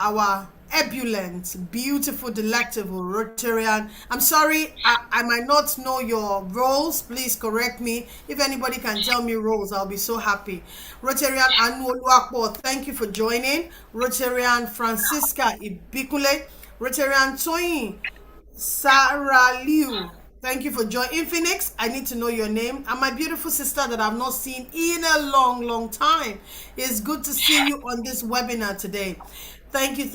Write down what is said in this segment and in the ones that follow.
our ebullient, beautiful, delectable Rotarian. I'm sorry, I might not know your roles. Please correct me. If anybody can tell me roles, I'll be so happy. Rotarian Anu Oluwapo, thank you for joining. Rotarian Francisca Ibikule. Rotarian Toyin Sarah Liu, thank you for joining. Phoenix, I need to know your name. And my beautiful sister that I've not seen in a long, long time. It's good to see you on this webinar today. Thank you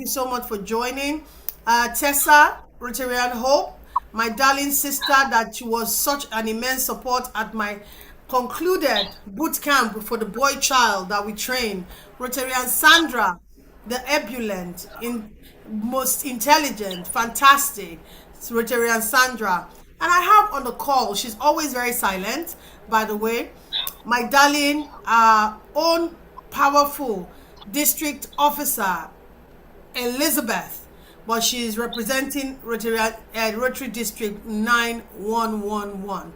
so much for joining. Tessa, Rotarian Hope, my darling sister that was such an immense support at my concluded boot camp for the boy child that we train. Rotarian Sandra, the ebullient, most intelligent, fantastic Rotarian Sandra. And I have on the call, she's always very silent, by the way, my darling, own powerful district officer, Elizabeth, but she's representing Rotary District 9111.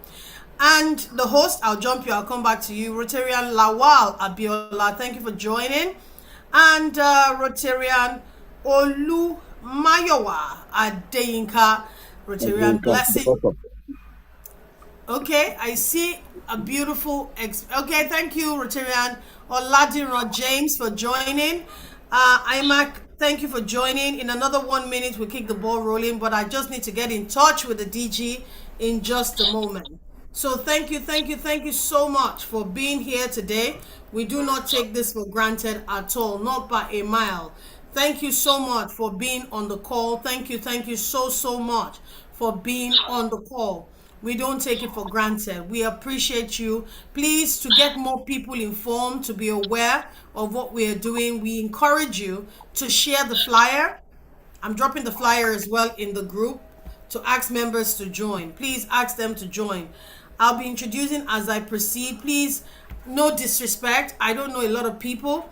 And the host, I'll jump you, I'll come back to you, Rotarian Lawal Abiola, thank you for joining. And Rotarian Olu Mayowa Adeyinka, Rotarian Blessing. Okay, I see a beautiful. Okay, thank you, Rotarian Oladiro James, for joining. IMAC, thank you for joining. In another 1 minute, we'll kick the ball rolling, but I just need to get in touch with the DG in just a moment. So thank you so much for being here today. We do not take this for granted at all, not by a mile. Thank you so much for being on the call. Thank you so much for being on the call. We don't take it for granted. We appreciate you. Please, to get more people informed, to be aware of what we are doing, we encourage you to share the flyer. I'm dropping the flyer as well in the group to ask members to join. Please ask them to join. I'll be introducing as I proceed. Please, no disrespect. I don't know a lot of people.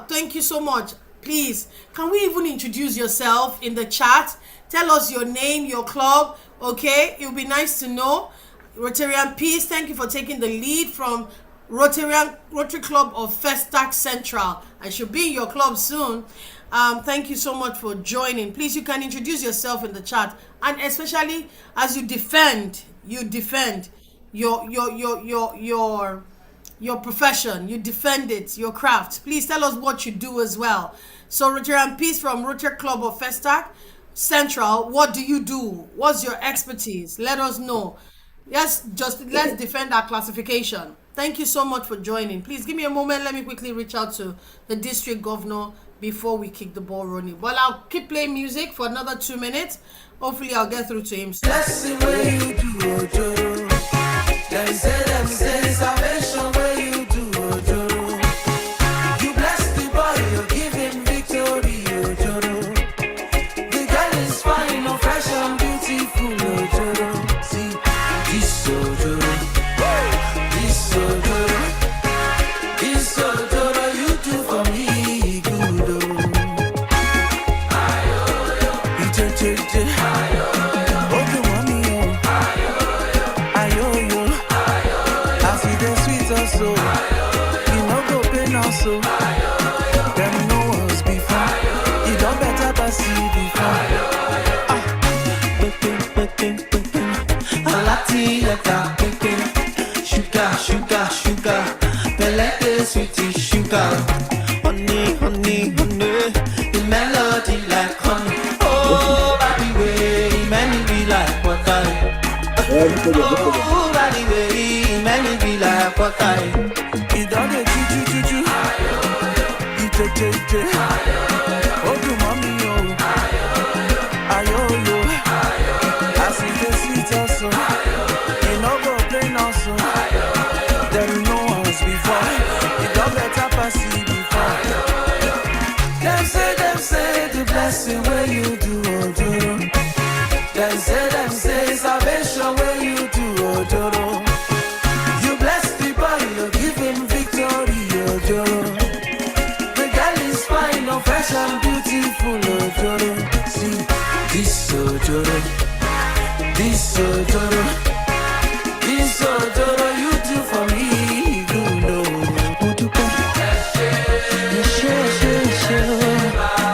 Thank you so much. Please, can we even introduce yourself in the chat? Tell us your name, your club. Okay, it would be nice to know. Rotarian Peace, thank you for taking the lead from Rotary Club of Festac Central. I should be in your club soon. Thank you so much for joining. Please, you can introduce yourself in the chat, and especially as you defend your profession, you defend it, your craft. Please tell us what you do as well. So, Rotarian Peace from Rotary Club of Festac Central, what do you do? What's your expertise? Let us know. Yes, just let's defend our classification. Thank you so much for joining. Please give me a moment. Let me quickly reach out to the district governor before we kick the ball rolling. Well, I'll keep playing music for another 2 minutes. Hopefully, I'll get through to him. That's the way you do, Ojo. Them say salvation where you do, Ojo. You bless the boy, you give him victory, Ojo. The girl is fine, no fresh and beautiful, Ojo. See, this Ojo, this Ojo, this Ojo, you do for me good, so you know go pain also. Them know us before. You don't better pass you before. Alati leta pepe. Sugar. Pelete sweetie sugar. Honey. The melody like honey. Oh, baby way, many be like water. Oh, baby way, many be like water. You don't get choo. You take. Oh, you mommy, yo. Ayo. I see the sweet also. You know go plain also. Them know us before. You don't better pass it before. Them say the blessing where you do, Ojoro. Them say salvation where you do, Ojoro. You bless the boy, you give him victory, Ojoro. The girl is fine, no fresh and beautiful, Ojoro. See, this Ojoro, you do for me, you know. Sure.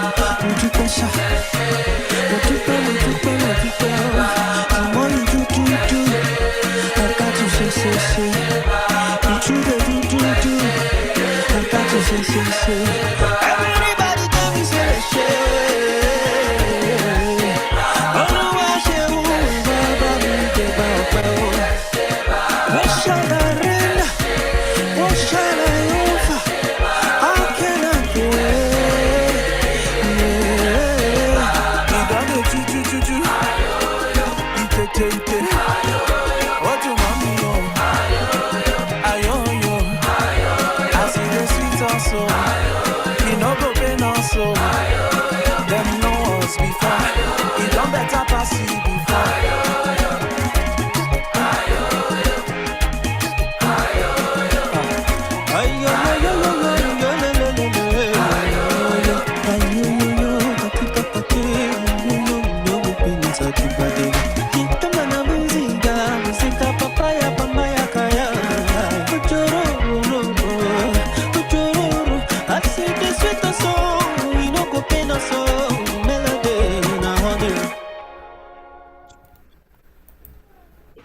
Everybody tell me say they share. Oh no, I share who Baba me get back. What shall I render? What shall I offer? How can I pray? Yeah. You got the choo. Ite. What you want me on? Ayo yo. I see the sweet also. You know go pain also. Them know us before. You don't better pass you before. Ayo yo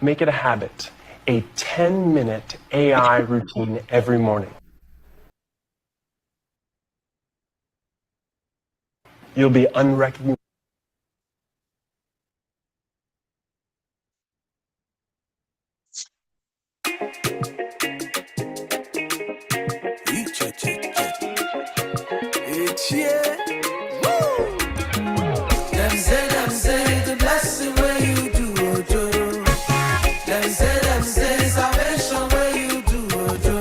Make it a habit, a 10-minute AI routine every morning. You'll be unrecognizable. It's yeah. Woo! Them say the blessing where you do, Ojo. Them say salvation where you do, Ojo.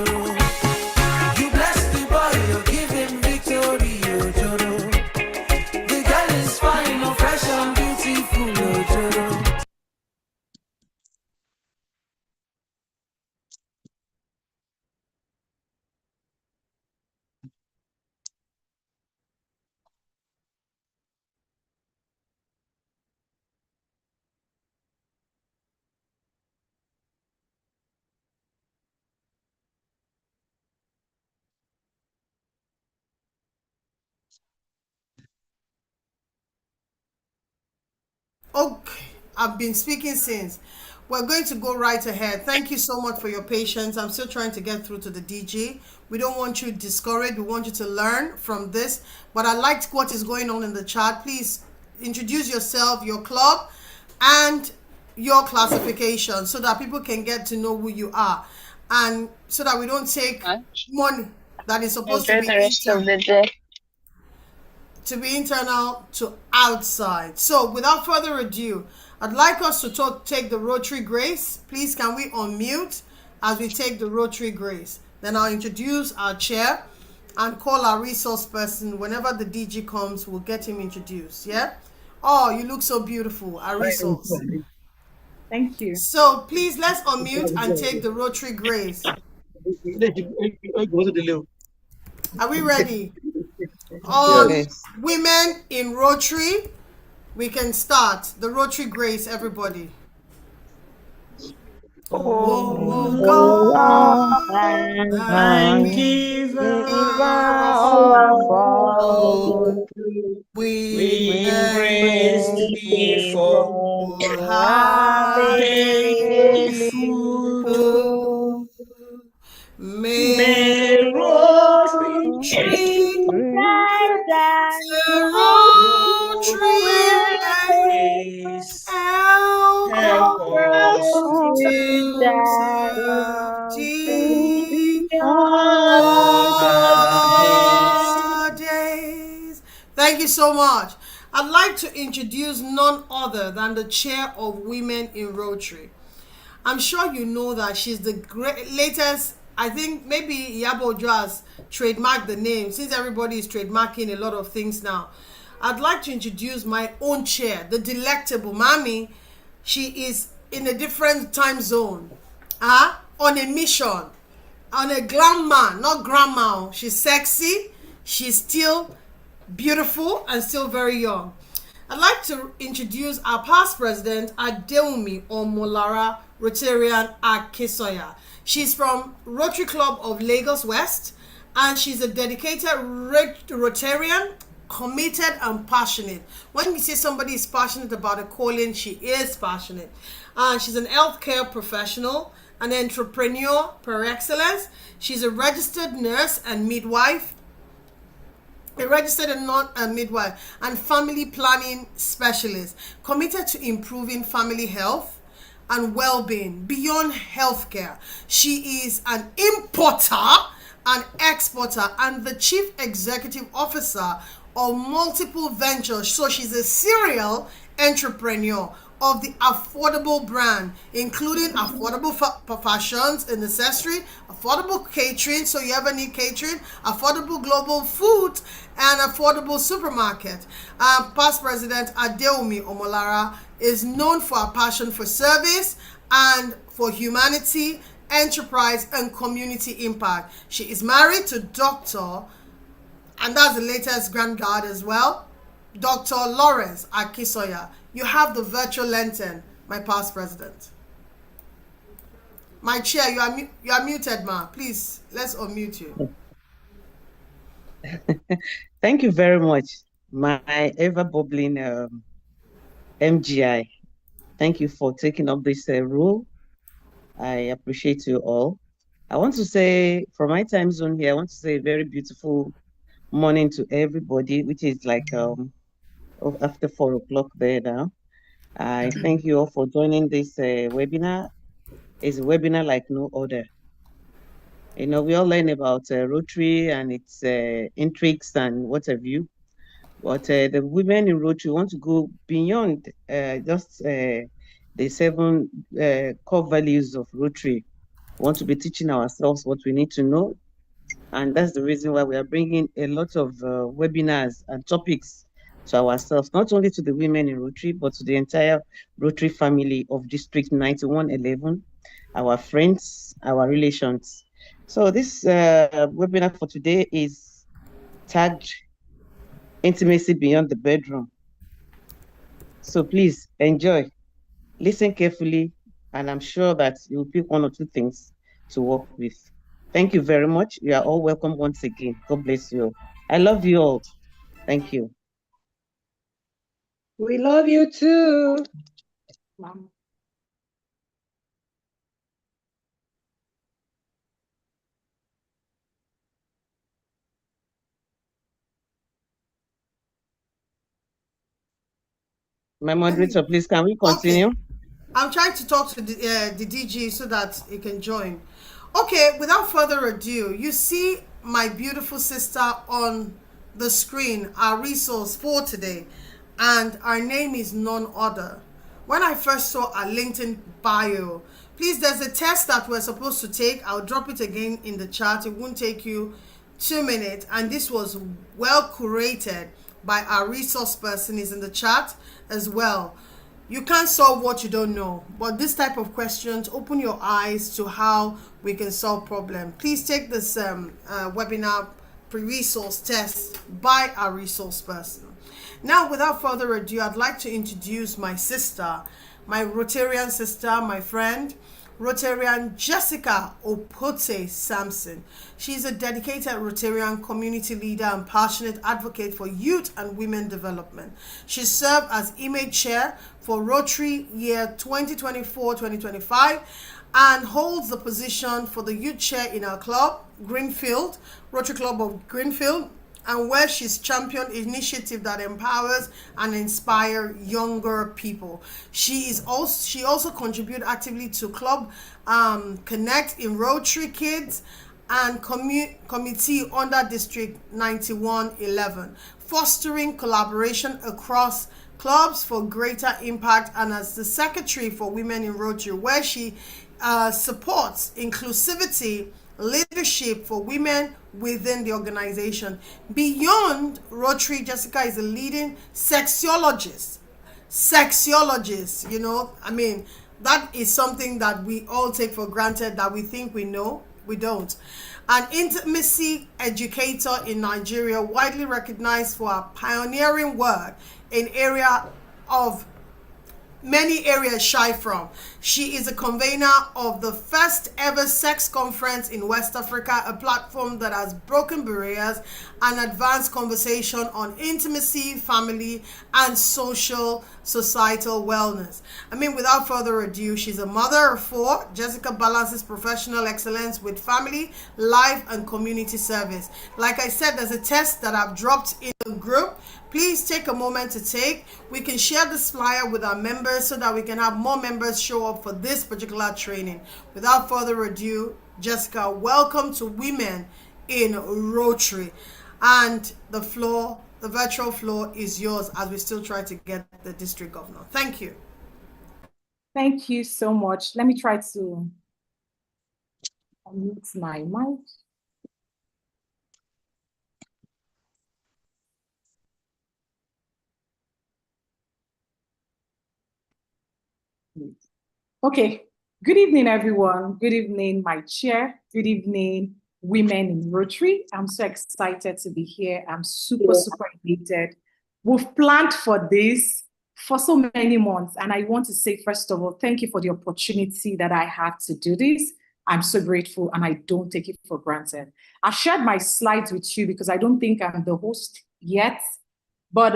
You bless the boy, you give him victory, Ojo. The girl is fine, no fresh and beautiful, Ojo. Okay, I've been speaking since. We're going to go right ahead. Thank you so much for your patience. I'm still trying to get through to the DG. We don't want you discouraged. We want you to learn from this. But I liked what is going on in the chat. Please introduce yourself, your club, and your classification so that people can get to know who you are. And so that we don't take money that is supposed to Enjoy be the rest of internal the day. to outside. So without further ado, I'd like us to take the Rotary Grace. Please can we unmute as we take the Rotary Grace? Then I'll introduce our chair and call our resource person. Whenever the DG comes, we'll get him introduced. Yeah? Oh, you look so beautiful, our resource. Thank you. So please let's unmute and take the Rotary Grace. Are we ready? Yes. Women in Rotary, we can start the Rotary Grace, everybody. Oh God, And and giver giver of of all, we we praise thee for our daily food. food. May May Rotary Rotary, grace help help us to serve thee all the days. all days. Thank you so much. I'd like to introduce none other than the chair of Women in Rotary. I'm sure you know that she's the latest. I think maybe Yabo Ojo has trademarked the name since everybody is trademarking a lot of things now. I'd like to introduce my own chair, the delectable Mami. She is in a different time zone, on a mission, on a grandma, not grandma. She's sexy. She's still beautiful and still very young. I'd like to introduce our past president, Adeumi Omolara Rotarian Akesoya. She's from Rotary Club of Lagos West, and she's a dedicated Rotarian, committed and passionate. When we say somebody is passionate about a calling, she is passionate. She's an healthcare professional, an entrepreneur per excellence. She's a registered nurse and midwife, a registered and not a midwife, and family planning specialist, committed to improving family health and well-being beyond healthcare. She is an importer, an exporter, and the chief executive officer of multiple ventures. So she's a serial entrepreneur of the affordable brand, including affordable fashions and accessory, affordable catering, so you ever need catering, affordable global food, and affordable supermarket. Past President Adeomi Omolara is known for her passion for service and for humanity, enterprise, and community impact. She is married to Dr. and that's the latest granddad as well, Dr. Lawrence Akisoya. You have the virtual lantern, my past president. My chair, you are muted, ma. Please, let's unmute you. Thank you very much, my ever bubbling MGI. Thank you for taking up this role. I appreciate you all. I want to say, from my time zone here, I want to say a very beautiful morning to everybody, which is like after 4 o'clock there now. I thank you all for joining this webinar. It's a webinar like no other. You know, we all learn about Rotary and its intrigues and what have you. But the women in Rotary want to go beyond just the 7 core values of Rotary. We want to be teaching ourselves what we need to know. And that's the reason why we are bringing a lot of webinars and topics to ourselves, not only to the women in Rotary, but to the entire Rotary family of District 9111, our friends, our relations. So this webinar for today is tagged Intimacy Beyond the Bedroom. So please enjoy, listen carefully, and I'm sure that you'll pick 1 or 2 things to work with. Thank you very much. You are all welcome once again. God bless you. I love you all. Thank you. We love you too. My moderator, please, can we continue? Okay. I'm trying to talk to the DG so that he can join. Okay, without further ado, you see my beautiful sister on the screen, our resource for today, and our name is none other. When I first saw our LinkedIn bio, please, there's a test that we're supposed to take. I'll drop it again in the chat. It won't take you 2 minutes, and this was well curated by our resource person. Is in the chat as well. You can't solve what you don't know, but this type of questions open your eyes to how we can solve problems. Please take this webinar pre-resource test by our resource person. Now, without further ado, I'd like to introduce my sister, my Rotarian sister, my friend, Rotarian Jessica Opote Sampson. She's a dedicated Rotarian community leader and passionate advocate for youth and women development. She served as image chair for Rotary year 2024-2025 and holds the position for the youth chair in our club, Greenfield, Rotary Club of Greenfield, and where she's championed initiative that empowers and inspire younger people. She also contribute actively to Club Connect in Rotary Kids and committee under District 9111, fostering collaboration across clubs for greater impact, and as the secretary for Women in Rotary, where she supports inclusivity, leadership for women within the organization. Beyond Rotary, Jessica is a leading sexologist, you know, I mean, that is something that we all take for granted, that we think we know, we don't. An intimacy educator in Nigeria, widely recognized for her pioneering work in area of many areas shy from. She is a convener of the first ever sex conference in West Africa, a platform that has broken barriers and advanced conversation on intimacy, family, and social societal wellness. I mean, without further ado, she's a mother of four. Jessica balances professional excellence with family, life, and community service. Like I said, there's a test that I've dropped in the group. Please take a moment to take. We can share this flyer with our members so that we can have more members show up for this particular training. Without further ado, Jessica, welcome to Women in Rotary. And the virtual floor is yours as we still try to get the district governor. Thank you. Thank you so much. Let me try to unmute my mic. Okay, good evening, everyone. Good evening, my chair. Good evening, Women in Rotary. I'm so excited to be here. I'm super elated. We've planned for this for so many months. And I want to say, first of all, thank you for the opportunity that I have to do this. I'm so grateful and I don't take it for granted. I shared my slides with you because I don't think I'm the host yet, but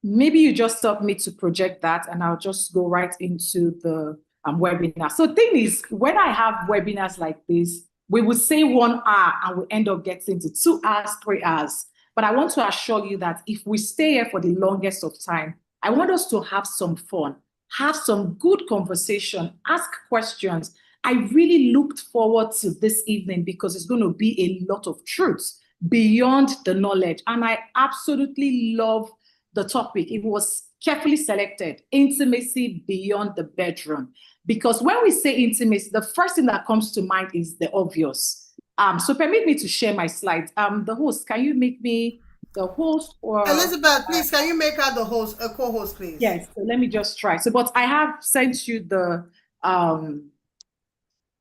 maybe you just help me to project that and I'll just go right into the webinar. So the thing is, when I have webinars like this, we would say 1 hour and we end up getting to 2 hours, 3 hours. But I want to assure you that if we stay here for the longest of time, I want us to have some fun, have some good conversation, ask questions. I really looked forward to this evening because it's going to be a lot of truths beyond the knowledge. And I absolutely love the topic. It was carefully selected, intimacy beyond the bedroom. Because when we say intimacy, the first thing that comes to mind is the obvious. So permit me to share my slides. The host, can you make me the host? Or Elizabeth, please, can you make her the host, a co-host, please? Yes, so let me just try. So, but I have sent you the,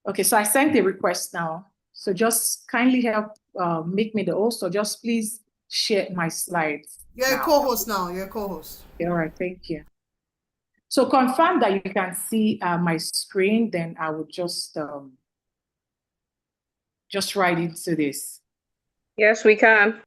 okay, so I sent a request now. So just kindly help make me the host, or just please share my slides. You're a co-host now. You're a co-host. All right, thank you. So confirm that you can see my screen, then I will just write into this. Yes, we can.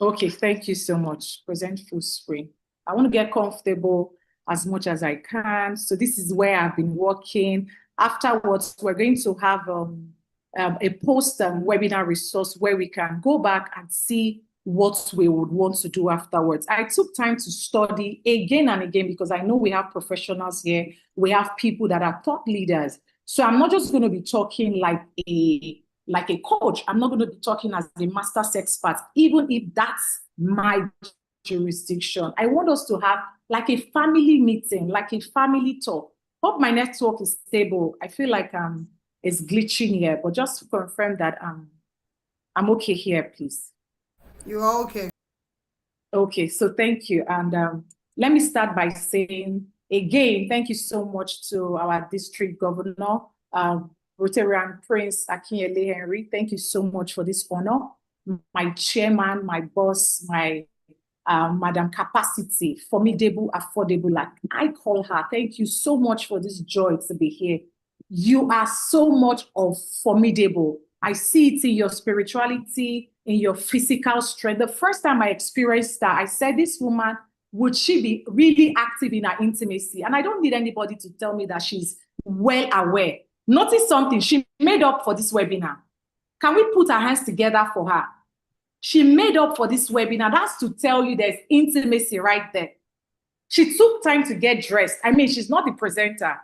Okay, thank you so much. Present full screen. I want to get comfortable as much as I can. So this is where I've been working. Afterwards, we're going to have a post webinar resource where we can go back and see what we would want to do afterwards. I took time to study again and again because I know we have professionals here. We have people that are thought leaders. So I'm not just going to be talking like a coach. I'm not going to be talking as a master expert, even if that's my jurisdiction. I want us to have like a family meeting, like a family talk. Hope my network is stable. I feel like it's glitching here, but just to confirm that I'm okay here, please. You are okay. Okay, so thank you. And let me start by saying, again, thank you so much to our district governor, Rotarian Prince Akinyele Henry. Thank you so much for this honor. My chairman, my boss, my Madam Capacity, formidable, affordable, like I call her. Thank you so much for this joy to be here. You are so much of formidable. I see it in your spirituality, in your physical strength. The first time I experienced that, I said, this woman, would she be really active in her intimacy? And I don't need anybody to tell me that she's well aware. Notice something, she made up for this webinar. Can we put our hands together for her? She made up for this webinar. That's to tell you there's intimacy right there. She took time to get dressed. I mean, she's not the presenter.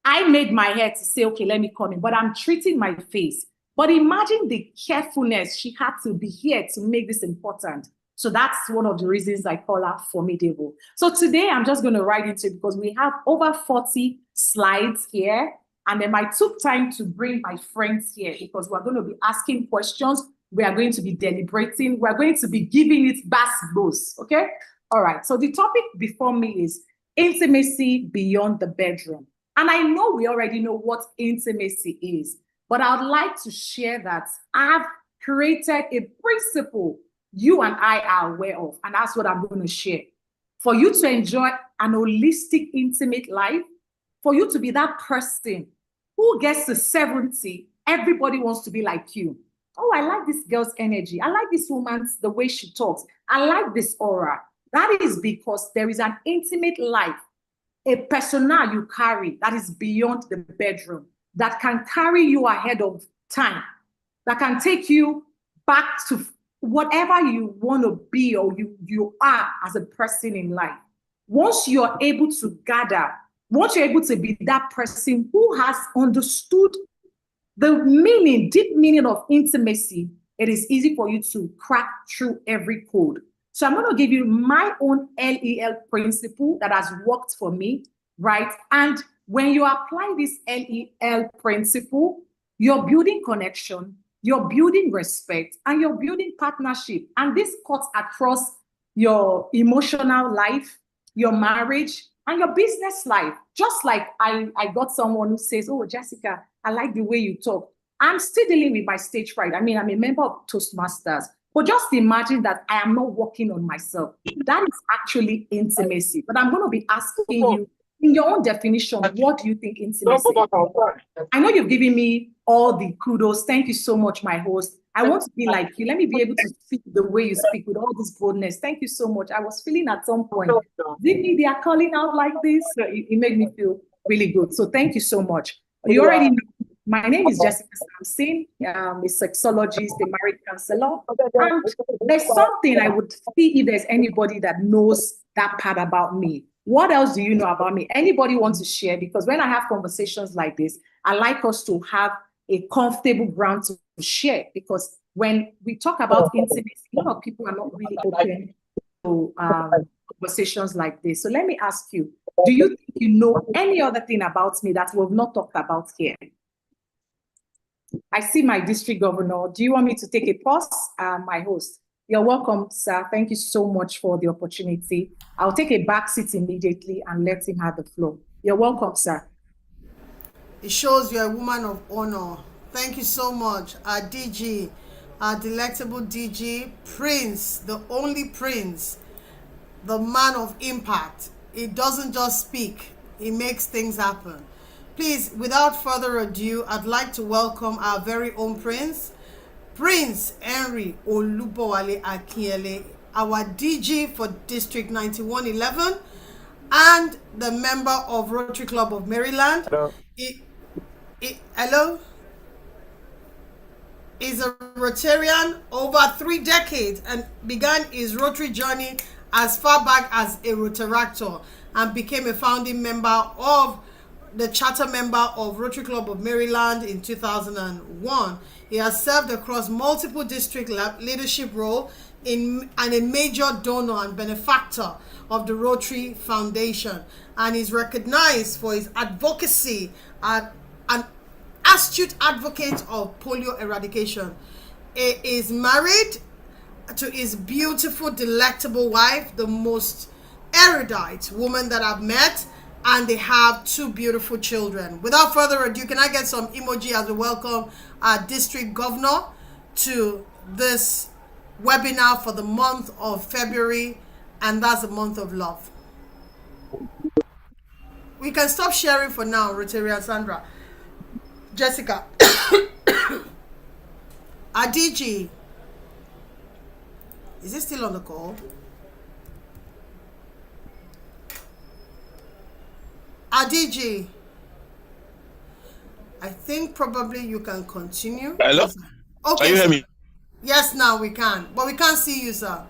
I made my hair to say, okay, let me come in, but I'm treating my face. But imagine the carefulness she had to be here to make this important. So that's one of the reasons I call her formidable. So today I'm just going to write into it because we have over 40 slides here. And then I took time to bring my friends here because we're going to be asking questions. We are going to be deliberating. We're going to be giving it bass. Okay? All right. So the topic before me is intimacy beyond the bedroom. And I know we already know what intimacy is, but I would like to share that I've created a principle you and I are aware of, and that's what I'm going to share. for you to enjoy an holistic, intimate life, for you to be that person who gets to 70, everybody wants to be like you. Oh, I like this girl's energy. I like this woman's, the way she talks. I like this aura. That is because there is an intimate life, a persona you carry that is beyond the bedroom, that can carry you ahead of time, that can take you back to whatever you want to be or you are as a person in life. Once you're able to gather, once you're able to be that person who has understood the meaning, deep meaning of intimacy, it is easy for you to crack through every code. So I'm going to give you my own LEL principle that has worked for me, right? And when you apply this LEL principle, you're building connection, you're building respect, and you're building partnership. And this cuts across your emotional life, your marriage, and your business life. Just like I got someone who says, oh, Jessica, I like the way you talk. I'm still dealing with my stage fright. I mean, I'm a member of Toastmasters, but just imagine that I am not working on myself. That is actually intimacy. But I'm going to be asking you, in your own definition, what do you think intimacy is? I know you've given me all the kudos. Thank you so much, my host. I want to be like you. Let me be able to speak the way you speak with all this boldness. Thank you so much. I was feeling at some point, Ziggy, they are calling out like this. So it made me feel really good. So thank you so much. You already know, my name is Jessica Sampson. I'm a sexologist, a marriage counselor. And there's something I would see if there's anybody that knows that part about me. What else do you know about me? Anybody want to share? Because when I have conversations like this, I like us to have a comfortable ground to share. Because when we talk about intimacy, a lot of people are not really open to conversations like this. So let me ask you, do you think you know any other thing about me that we've not talked about here? I see my district governor. Do you want me to take a pause? My host. You're welcome, sir. Thank you so much for the opportunity. I'll take a back seat immediately and let him have the floor. You're welcome, sir. It shows you're a woman of honor. Thank you so much. Our DG, our delectable DG, Prince, the only Prince, the man of impact. It doesn't just speak, it makes things happen. Please, without further ado, I'd like to welcome our very own Prince, Prince Henry Olubowale Akinyele, our DG for District 9111 and the member of Rotary Club of Maryland. Hello. Hello? Is a Rotarian over 3 decades and began his Rotary journey as far back as a Rotaractor and became a founding member of the charter member of Rotary Club of Maryland in 2001. He has served across multiple district leadership roles and a major donor and benefactor of the Rotary Foundation, and is recognized for his advocacy and an astute advocate of polio eradication. He is married to his beautiful, delectable wife, the most erudite woman that I've met, and they have 2 beautiful children. Without further ado, can I get some emoji as we welcome our district governor to this webinar for the month of February, and that's the month of love. We can stop sharing for now, Rotarian Sandra. Jessica. Adiji. Is he still on the call? Adiji. I think probably you can continue. Hello? Okay. Can you hear me? Yes, now we can. But we can't see you, sir.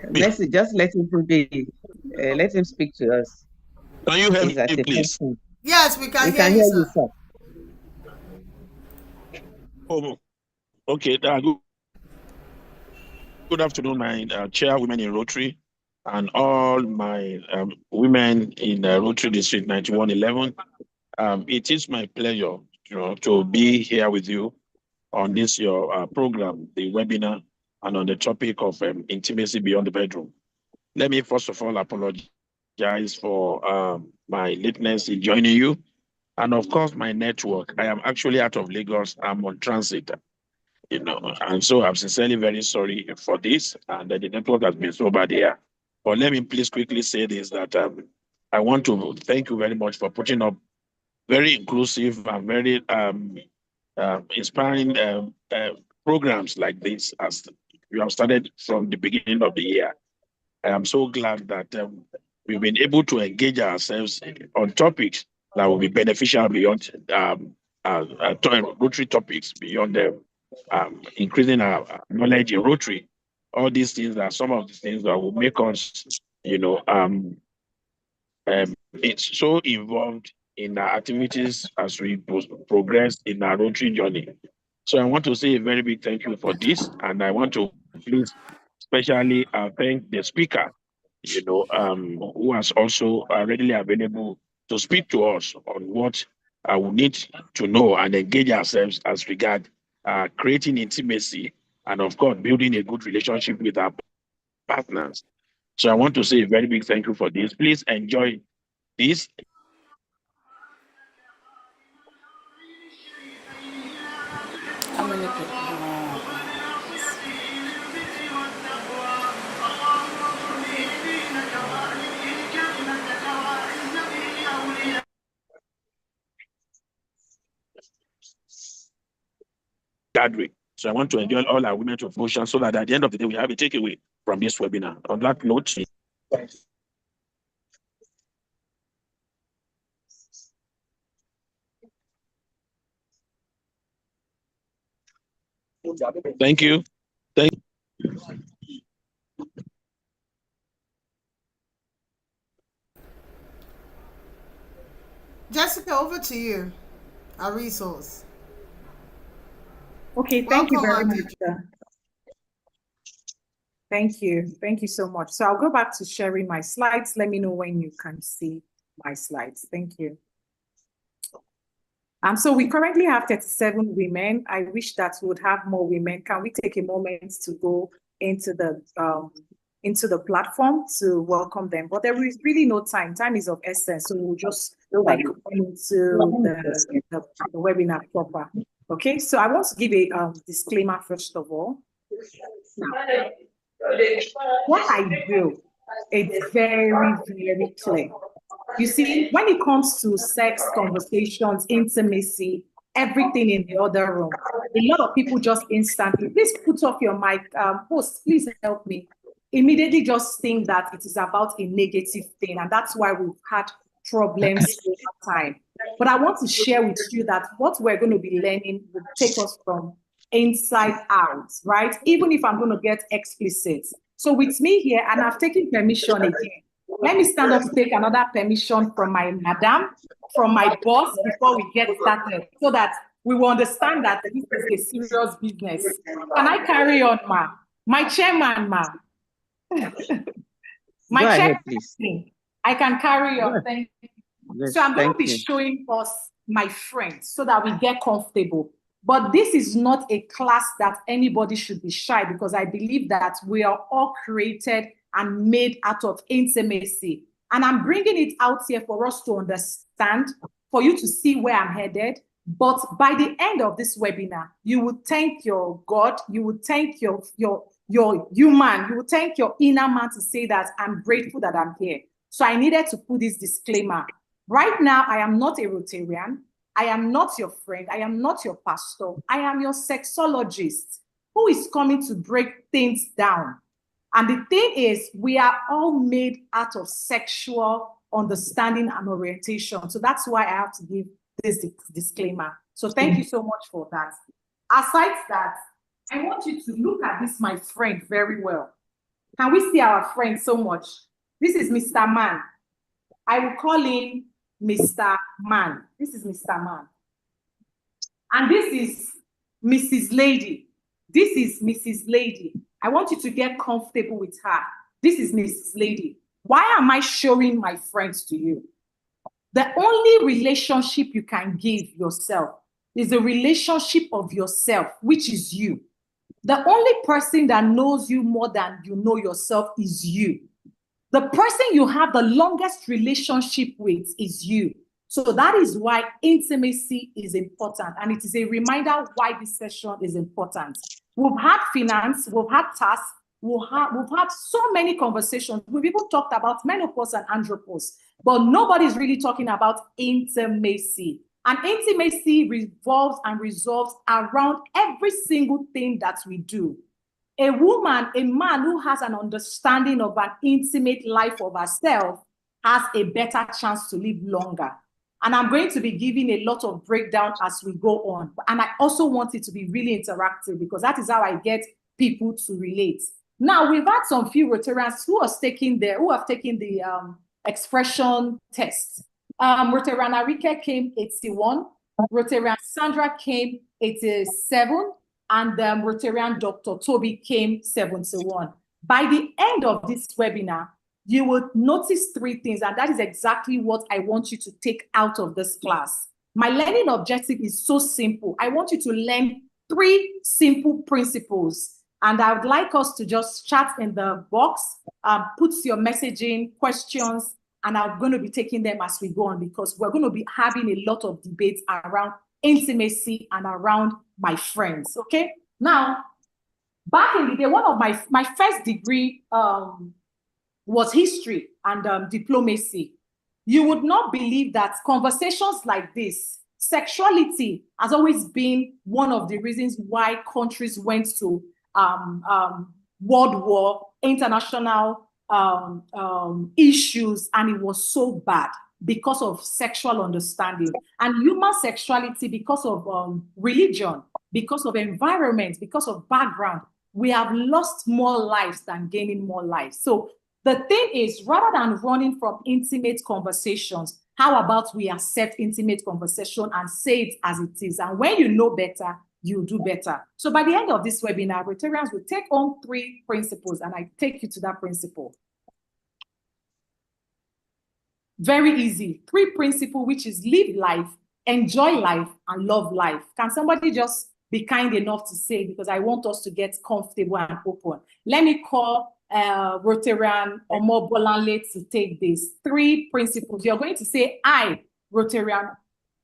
Mercy, just let him let him speak to us. Can you hear He's at me, the please? person. Yes, we can We hear can you, hear sir. you, sir. Oh, okay. Good afternoon, my chairwomen in Rotary and all my women in Rotary District 9111. It is my pleasure, to be here with you on this your program, the webinar, and on the topic of intimacy beyond the bedroom. Let me first of all apologize for my lateness in joining you, and of course my network. I am actually out of Lagos. I'm on transit. And so I'm sincerely very sorry for this, and the network has been so bad here. But let me please quickly say this, that I want to thank you very much for putting up very inclusive and very inspiring programs like this, as you have started from the beginning of the year. I am so glad that we've been able to engage ourselves on topics that will be beneficial beyond Rotary topics, beyond increasing our knowledge in Rotary. All these things are some of the things that will make us, it's so involved in our activities as we progress in our Rotary journey. So I want to say a very big thank you for this, and I want to please especially thank the speaker, who was also readily available to speak to us on what we need to know and engage ourselves as regard creating intimacy and, of course, building a good relationship with our partners. So I want to say a very big thank you for this. Please enjoy this. How many people? Gathering. So I want to enjoy all our women to motion so that at the end of the day, we have a takeaway from this webinar. On that note, thank you. Thank you. Jessica, over to you. Our resource. Okay, thank you Welcome, very Auntie. much. Thank you. Thank you so much. So I'll go back to sharing my slides. Let me know when you can see my slides. Thank you. So we currently have 37 women. I wish that we would have more women. Can we take a moment to go into the platform to welcome them? But there is really no time. Time is of essence. So we'll just like go into the webinar proper. Okay, so I want to give a disclaimer first of all. Now, what I do, it's very, very clear. You see, when it comes to sex, conversations, intimacy, everything in the other room, a lot of people just instantly, please put off your mic, host, please help me. Immediately just think that it is about a negative thing, and that's why we've had problems over time. But I want to share with you that what we're going to be learning will take us from inside out, right? Even if I'm going to get explicit. So with me here, and I've taken permission again. Let me stand up to take another permission from my madam, from my boss before we get started, so that we will understand that this is a serious business. Can I carry on, ma? My chairman, ma. My Go ahead, chairman, please. I can carry on. Thank you. Yes, so I'm going to be you. showing us my friends so that we get comfortable. But this is not a class that anybody should be shy, because I believe that we are all created and made out of intimacy. And I'm bringing it out here for us to understand, for you to see where I'm headed. But by the end of this webinar, you will thank your God, you will thank your human, you will thank your inner man to say that I'm grateful that I'm here. So I needed to put this disclaimer. Right now, I am not a Rotarian. I am not your friend. I am not your pastor. I am your sexologist who is coming to break things down. And the thing is, we are all made out of sexual understanding and orientation. So that's why I have to give this disclaimer. So thank you so much for that. Aside that, I want you to look at this, my friend, very well. Can we see our friend so much? This is Mr. Man. I will call him Mr. Man. This is Mr. Man. And this is Mrs. Lady. This is Mrs. Lady. I want you to get comfortable with her. This is Mrs. Lady. Why am I showing my friends to you? The only relationship you can give yourself is the relationship of yourself, which is you. The only person that knows you more than you know yourself is you. The person you have the longest relationship with is you. So that is why intimacy is important. And it is a reminder why this session is important. We've had finance, we've had tasks, we've had so many conversations. We've even talked about menopause and andropause, but nobody's really talking about intimacy. And intimacy revolves and resolves around every single thing that we do. A woman, a man who has an understanding of an intimate life of herself has a better chance to live longer. And I'm going to be giving a lot of breakdown as we go on. And I also want it to be really interactive because that is how I get people to relate. Now, we've had some few Rotarians who have taken the expression test. Rotarian Arike came 81, Rotarian Sandra came 87, and Rotarian Dr. Toby came 71. By the end of this webinar, you will notice three things, and that is exactly what I want you to take out of this class. My learning objective is so simple. I want you to learn three simple principles, and I would like us to just chat in the box, put your messaging, questions, and I'm going to be taking them as we go on because we're going to be having a lot of debates around intimacy and around my friends, okay? Now, back in the day, one of my first degree was history and diplomacy. You would not believe that conversations like this, sexuality has always been one of the reasons why countries went to World War, international issues, and it was so bad because of sexual understanding and human sexuality because of religion, because of environment, because of background. We have lost more lives than gaining more lives. So the thing is, rather than running from intimate conversations, how about we accept intimate conversation and say it as it is? And when you know better, you do better. So by the end of this webinar, Rotarians will take on three principles, and I take you to that principle. Very easy. Three principles, which is live life, enjoy life, and love life. Can somebody just be kind enough to say, because I want us to get comfortable and open. Let me call Rotarian Omobolanle to take these three principles. You're going to say, I, Rotarian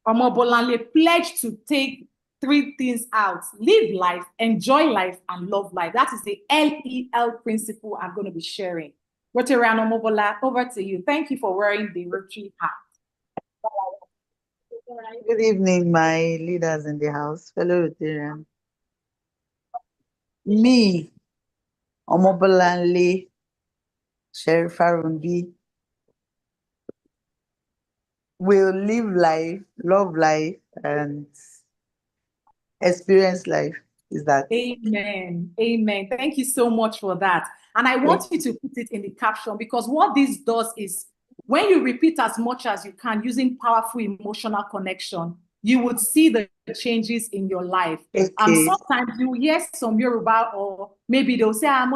Omobolanle, pledge to take three things out: live life, enjoy life, and love life. That is the LEL principle I'm going to be sharing. Rotarian Omobola, over to you. Thank you for wearing the Rotary hat. Good evening, my leaders in the house, fellow Rotarians. Me, Omobolanle Sheriff Farungi, will live life, love life, and experience life. Is that? Amen. Amen. Thank you so much for that. And I want you to put it in the caption, because what this does is when you repeat as much as you can using powerful emotional connection, you would see the changes in your life. Okay. Sometimes you hear some Yoruba, or maybe they'll say, I'm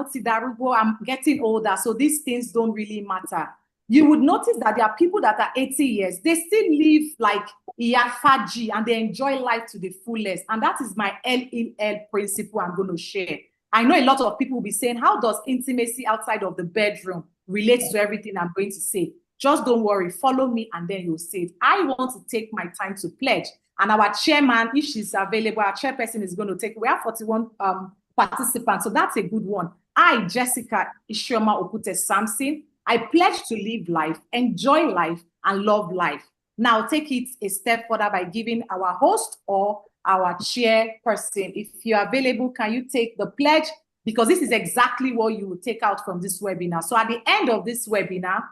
getting older, so these things don't really matter. You would notice that there are people that are 80 years, they still live like Iyafaji and they enjoy life to the fullest. And that is my LEL principle I'm going to share. I know a lot of people will be saying, how does intimacy outside of the bedroom relate to everything I'm going to say? Just don't worry, follow me and then you'll see it. I want to take my time to pledge. And our chairman, if she's available, our chairperson is going to take, we have 41 participants, so that's a good one. I, Jessica Ishioma Okute Samson, I pledge to live life, enjoy life, and love life. Now take it a step further by giving our host or our chairperson, if you're available, can you take the pledge? Because this is exactly what you will take out from this webinar. So at the end of this webinar,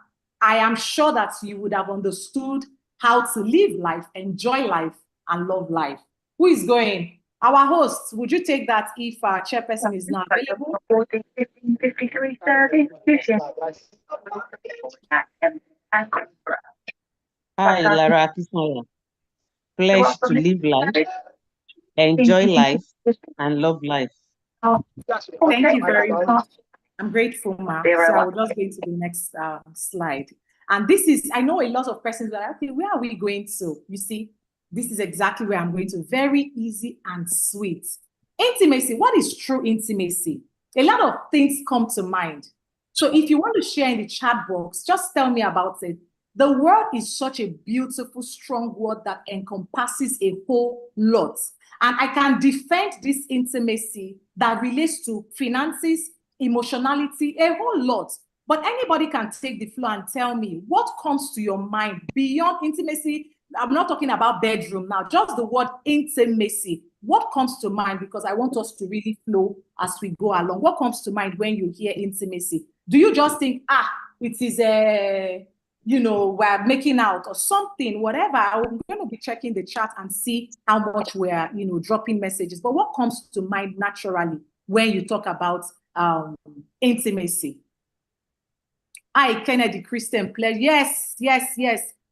I am sure that you would have understood how to live life, enjoy life, and love life. Who is going? Our host, would you take that if our chairperson is not available? 53, 30, Hi, Lara Akismola. Pledge to live life, enjoy life, and love life. Thank you very much. I'm grateful, Ma. So I will just go into the next slide. And this is, I know a lot of persons are like, okay, where are we going to? You see, this is exactly where I'm going to. Very easy and sweet. Intimacy. What is true intimacy? A lot of things come to mind. So if you want to share in the chat box, just tell me about it. The word is such a beautiful, strong word that encompasses a whole lot. And I can defend this intimacy that relates to finances, emotionality, a whole lot. But anybody can take the floor and tell me what comes to your mind beyond intimacy. I'm not talking about bedroom now, just the word intimacy. What comes to mind? Because I want us to really flow as we go along. What comes to mind when you hear intimacy? Do you just think, it is a, we're making out or something, whatever? I'm going to be checking the chat and see how much we're, dropping messages. But what comes to mind naturally when you talk about intimacy? Kennedy Christian Play. Yes.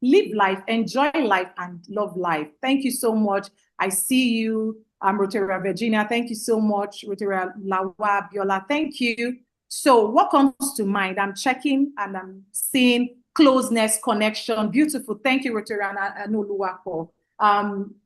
Live life, enjoy life, and love life. Thank you so much. I see you. Rotary Virginia. Thank you so much. Rotary Lawa Biola. Thank you. So what comes to mind? I'm checking and I'm seeing closeness, connection. Beautiful. Thank you, Rotary Anoluwako.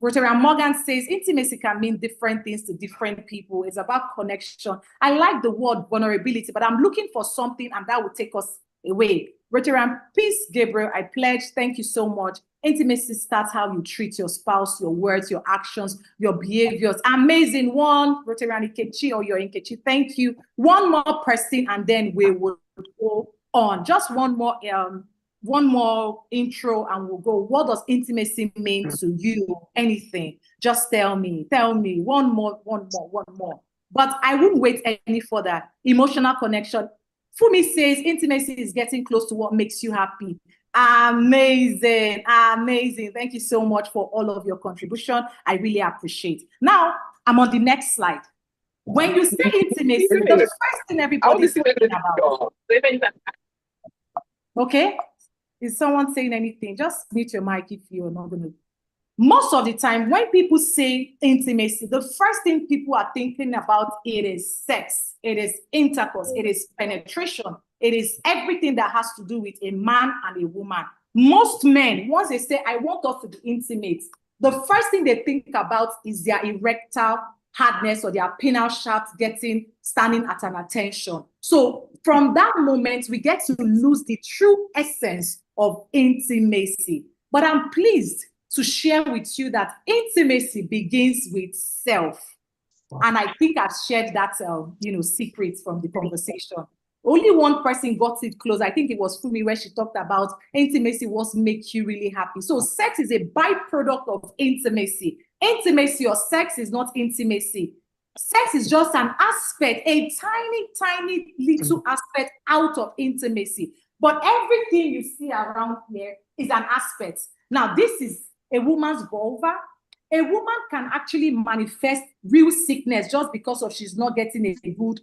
Rotary Morgan says intimacy can mean different things to different people. It's about connection. I like the word vulnerability, but I'm looking for something and that will take us away. Rotary Peace Gabriel, I pledge. Thank you so much. Intimacy starts how you treat your spouse, your words, your actions, your behaviors. Amazing one, Rotary Nkechi or your Nkechi. Thank you. One more person, and then we will go on. Just one more intro, and we'll go. What does intimacy mean to you? Anything? Just tell me. One more. But I wouldn't wait any further. Emotional connection. Fumi says intimacy is getting close to what makes you happy. Amazing. Thank you so much for all of your contribution. I really appreciate. Now, I'm on the next slide. When you say intimacy, the first thing everybody's talking about. Okay? Is someone saying anything? Just mute your mic if you're not going to. Most of the time, when people say intimacy, the first thing people are thinking about, it is sex, it is intercourse, it is penetration, it is everything that has to do with a man and a woman. Most men, once they say, I want us to be intimate, the first thing they think about is their erectile hardness or their penile shaft standing at an attention. So from that moment, we get to lose the true essence of intimacy. But I'm pleased to share with you that intimacy begins with self. And I think I've shared that, secret from the conversation. Only one person got it close. I think it was Fumi, where she talked about intimacy was make you really happy. So sex is a byproduct of intimacy. Intimacy or sex is not intimacy. Sex is just an aspect, a tiny little aspect out of intimacy. But everything you see around here is an aspect. Now, this is a woman's vulva. A woman can actually manifest real sickness just because of she's not getting a good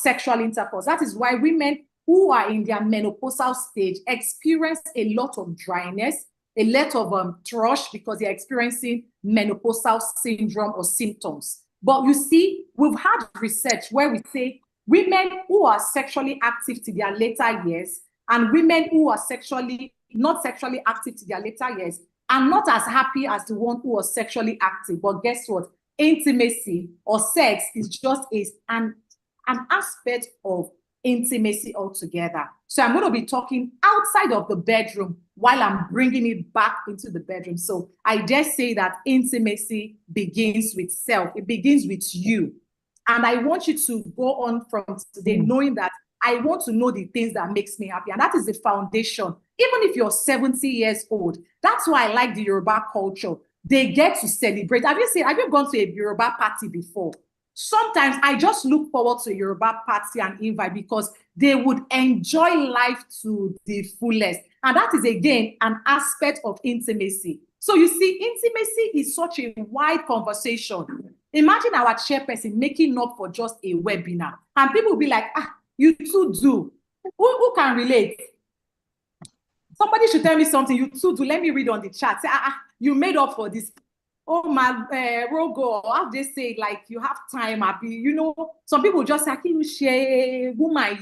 sexual intercourse. That is why women who are in their menopausal stage experience a lot of dryness, a lot of thrush because they're experiencing menopausal syndrome or symptoms. But you see, we've had research where we say women who are sexually active to their later years and women who are not sexually active to their later years are not as happy as the one who was sexually active. But guess what? Intimacy or sex is just an aspect of intimacy altogether. So I'm going to be talking outside of the bedroom while I'm bringing it back into the bedroom. So I dare say that intimacy begins with self. It begins with you. And I want you to go on from today knowing that I want to know the things that makes me happy. And that is the foundation. Even if you're 70 years old, that's why I like the Yoruba culture. They get to celebrate. Have you gone to a Yoruba party before? Sometimes I just look forward to a Yoruba party and invite because they would enjoy life to the fullest. And that is, again, an aspect of intimacy. So you see, intimacy is such a wide conversation. Imagine our chairperson making up for just a webinar. And people will be like, you too do. Who can relate? Somebody should tell me something. You too do. Let me read on the chat. Say, you made up for this. Oh my, Rogo, how they say, like, you have time, happy. Some people just say, can you share woman,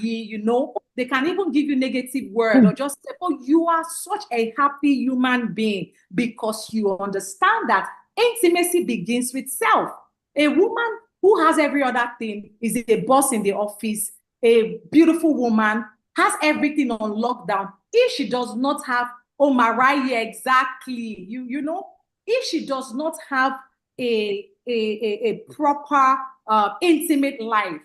they can even give you negative word or just say, oh, you are such a happy human being because you understand that intimacy begins with self. A woman who has every other thing is a boss in the office, a beautiful woman, has everything on lockdown. If she does not have Oh, Mariah, exactly. You know, if she does not have a proper intimate life,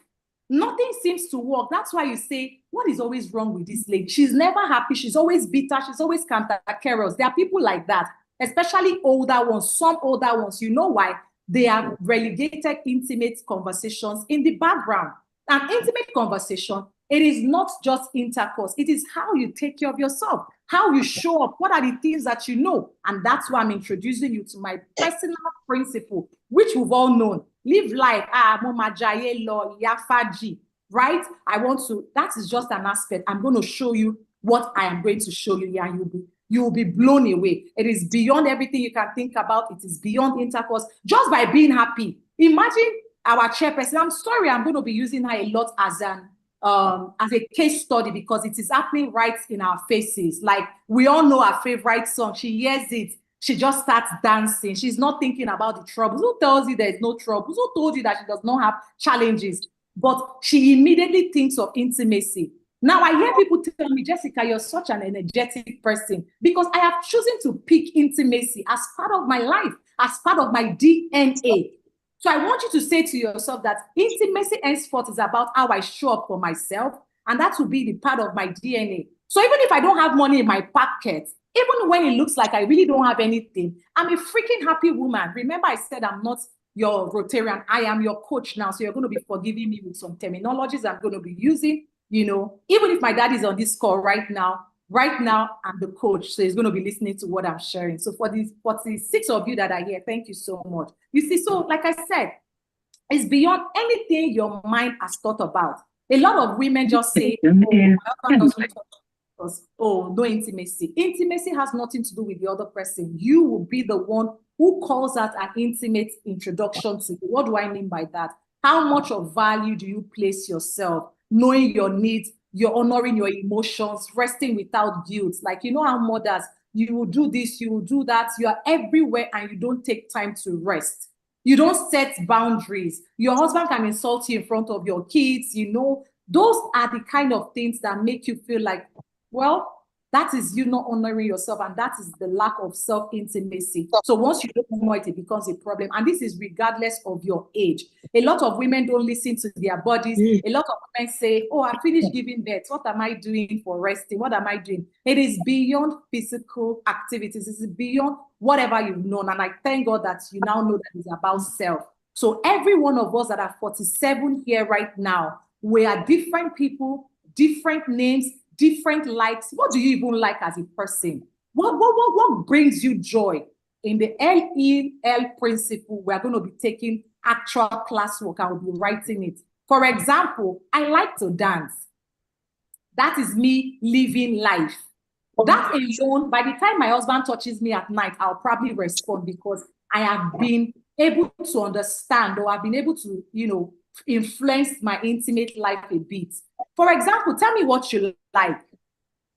nothing seems to work. That's why you say, what is always wrong with this lady? She's never happy. She's always bitter. She's always cantankerous. There are people like that, especially older ones, some older ones. You know why? They have relegated intimate conversations in the background. An intimate conversation, it is not just intercourse. It is how you take care of yourself, how you show up, what are the things that you know. And that's why I'm introducing you to my personal principle, which we've all known. Live life, right? I want to, that is just an aspect. I'm going to show you what I am going to show you here, and you will be blown away. It is beyond everything you can think about. It is beyond intercourse. Just by being happy. Imagine our chairperson. I'm sorry, I'm going to be using her a lot as a case study because it is happening right in our faces. Like, we all know her favorite song. She hears it. She just starts dancing. She's not thinking about the troubles. Who tells you there's no troubles? Who told you that she does not have challenges? But she immediately thinks of intimacy. Now, I hear people tell me, Jessica, you're such an energetic person, because I have chosen to pick intimacy as part of my life, as part of my DNA. So I want you to say to yourself that intimacy henceforth is about how I show up for myself, and that will be the part of my DNA. So even if I don't have money in my pocket, even when it looks like I really don't have anything, I'm a freaking happy woman. Remember, I said I'm not your Rotarian. I am your coach now. So you're going to be forgiving me with some terminologies I'm going to be using. You know, even if my dad is on this call right now, I'm the coach. So he's going to be listening to what I'm sharing. So for these 46 of you that are here, thank you so much. You see, so like I said, it's beyond anything your mind has thought about. A lot of women just say, oh, my husband doesn't talk because, oh, no intimacy. Intimacy has nothing to do with the other person. You will be the one who calls out an intimate introduction to you. What do I mean by that? How much of value do you place yourself? Knowing your needs, you're honoring your emotions, resting without guilt. Like, you know how mothers, you will do this, you will do that. You are everywhere and you don't take time to rest. You don't set boundaries. Your husband can insult you in front of your kids. You know, those are the kind of things that make you feel like, well, that is you not honoring yourself, and that is the lack of self-intimacy. So once you don't know it, it becomes a problem. And this is regardless of your age. A lot of women don't listen to their bodies. A lot of women say, oh, I finished giving birth. What am I doing for resting? What am I doing? It is beyond physical activities. It is beyond whatever you've known. And I thank God that you now know that it's about self. So every one of us that are 47 here right now, we are different people, different names, different likes. What do you even like as a person? What brings you joy? In the LEL principle, we're going to be taking actual classwork. I will be writing it. For example, I like to dance. That is me living life. That alone, by the time my husband touches me at night, I'll probably respond because I have been able to understand, or I've been able to, you know, influence my intimate life a bit. For example, tell me what you like.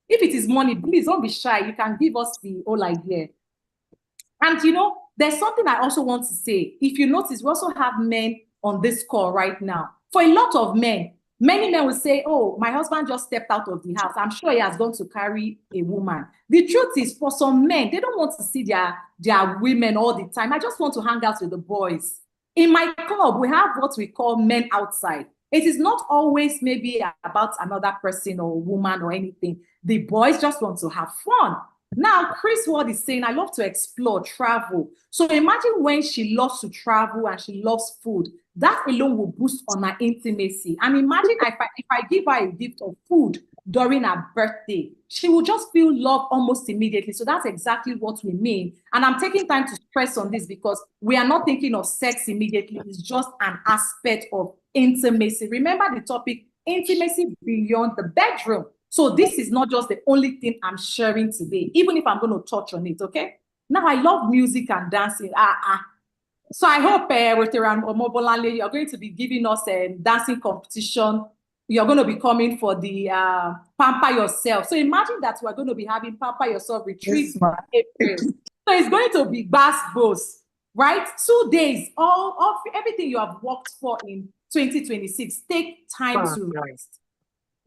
If it is money, please don't be shy. You can give us the whole idea. And you know, there's something I also want to say. If you notice, we also have men on this call right now. For a lot of men, many men will say, oh, my husband just stepped out of the house. I'm sure he has gone to carry a woman. The truth is, for some men, they don't want to see their women all the time. I just want to hang out with the boys. In my club, we have what we call men outside. It is not always maybe about another person or woman or anything. The boys just want to have fun. Now, Chris Ward is saying, I love to explore, travel. So imagine when she loves to travel and she loves food. That alone will boost on her intimacy. And imagine if I give her a gift of food during her birthday, she will just feel love almost immediately. So that's exactly what we mean. And I'm taking time to stress on this because we are not thinking of sex immediately. It's just an aspect of intimacy. Remember the topic, intimacy beyond the bedroom. So this is not just the only thing I'm sharing today, even if I'm going to touch on it, okay? Now, I love music and dancing. So I hope, Rotary and Omobolale, you're going to be giving us a dancing competition. You're going to be coming for the Pamper Yourself. So imagine that we're going to be having Pamper Yourself retreat in April. So it's going to be bass, right? 2 days, all everything you have worked for in 2026. Take time to rest.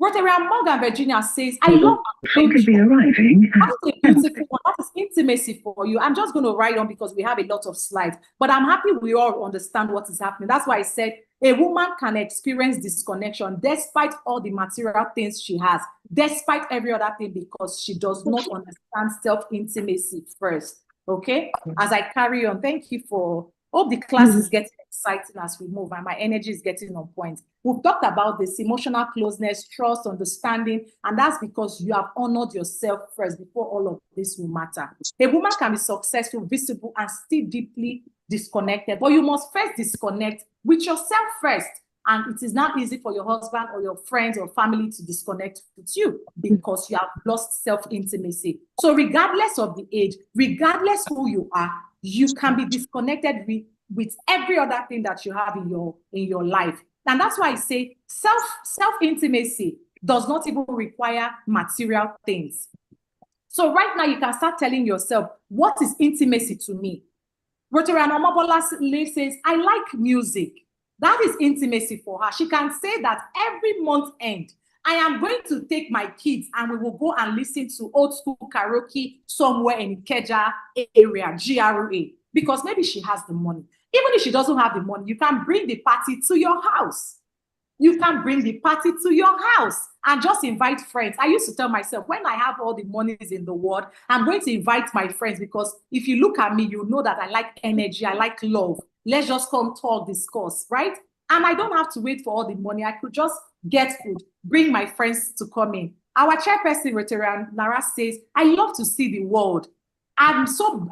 Rotary Morgan, Virginia says, I love Should be arriving that at is a beautiful one. That is intimacy for you. I'm just going to write on because we have a lot of slides, but I'm happy we all understand what is happening. That's why I said a woman can experience disconnection despite all the material things she has, despite every other thing, because she does not understand self-intimacy first. Okay? As I carry on, thank you for, hope the class is getting exciting as we move and my energy is getting on point. We've talked about this emotional closeness, trust, understanding, and that's because you have honored yourself first before all of this will matter. A woman can be successful, visible, and still deeply disconnected, but you must first disconnect with yourself first. And it is not easy for your husband or your friends or family to disconnect with you because you have lost self-intimacy. So regardless of the age, regardless who you are, you can be disconnected with every other thing that you have in your life. And that's why I say self-intimacy does not even require material things. So right now you can start telling yourself, what is intimacy to me? Rotary Omobola says, I like music. That is intimacy for her. She can say that every month end, I am going to take my kids and we will go and listen to old school karaoke somewhere in Ikeja area, GRA, because maybe she has the money. Even if she doesn't have the money, you can bring the party to your house. You can bring the party to your house and just invite friends. I used to tell myself, when I have all the monies in the world, I'm going to invite my friends because if you look at me, you know that I like energy, I like love. Let's just come talk, discuss, right? And I don't have to wait for all the money. I could just get food, bring my friends to come in. Our chairperson, Rotary Nara, says, I love to see the world. I'm so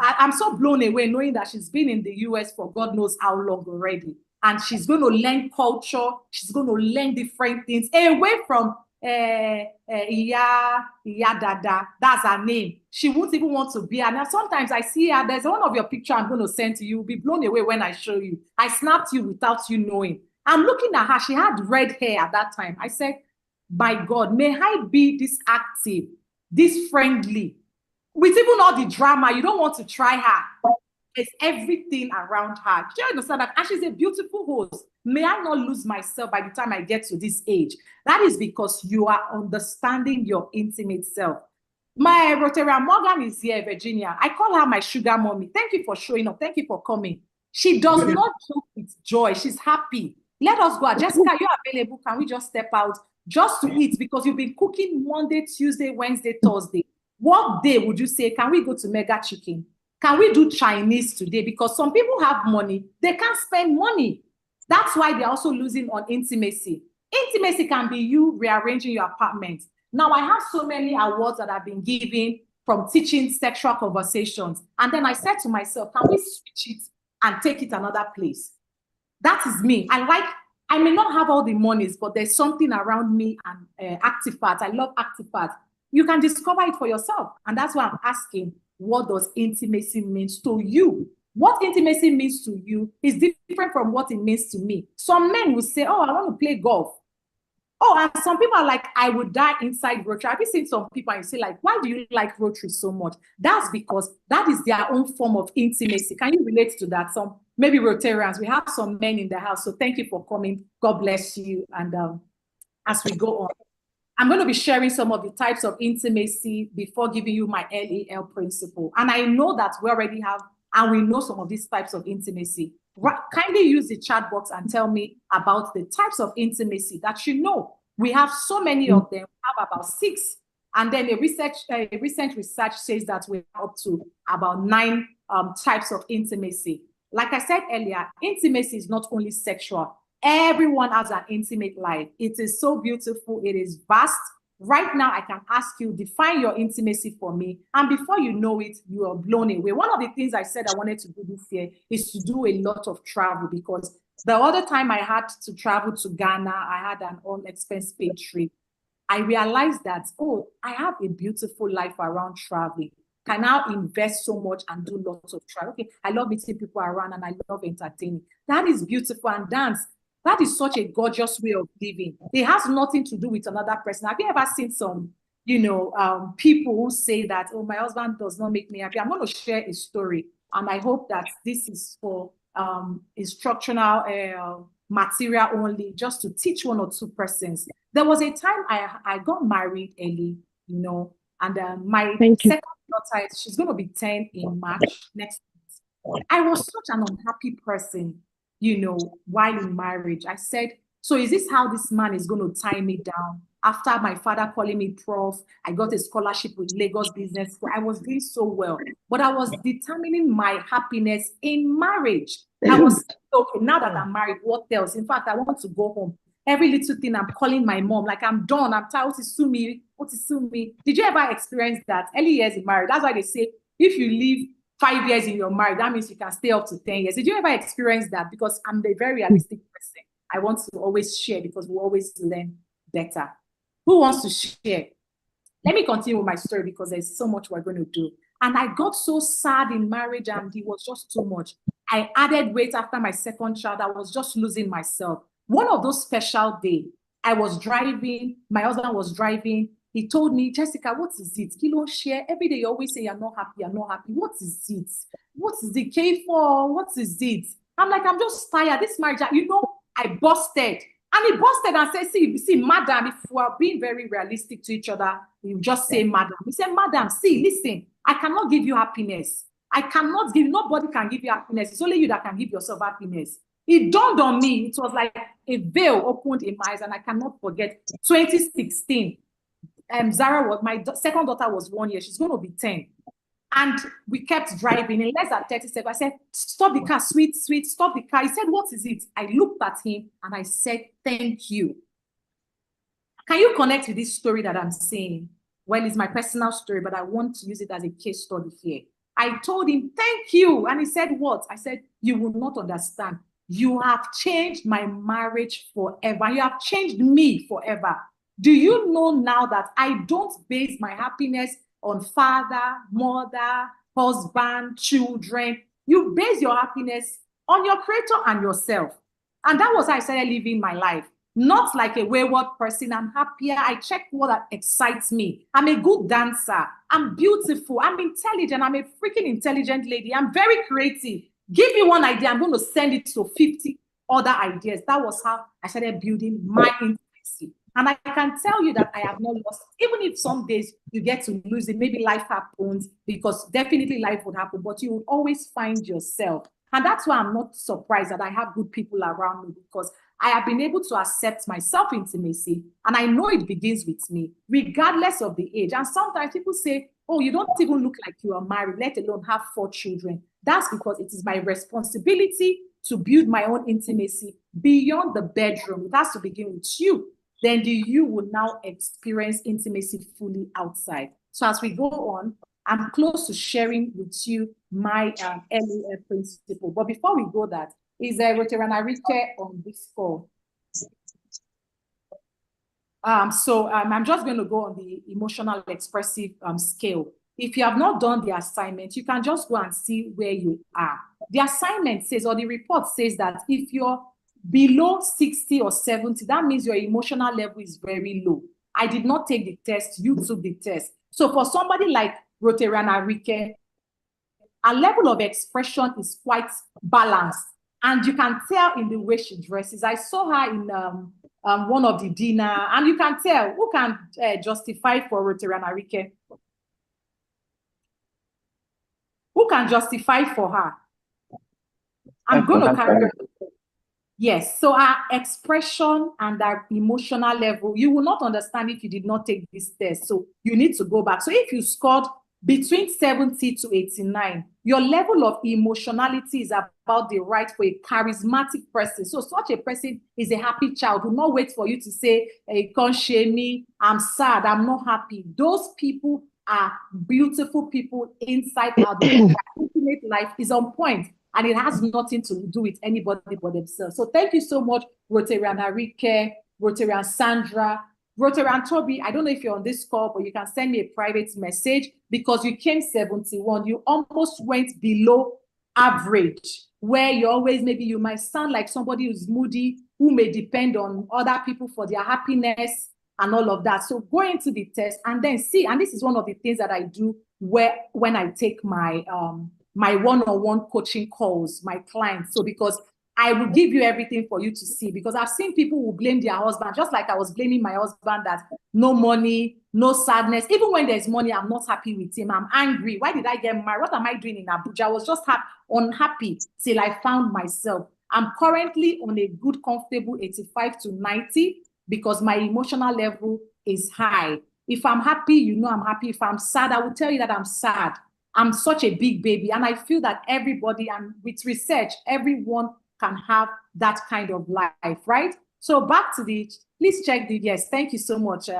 blown away knowing that she's been in the US for God knows how long already. And she's going to learn culture. She's going to learn different things away from Iya Dada. That's her name. She won't even want to be her. Now, sometimes I see her. There's one of your picture I'm going to send to you. You'll be blown away when I show you. I snapped you without you knowing. I'm looking at her. She had red hair at that time. I said, by God, may I be this active, this friendly, with even all the drama. You don't want to try her. There's everything around her. Do you understand that? And she's a beautiful host. May I not lose myself by the time I get to this age? That is because you are understanding your intimate self. My Rotary Morgan is here, Virginia. I call her my sugar mommy. Thank you for showing up. Thank you for coming. She does not joke with joy. She's happy. Let us go. Jessica, you're available. Can we just step out just to eat? Because you've been cooking Monday, Tuesday, Wednesday, Thursday. What day would you say, can we go to Mega Chicken? Can we do Chinese today? Because some people have money, they can't spend money. That's why they're also losing on intimacy. Intimacy can be you rearranging your apartment. Now, I have so many awards that I've been given from teaching sexual conversations. And then I said to myself, can we switch it and take it another place? That is me. I may not have all the monies, but there's something around me and active parts. I love active parts. You can discover it for yourself. And that's why I'm asking, what does intimacy mean to you? What intimacy means to you is different from what it means to me. Some men will say, oh, I want to play golf. Oh, and some people are like, I would die inside Rotary. Have you seen some people and you say, like, why do you like Rotary so much? That's because that is their own form of intimacy. Can you relate to that? Some maybe Rotarians, we have some men in the house. So thank you for coming. God bless you. And as we go on, I'm going to be sharing some of the types of intimacy before giving you my LAL principle. And I know that we already have, and we know some of these types of intimacy. Kindly use the chat box and tell me about the types of intimacy that you know. We have so many of them. We have about 6. And then a recent research says that we're up to about 9 types of intimacy. Like I said earlier, intimacy is not only sexual. Everyone has an intimate life. It is so beautiful. It is vast. Right now, I can ask you, define your intimacy for me. And before you know it, you are blown away. One of the things I said I wanted to do this year is to do a lot of travel, because the other time I had to travel to Ghana, I had an all-expense paid trip. I realized that, oh, I have a beautiful life around traveling. Can now invest so much and do lots of travel. Okay, I love meeting people around and I love entertaining. That is beautiful. And dance, that is such a gorgeous way of living. It has nothing to do with another person. Have you ever seen some, people who say that, oh, my husband does not make me happy? I'm going to share a story. And I hope that this is for instructional material only, just to teach one or two persons. There was a time I got married early, you know, and my second daughter, she's going to be 10 in March next month. I was such an unhappy person, you know, while in marriage. I said, so is this how this man is going to tie me down? After my father calling me prof, I got a scholarship with Lagos Business School. I was doing so well, but I was determining my happiness in marriage. I was okay, now that I'm married, what else? In fact, I want to go home. Every little thing, I'm calling my mom, like I'm done. I'm tired. What is sue me? What is sue me? Did you ever experience that? Early years in marriage. That's why they say if you live 5 years in your marriage, that means you can stay up to 10 years. Did you ever experience that? Because I'm a very realistic person. I want to always share because we always learn better. Who wants to share? Let me continue with my story because there's so much we're going to do. And I got so sad in marriage and it was just too much. I added weight after my second child. I was just losing myself. One of those special days, I was driving, my husband was driving. He told me, Jessica, what is it? Kilo share. Every day you always say you're not happy, you're not happy. What is it? What is the K4? What is it? I'm like, I'm just tired. This marriage, you know, I busted. And he busted and said, see, madam, if we are being very realistic to each other, you just say, madam. He said, madam, see, listen, I cannot give you happiness. I cannot give, nobody can give you happiness. It's only you that can give yourself happiness. It dawned on me. It was like a veil opened in my eyes, and I cannot forget 2016. Zara was, my second daughter was 1 year. She's going to be 10. And we kept driving. In less than 30 seconds, I said, stop the car, sweet, stop the car. He said, what is it? I looked at him and I said, thank you. Can you connect with this story that I'm saying? Well, it's my personal story, but I want to use it as a case study here. I told him, thank you. And he said, what? I said, you will not understand. You have changed my marriage forever. You have changed me forever. Do you know now that I don't base my happiness on father, mother, husband, children? You base your happiness on your creator and yourself. And that was how I started living my life. Not like a wayward person. I'm happier. I check what excites me. I'm a good dancer. I'm beautiful. I'm intelligent. I'm a freaking intelligent lady. I'm very creative. Give me one idea. I'm going to send it to 50 other ideas. That was how I started building my intimacy. And I can tell you that I have not lost, even if some days you get to lose it, maybe life happens, because definitely life would happen, but you will always find yourself. And that's why I'm not surprised that I have good people around me, because I have been able to accept my self-intimacy, and I know it begins with me, regardless of the age. And sometimes people say, oh, you don't even look like you are married, let alone have 4 children. That's because it is my responsibility to build my own intimacy beyond the bedroom. It has to begin with you. Then you will now experience intimacy fully outside. So as we go on, I'm close to sharing with you my LEF principle. But before we go that, is there Rotary on this call? I'm just going to go on the emotional expressive scale. If you have not done the assignment, you can just go and see where you are. The assignment says, or the report says, that if you're below 60 or 70, that means your emotional level is very low. I did not take the test, you took the test. So for somebody like Rotarian Arike, her level of expression is quite balanced. And you can tell in the way she dresses. I saw her in one of the dinner, and you can tell who can justify for Rotarian Arike. Who can justify for her? I'm going to carry her. Yes, so our expression and our emotional level, you will not understand if you did not take this test. So you need to go back. So if you scored between 70 to 89, your level of emotionality is about the right for a charismatic person. So such a person is a happy child. Do not wait for you to say, hey, can't shame me, I'm sad, I'm not happy. Those people are beautiful people inside out. Their intimate life is on point. And it has nothing to do with anybody but themselves. So thank you so much, Rotarian Arike, Rotarian Sandra, Rotarian Toby. I don't know if you're on this call, but you can send me a private message, because you came 71. You almost went below average, where you always, maybe you might sound like somebody who's moody, who may depend on other people for their happiness and all of that. So go into the test and then see. And this is one of the things that I do when I take my my one-on-one coaching calls, my clients. So because I will give you everything for you to see, because I've seen people who blame their husband, just like I was blaming my husband that no money, no sadness. Even when there's money, I'm not happy with him. I'm angry. Why did I get married? What am I doing in Abuja? I was just unhappy till I found myself. I'm currently on a good, comfortable 85 to 90 because my emotional level is high. If I'm happy, you know I'm happy. If I'm sad, I will tell you that I'm sad. I'm such a big baby. And I feel that everybody, and with research, everyone can have that kind of life, right? So back to please check yes, thank you so much,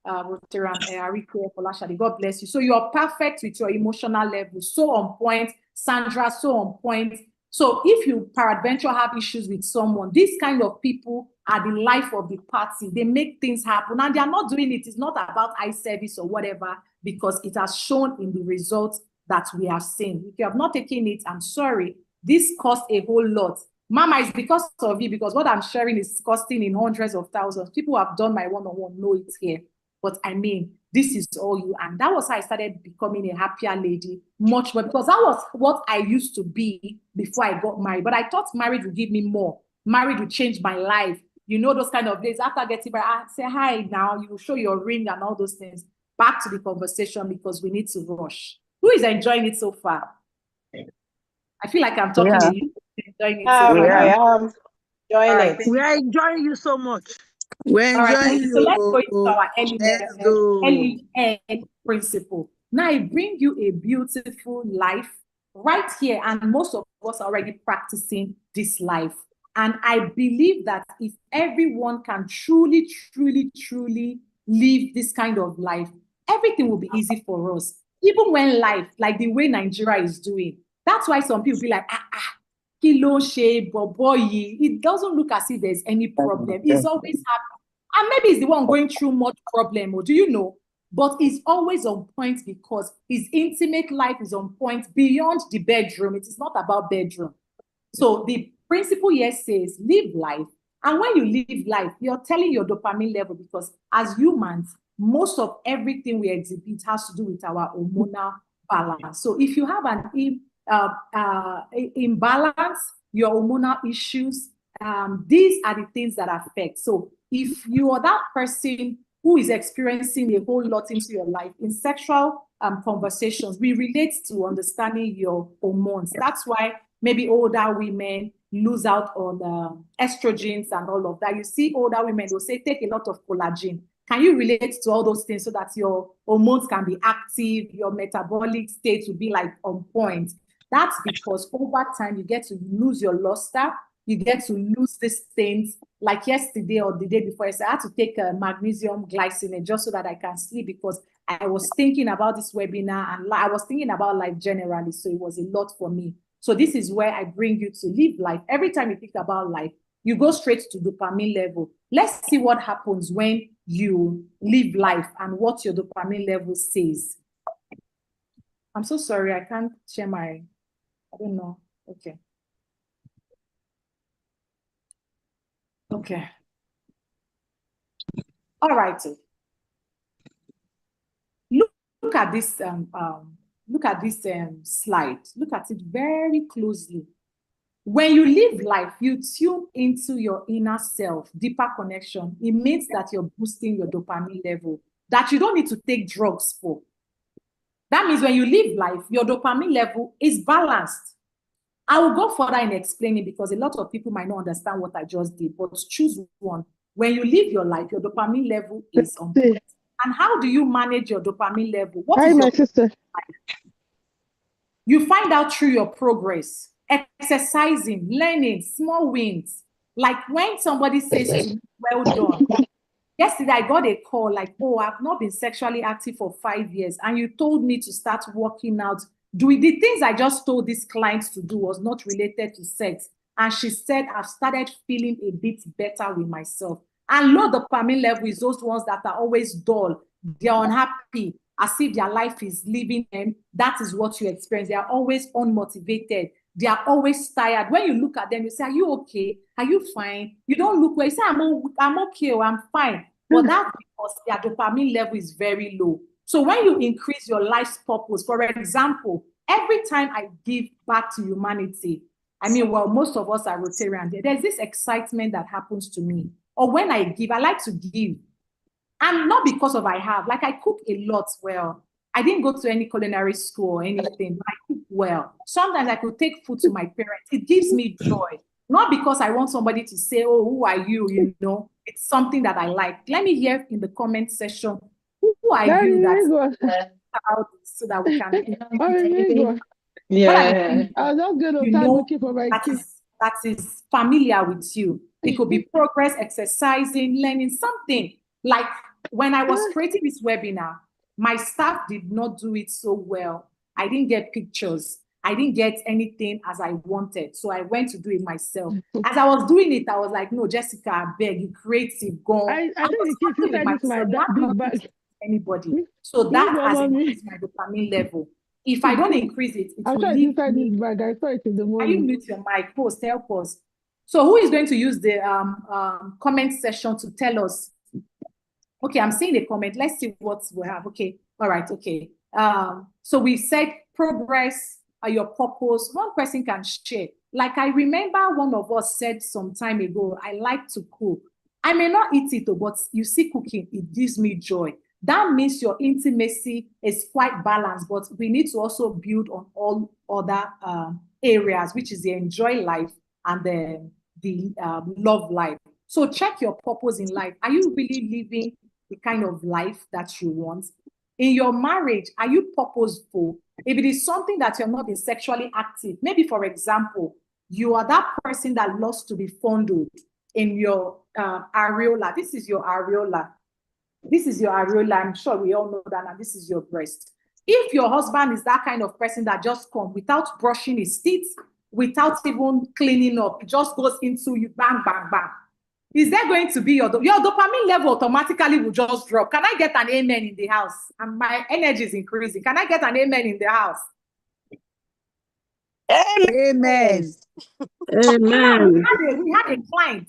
Rotary Folashade. God bless you. So you're perfect with your emotional level, so on point. Sandra, so on point. So if you peradventure have issues with someone, these kind of people are the life of the party. They make things happen, and they are not doing it. It's not about eye service or whatever, because it has shown in the results that we have seen. If you have not taken it, I'm sorry. This cost a whole lot. Mama, it's because of you, because what I'm sharing is costing in hundreds of thousands. People who have done my one-on-one know it here. But I mean, this is all you. And that was how I started becoming a happier lady much more, because that was what I used to be before I got married. But I thought marriage would give me more. Marriage would change my life. You know, those kind of days after getting married, I say, hi, now you show your ring and all those things. Back to the conversation, because we need to rush. Who is enjoying it so far? I feel like I'm talking a little, enjoying it so far. I am enjoying Right, it. We are enjoying you so much. We're All right, enjoying you. so let's go into our Let's go. LEN principle. Now I bring you a beautiful life right here, and most of us are already practicing this life. And I believe that if everyone can truly, truly, truly live this kind of life, everything will be easy for us. Even when life, like the way Nigeria is doing, that's why some people be like, kilo she boboyi. It doesn't look as if there's any problem. It's always happening. And maybe it's the one going through much problem, or do you know? But it's always on point because his intimate life is on point beyond the bedroom. It is not about bedroom. So the principle here says live life. And when you live life, you're telling your dopamine level, because as humans, most of everything we exhibit has to do with our hormonal balance. So if you have an imbalance, your hormonal issues, these are the things that affect. So if you are that person who is experiencing a whole lot into your life in sexual conversations, we relate to understanding your hormones. That's why maybe older women lose out on estrogens and all of that. You see older women will say, take a lot of collagen. Can you relate to all those things so that your hormones can be active, your metabolic state will be like on point? That's because over time, you get to lose your luster, you get to lose these things. Like yesterday or the day before, I said I had to take a magnesium glycinate just so that I can sleep, because I was thinking about this webinar and I was thinking about life generally. So it was a lot for me. So this is where I bring you to live life. Every time you think about life, you go straight to dopamine level. Let's see what happens when you live life and what your dopamine level says. I'm so sorry, I can't share my, I don't know. Okay. Okay. All right. Look at this slide. Look at it very closely. When you live life, you tune into your inner self, deeper connection. It means that you're boosting your dopamine level, that you don't need to take drugs for. That means when you live life, your dopamine level is balanced. I will go further in explaining, because a lot of people might not understand what I just did, but choose one. When you live your life, your dopamine level is on point. And how do you manage your dopamine level? What is my sister. You find out through your progress, exercising, learning, small wins. Like when somebody says to me, well done. Yesterday, I got a call like, oh, I've not been sexually active for 5 years. And you told me to start working out. The things I just told this client to do was not related to sex. And she said, I've started feeling a bit better with myself. And low dopamine level is those ones that are always dull. They're unhappy, as if their life is leaving them. That is what you experience. They are always unmotivated. They are always tired. When you look at them, you say, are you okay? Are you fine? You don't look well. You say, I'm okay, or I'm fine. But that's because their dopamine level is very low. So when you increase your life's purpose, for example, every time I give back to humanity, I mean, well, most of us are Rotarian. There's this excitement that happens to me. Or when I give, I like to give. And not because of I have, like I cook a lot well. I didn't go to any culinary school or anything, but I cook well. Sometimes I could take food to my parents. It gives me joy. Not because I want somebody to say, oh, who are you? You know, it's something that I like. Let me hear in the comment section, who are you that out so that we can Yeah, I was not going to start looking for my kids. That is familiar with you. It could be progress, exercising, learning something. Like when I was creating this webinar, my staff did not do it so well. I didn't get pictures. I didn't get anything as I wanted. So I went to do it myself. As I was doing it, I was like, no, Jessica, I beg you, creative, go. I think the kids inside this my big bag. Anybody. So that has increased my dopamine level. If I don't increase it, it will leave me. This bag. I saw it in the morning. Can you mute your mic? Post, help us. So who is going to use the comment section to tell us? Okay, I'm seeing the comment. Let's see what we have. Okay, all right, okay. So we said progress, your purpose. One person can share. Like I remember one of us said some time ago, I like to cook. I may not eat it, but you see cooking, it gives me joy. That means your intimacy is quite balanced, but we need to also build on all other areas, which is the enjoy life and the love life. So check your purpose in life. Are you really living the kind of life that you want? In your marriage, are you purposeful? If it is something that you're not being sexually active, maybe for example, you are that person that loves to be fondled in your areola. This is your areola. This is your areola. I'm sure we all know that. And this is your breast. If your husband is that kind of person that just comes without brushing his teeth, without even cleaning up, it just goes into you, bang, bang, bang. Is there going to be your dopamine level automatically will just drop? Can I get an amen in the house? And my energy is increasing. Can I get an amen in the house? Amen. Amen. We had a client,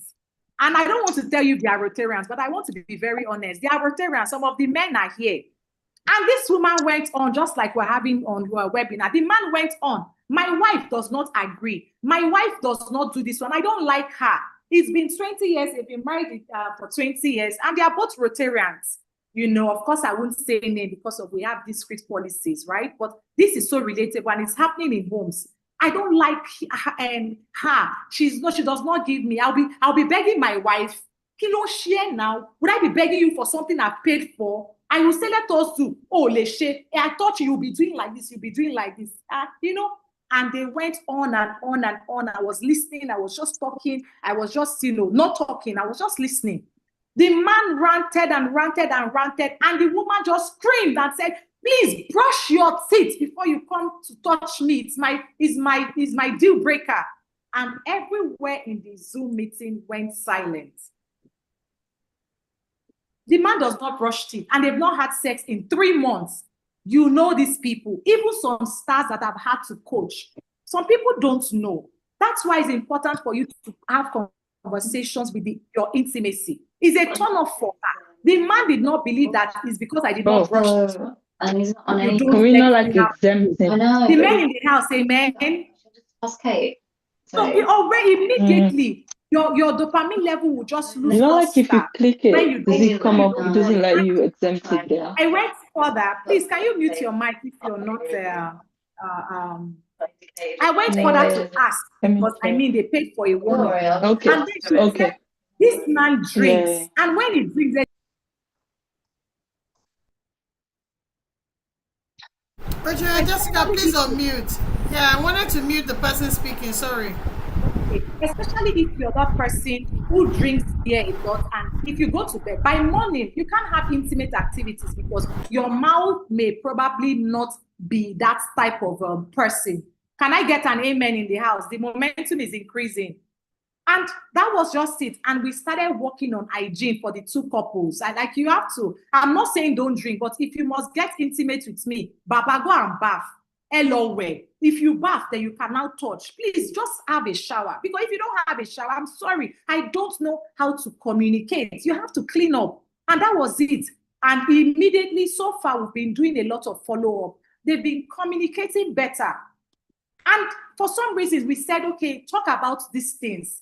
and I don't want to tell you they are Rotarians, but I want to be very honest. They are Rotarians. Some of the men are here. And this woman went on, just like we're having on our webinar. The man went on. My wife does not agree. My wife does not do this one. I don't like her. It's been 20 years. They've been married for 20 years, and they are both Rotarians. You know, of course, I won't say name because we have discrete policies, right? But this is so relatable, and it's happening in homes. I don't like her. She does not give me. I'll be begging my wife. Kilo share now. Would I be begging you for something I've paid for? I will say, let us do. Oh, let's share. I thought you'll be doing like this. You'll be doing like this. You know. And they went on and on and on. I was listening. I was just talking. I was just, not talking. I was just listening. The man ranted and ranted and ranted. And the woman just screamed and said, please brush your teeth before you come to touch me. It's my deal breaker. And everywhere in the Zoom meeting went silent. The man does not brush teeth. And they've not had sex in 3 months. You know these people, even some stars that have had to coach. Some people don't know. That's why it's important for you to have conversations with your intimacy. It's a turn off for her. The man did not believe that it's because I did not brush it. And he's not on any. Can we not like exempt him? The men in the house, amen. Ask Kate. So already immediately, your dopamine level will just lose. You know, like if you click it, does it come up? It doesn't let you exempt it there. I went further. Please, can you mute your mic if you're not I went further to ask because they paid for a woman. Okay. And okay. This man drinks, and when he drinks, Jessica, please unmute. Yeah, I wanted to mute the person speaking. Sorry. Especially if you're that person who drinks beer a lot, and if you go to bed by morning, you can't have intimate activities because your mouth may probably not be that type of person. Can I get an amen in the house? The momentum is increasing. And that was just it. And we started working on hygiene for the two couples. And like, you have to, I'm not saying don't drink, but if you must get intimate with me, Baba, go and bath. Hello, way. If you bath, then you can now touch. Please just have a shower. Because if you don't have a shower, I'm sorry, I don't know how to communicate. You have to clean up. And that was it. And immediately, so far, we've been doing a lot of follow-up. They've been communicating better. And for some reasons, we said, okay, talk about these things.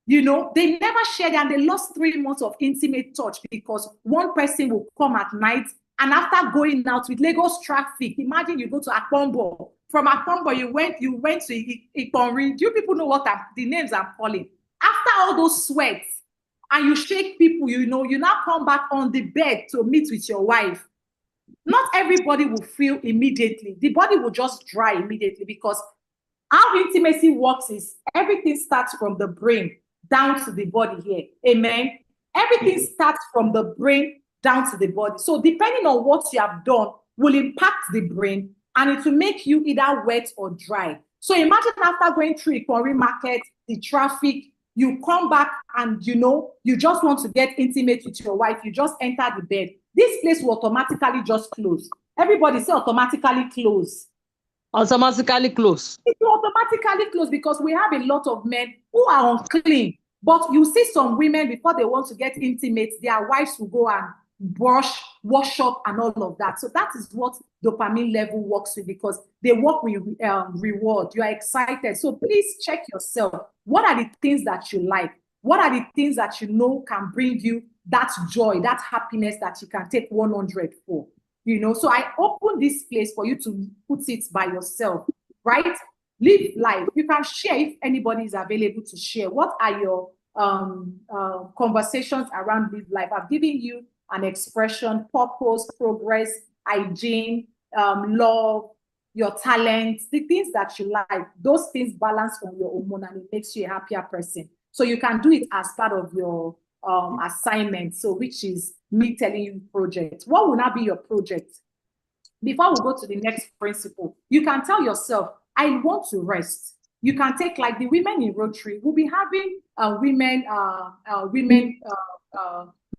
You know, they never shared, and they lost 3 months of intimate touch because one person will come at night, and after going out with Lagos traffic, imagine you go to Akpombo. From Akpombo, you went to Iponri. Do you people know what the names I'm calling? After all those sweats, and you shake people, you know, you now come back on the bed to meet with your wife. Not everybody will feel immediately. The body will just dry immediately, because how intimacy works is everything starts from the brain down to the body here. Amen. Everything starts from the brain down to the body. So depending on what you have done will impact the brain, and it will make you either wet or dry. So imagine after going through Ikori market, the traffic, you come back and, you know, you just want to get intimate with your wife. You just enter the bed. This place will automatically just close. Everybody say automatically close. Automatically close. It will automatically close, because we have a lot of men who are unclean. But you see some women, before they want to get intimate, their wives will go and wash up and all of that. So that is what dopamine level works with, because they work with reward. You are excited. So please check yourself. What are the things that you like? What are the things that you know can bring you that joy, that happiness that you can take 100 for? You know, so I open this place for you to put it by yourself, right? Live life. You can share if anybody is available to share. What are your conversations around live life? I've given you an expression: purpose, progress, hygiene, love, your talents, the things that you like. Those things balance on your hormone, and it makes you a happier person. So you can do it as part of your assignment, so which is me telling you project. What will not be your project? Before we go to the next principle, you can tell yourself, I want to rest. You can take, like the women in Rotary, we'll be having women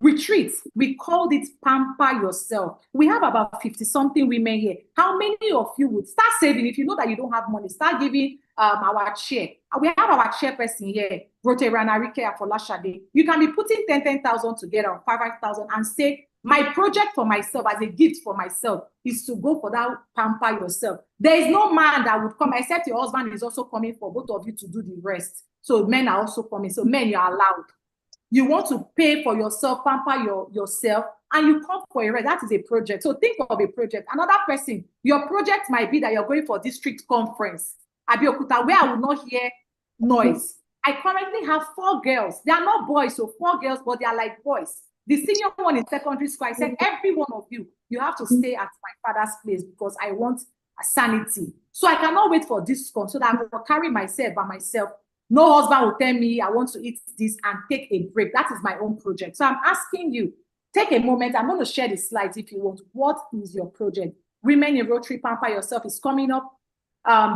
retreats. We called it Pamper Yourself. We have about 50-something women here. How many of you would start saving? If you know that you don't have money, start giving our chair. We have our chairperson here, Rotary Arike Afolashade. You can be putting 10,000 together, or 5,000, and say, my project for myself, as a gift for myself, is to go for that Pamper Yourself. There is no man that would come, except your husband is also coming for both of you to do the rest. So men are also coming. So men, you are allowed. You want to pay for yourself, pamper yourself, and you come for a rest. That is a project. So think of a project. Another person, your project might be that you're going for district conference, Abeokuta, where I will not hear noise. I currently have 4 girls. They are not boys, so 4 girls, but they are like boys. The senior one in secondary school, I said, every one of you, you have to stay at my father's place, because I want a sanity. So I cannot wait for this to come, so that I will carry myself by myself. No husband will tell me I want to eat this and take a break. That is my own project. So I'm asking you, take a moment. I'm going to share the slides if you want. What is your project? Women in Rotary Pamper Yourself is coming up.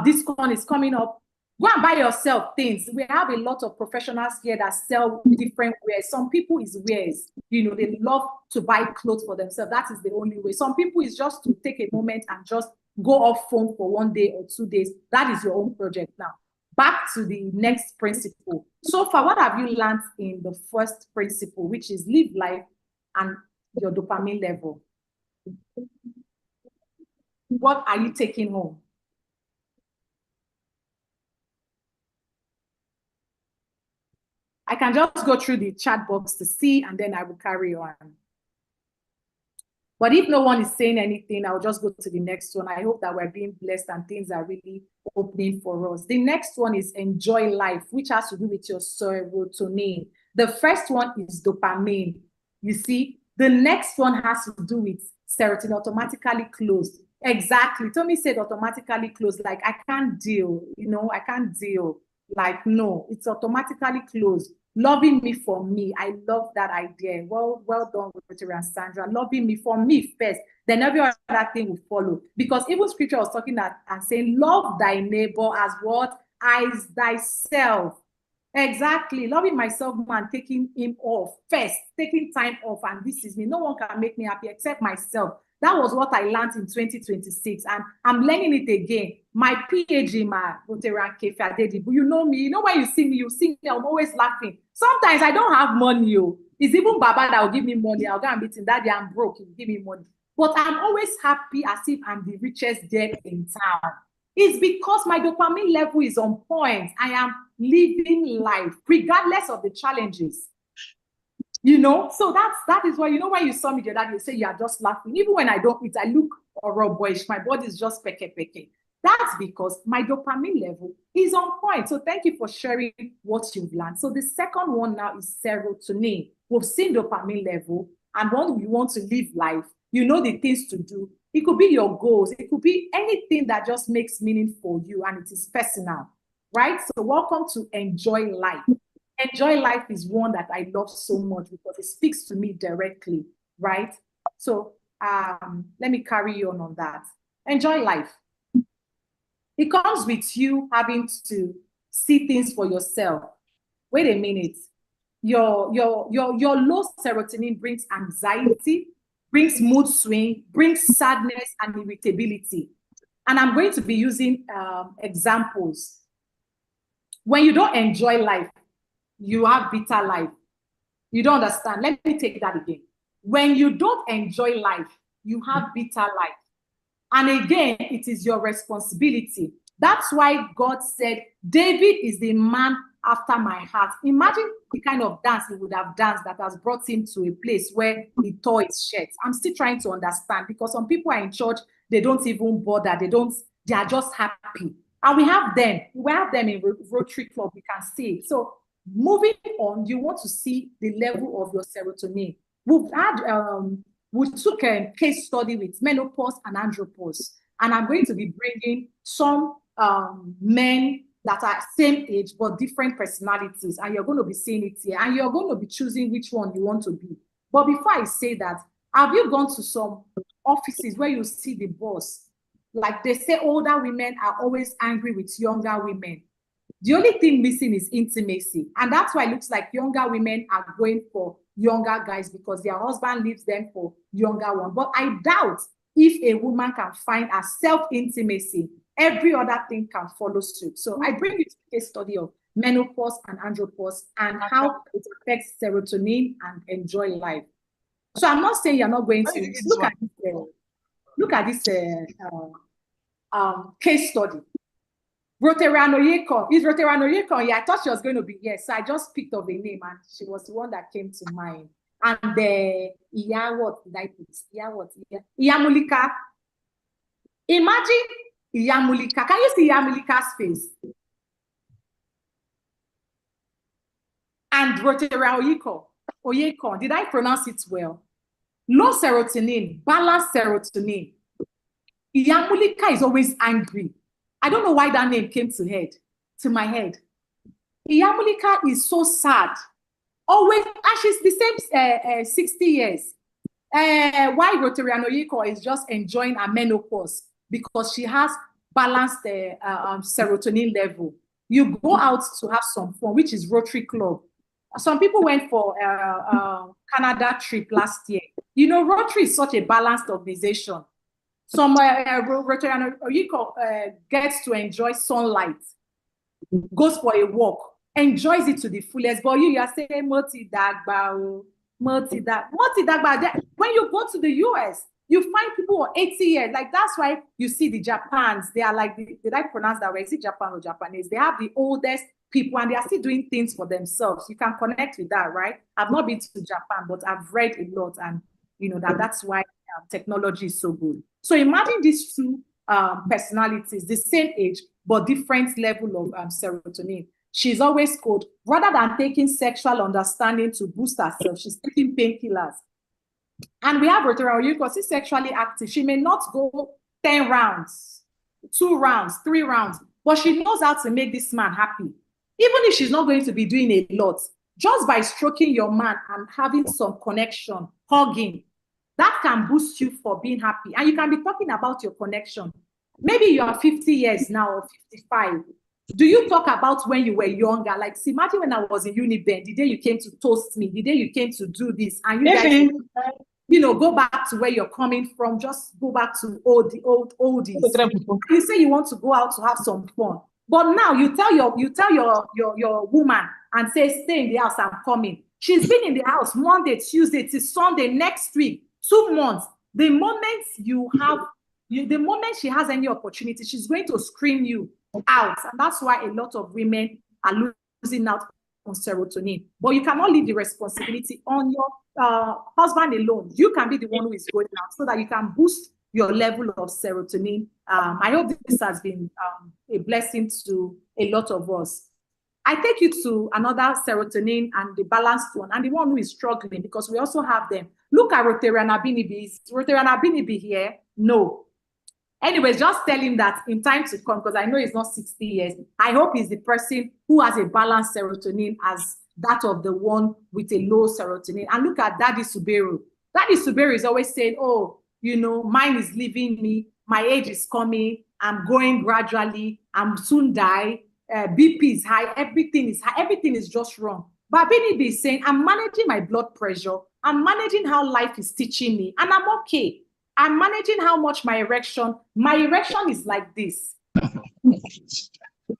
This one is coming up. Go and buy yourself things. We have a lot of professionals here that sell different wares. Some people is wares. You know, they love to buy clothes for themselves. That is the only way. Some people is just to take a moment and just go off phone for 1 day or 2 days. That is your own project now. Back to the next principle. So far, what have you learned in the first principle, which is live life and your dopamine level? What are you taking home? I can just go through the chat box to see, and then I will carry on. But if no one is saying anything, I'll just go to the next one. I hope that we're being blessed and things are really opening for us. The next one is enjoy life, which has to do with your serotonin. The first one is dopamine. You see, the next one has to do with serotonin, automatically closed. Exactly. Tommy said automatically closed. Like, I can't deal, you know, I can't deal. Like, no, it's automatically closed. Loving me for me. I love that idea. Well done, Rotary and Sandra. Loving me for me first, then every other thing will follow. Because even scripture was talking that and saying, love thy neighbor as what? As thyself. Exactly. Loving myself more and taking him off first, taking time off. And this is me. No one can make me happy except myself. That was what I learned in 2026, and I'm learning it again. My PhD, my Rotary Kefi, you know me. You know when you see me, I'm always laughing. Sometimes I don't have money. It's even Baba that will give me money. I'll go and meet him. Daddy, I'm broke. He'll give me money. But I'm always happy as if I'm the richest girl in town. It's because my dopamine level is on point. I am living life regardless of the challenges. You know, so that is why, you know, when you saw me the other day, you say you are just laughing. Even when I don't eat, I look boyish. My body is just peke. That's because my dopamine level is on point. So thank you for sharing what you've learned. So the second one now is serotonin. We've seen dopamine level, and when you want to live life, you know the things to do. It could be your goals. It could be anything that just makes meaning for you, and it is personal, right? So welcome to Enjoy Life. Enjoy Life is one that I love so much because it speaks to me directly, right? So let me carry on that. Enjoy life. It comes with you having to see things for yourself. Wait a minute. Your low serotonin brings anxiety, brings mood swing, brings sadness and irritability. And I'm going to be using examples. When you don't enjoy life, you have bitter life. You don't understand. Let me take that again. When you don't enjoy life, you have bitter life. And again, it is your responsibility. That's why God said, David is the man after my heart. Imagine the kind of dance he would have danced that has brought him to a place where he tore his shirt. I'm still trying to understand, because some people are in church, they don't even bother. They are just happy. And we have them in Rotary Club, we can see it. So moving on, you want to see the level of your serotonin. We took a case study with menopause and andropause, and I'm going to be bringing some men that are same age but different personalities, and you're going to be seeing it here, and you're going to be choosing which one you want to be. But before I say that, have you gone to some offices where you see the boss? Like they say, older women are always angry with younger women. The only thing missing is intimacy. And that's why it looks like younger women are going for younger guys because their husband leaves them for younger one. But I doubt if a woman can find a self-intimacy, every other thing can follow suit. So I bring you to a case study of menopause and andropause and how it affects serotonin and enjoy life. So I'm not saying you're not going to look at this case study. Rotary Oyeko. Is Rotary Oyeko? Yeah, I thought she was going to be here. So I just picked up a name and she was the one that came to mind. And what did I put? Iyamulika. Imagine Iyamulika. Can you see Iyamulika's face? And Rotary Oyeko. Did I pronounce it well? Low serotonin, balanced serotonin. Iyamulika is always angry. I don't know why that name came to my head. Iyamulika is so sad. Always, and she's the same 60 years. Why Rotary Oyeko is just enjoying her menopause because she has balanced serotonin level. You go out to have some fun, which is Rotary Club. Some people went for Canada trip last year. You know, Rotary is such a balanced organization. Some Rotary Oyeko gets to enjoy sunlight, goes for a walk, enjoys it to the fullest. But you are saying multi dagba. When you go to the US, you find people 80 years. Like that's why you see the Japans. They are like, did I pronounce that right? Is it Japan or Japanese? They have the oldest people and they are still doing things for themselves. You can connect with that, right? I've not been to Japan, but I've read a lot, and you know that's why technology is so good. So imagine these two personalities, the same age, but different level of serotonin. She's always cold. Rather than taking sexual understanding to boost herself, she's taking painkillers. And we have Rotary Oyeko, she's sexually active. She may not go 10 rounds, 2 rounds, 3 rounds, but she knows how to make this man happy. Even if she's not going to be doing a lot, just by stroking your man and having some connection, hugging, that can boost you for being happy. And you can be talking about your connection. Maybe you are 50 years now or 55. Do you talk about when you were younger? Like, see, imagine when I was in Uniben, the day you came to toast me, the day you came to do this, and you guys, you know, go back to where you're coming from, just go back to the old oldies. You say you want to go out to have some fun. But now you tell your woman and say, stay in the house, I'm coming. She's been in the house Monday, Tuesday, till Sunday, next week, 2 months. The moment you have the moment she has any opportunity, she's going to scream you out. And that's why a lot of women are losing out on serotonin. But you cannot leave the responsibility on your husband alone. You can be the one who is going out so that you can boost your level of serotonin. I hope this has been a blessing to a lot of us. I take you to another serotonin and the balanced one and the one who is struggling, because we also have them. Look at Rotary and Abinibi. Is Rotary and Abinibi here? No. Anyways, just tell him that in time to come, because I know he's not 60 years. I hope he's the person who has a balanced serotonin as that of the one with a low serotonin. And look at Daddy Suberu. Daddy Suberu is always saying, oh, you know, mine is leaving me. My age is coming. I'm going gradually. I'm soon die. BP is high. Everything is high. Everything is just wrong. But Binibi is saying, I'm managing my blood pressure. I'm managing how life is teaching me. And I'm okay. I'm managing how much my erection is like this.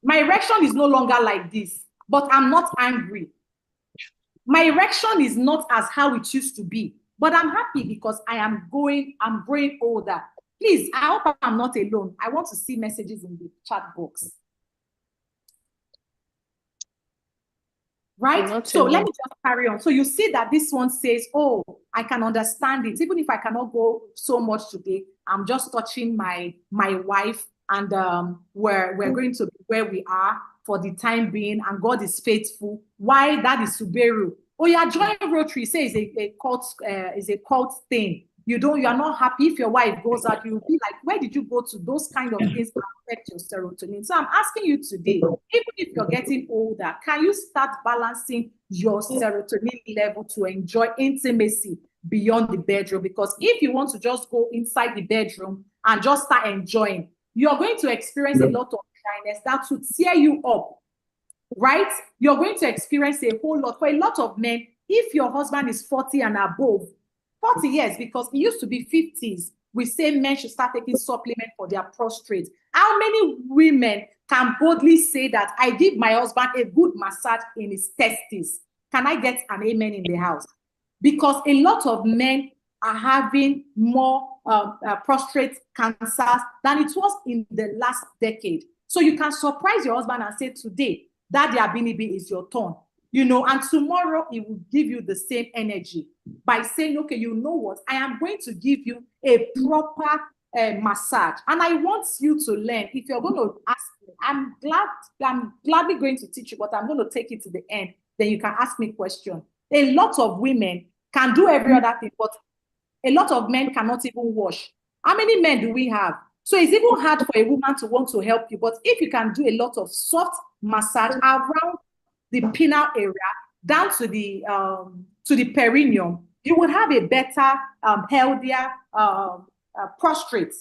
My erection is no longer like this, but I'm not angry. My erection is not as how it used to be, but I'm happy because I'm growing older. Please, I hope I'm not alone. I want to see messages in the chat box. Right? So let me just carry on. So you see that this one says, oh, I can understand it. Even if I cannot go so much today, I'm just touching my wife, and we're going to be where we are for the time being, and God is faithful. Why? That is Subaru. Oh, yeah, join Rotary. Say is a cult thing. You are not happy if your wife goes out. You'll be like, where did you go to? Those kind of things that affect your serotonin. So I'm asking you today, even if you're getting older, can you start balancing your serotonin level to enjoy intimacy beyond the bedroom? Because if you want to just go inside the bedroom and just start enjoying, you're going to experience a lot of dryness that would tear you up, right? You're going to experience a whole lot. For a lot of men, if your husband is 40 and above, 40 years, because it used to be 50s, we say men should start taking supplement for their prostate. How many women can boldly say that I give my husband a good massage in his testes? Can I get an amen in the house? Because a lot of men are having more prostate cancers than it was in the last decade. So you can surprise your husband and say, today, Daddy Abinibi is your turn. You know, and tomorrow it will give you the same energy by saying, okay, you know what? I am going to give you a proper massage. And I want you to learn. If you're going to ask me, I'm gladly going to teach you, but I'm going to take it to the end. Then you can ask me questions. A lot of women can do every other thing, but a lot of men cannot even wash. How many men do we have? So it's even hard for a woman to want to help you. But if you can do a lot of soft massage around the penile area down to the perineum, you will have a better, healthier prostate.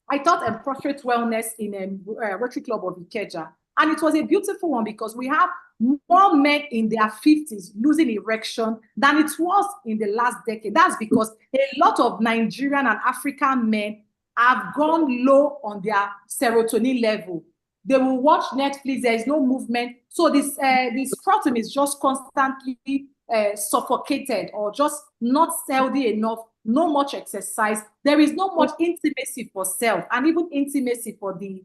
I taught prostate wellness in a Rotary Club of Ikeja, and it was a beautiful one because we have more men in their 50s losing erection than it was in the last decade. That's because a lot of Nigerian and African men have gone low on their serotonin level. They will watch Netflix, there is no movement. So this scrotum is just constantly suffocated or just not healthy enough, no much exercise. There is no much intimacy for self and even intimacy for the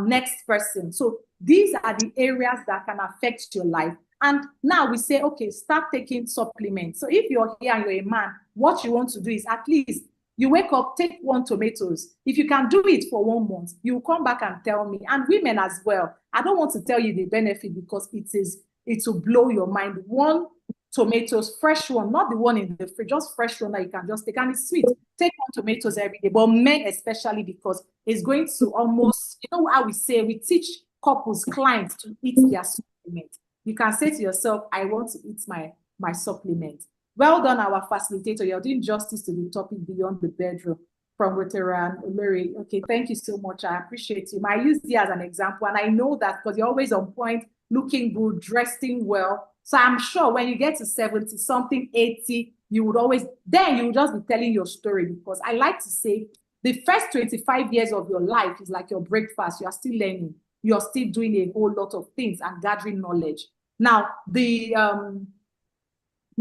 next person. So these are the areas that can affect your life. And now we say, okay, start taking supplements. So if you're here and you're a man, what you want to do is at least you wake up, take 1 tomatoes. If you can do it for 1 month, you come back and tell me. And women as well. I don't want to tell you the benefit because it will blow your mind. 1 tomatoes, fresh one, not the one in the fridge, just fresh one that you can just take. And it's sweet. Take 1 tomatoes every day, but men especially, because it's going to almost, you know how we say, we teach couples, clients to eat their supplement. You can say to yourself, I want to eat my supplement. Well done, our facilitator. You're doing justice to the topic beyond the bedroom from Rotary and Larry. Okay, thank you so much. I appreciate you. I use you as an example, and I know that because you're always on point, looking good, dressing well. So I'm sure when you get to 70 something, 80, you would just be telling your story, because I like to say the first 25 years of your life is like your breakfast. You are still learning. You're still doing a whole lot of things and gathering knowledge. Now, the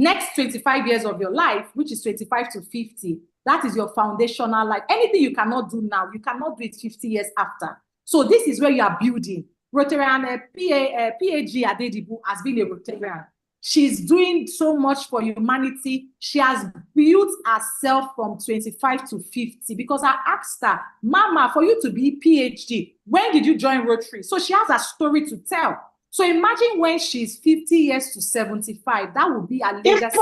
Next 25 years of your life, which is 25 to 50, that is your foundational life. Anything you cannot do now, you cannot do it 50 years after. So this is where you are building. Rotarian PAG Adedibu has been a Rotarian. She's doing so much for humanity. She has built herself from 25 to 50 because I asked her, Mama, for you to be PhD, when did you join Rotary? So she has a story to tell. So imagine when she's 50 years to 75, that would be a legacy.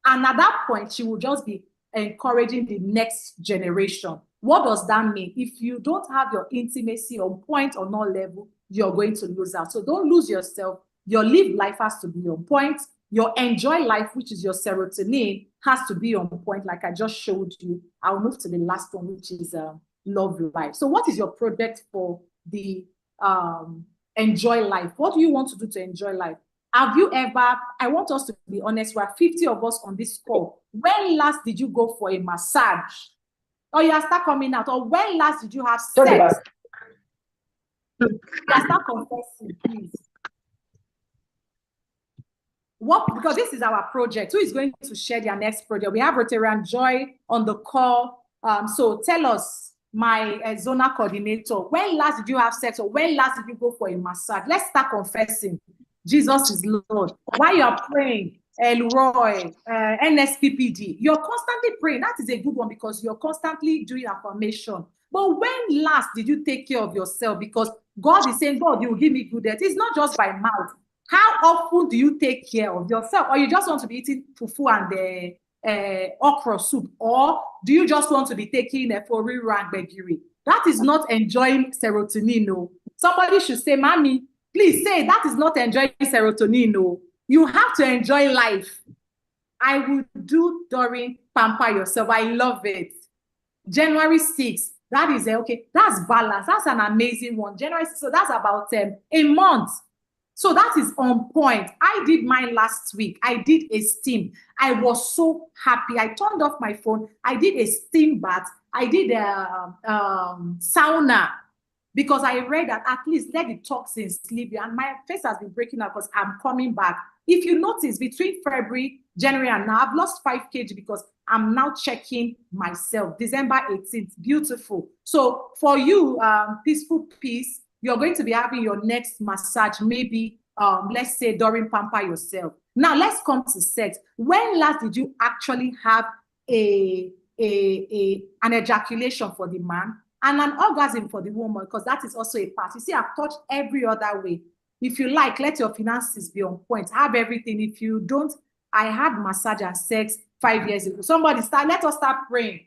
And at that point, she will just be encouraging the next generation. What does that mean? If you don't have your intimacy on point or not level, you're going to lose out. So don't lose yourself. Your live life has to be on point. Your enjoy life, which is your serotonin, has to be on point, like I just showed you. I'll move to the last one, which is love life. So what is your project for the enjoy life? What do you want to do to enjoy life? Have you ever, I want us to be honest, we are 50 of us on this call. When last did you go for a massage? Or you start coming out? Or when last did you have sex? You start confessing, please. What, because this is our project. Who is going to share their next project? We have Rotarian Joy on the call. So tell us, my zona coordinator, when last did you have sex, or when last did you go for a massage? Let's start confessing. Jesus is Lord. While you are praying, Elroy, NSPPD, you're constantly praying. That is a good one because you're constantly doing affirmation. But when last did you take care of yourself? Because God is saying, God, you will give me good health. It's not just by mouth. How often do you take care of yourself? Or you just want to be eating fufu and okra soup? Or do you just want to be taking a fori rangbegiri? That is not enjoying serotonin. No. Somebody should say, Mommy, please say that is not enjoying serotonin. No. You have to enjoy life. I will do during Pamper Yourself. I love it. January 6th. That is okay. That's balance. That's an amazing one. January 6th. So that's about a month. So that is on point. I did mine last week. I did a steam. I was so happy. I turned off my phone. I did a steam bath. I did a sauna because I read that at least let the toxins leave you. And my face has been breaking out because I'm coming back. If you notice, between February, January, and now, I've lost 5 kg because I'm now checking myself. December 18th, beautiful. So for you, Peaceful Peace, you're going to be having your next massage, maybe, let's say, during Pamper Yourself. Now, let's come to sex. When last did you actually have an ejaculation for the man and an orgasm for the woman? Because that is also a part. You see, I've touched every other way. If you like, let your finances be on point. Have everything. If you don't, I had massage and sex 5 years ago. Somebody let us start praying.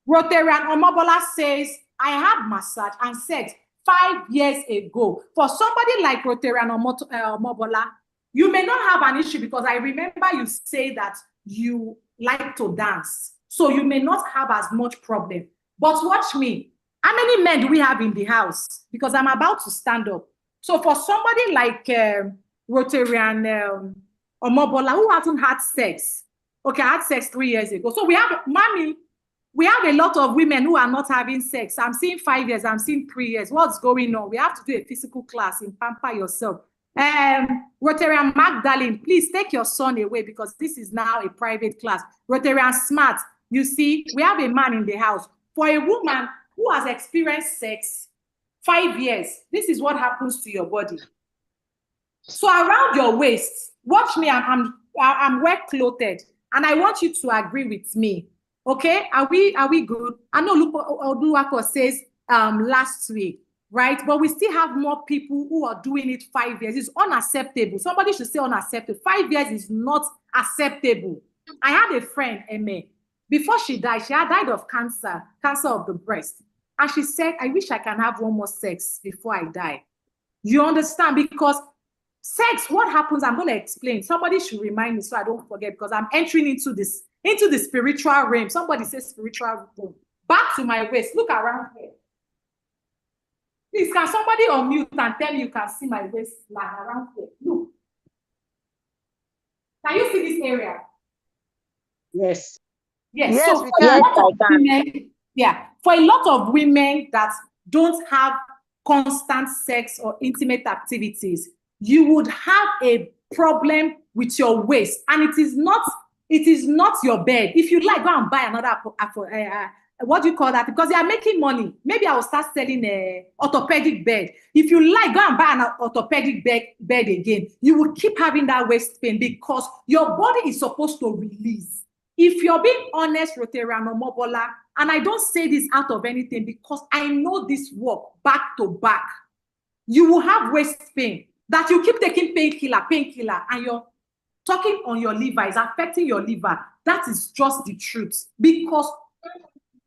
Rotarian Omobola says, I had massage and sex 5 years ago. For somebody like Rotarian Omobola, you may not have an issue because I remember you say that you like to dance. So you may not have as much problem. But watch me. How many men do we have in the house? Because I'm about to stand up. So for somebody like Rotarian Omobola who hasn't had sex, okay, I had sex 3 years ago. So we have, mommy, we have a lot of women who are not having sex. I'm seeing 5 years, I'm seeing 3 years. What's going on? We have to do a physical class in Pamper Yourself. Rotarian Magdalene, please take your son away because this is now a private class. Rotarian Smart, you see, we have a man in the house. For a woman who has experienced sex 5 years, this is what happens to your body. So around your waist, watch me, I'm well clothed, and I want you to agree with me. Okay, are we good? I know Oluwako says last week, right? But we still have more people who are doing it 5 years. It's unacceptable. Somebody should say unacceptable. 5 years is not acceptable. I had a friend, Eme. Before she died, she had died of cancer of the breast. And she said, I wish I can have one more sex before I die. You understand? Because sex, what happens? I'm going to explain. Somebody should remind me so I don't forget because I'm entering into the spiritual realm. Somebody says spiritual realm. Back to my waist. Look around here. Please, can somebody unmute and tell me you can see my waistline around here? Look. Can you see this area? Yes. Yes. Yes, So we for a can. lot of women, for a lot of women that don't have constant sex or intimate activities, you would have a problem with your waist, and it is not your bed. If you like, go and buy another what do you call that? Because they are making money. Maybe I will start selling a orthopedic bed. If you like, go and buy an orthopedic bed again. You will keep having that waist pain because your body is supposed to release. If you're being honest, Rotarian or Mobola, and I don't say this out of anything because I know this work back to back, you will have waist pain that you keep taking painkiller, and you're talking on your liver, is affecting your liver. That is just the truth. Because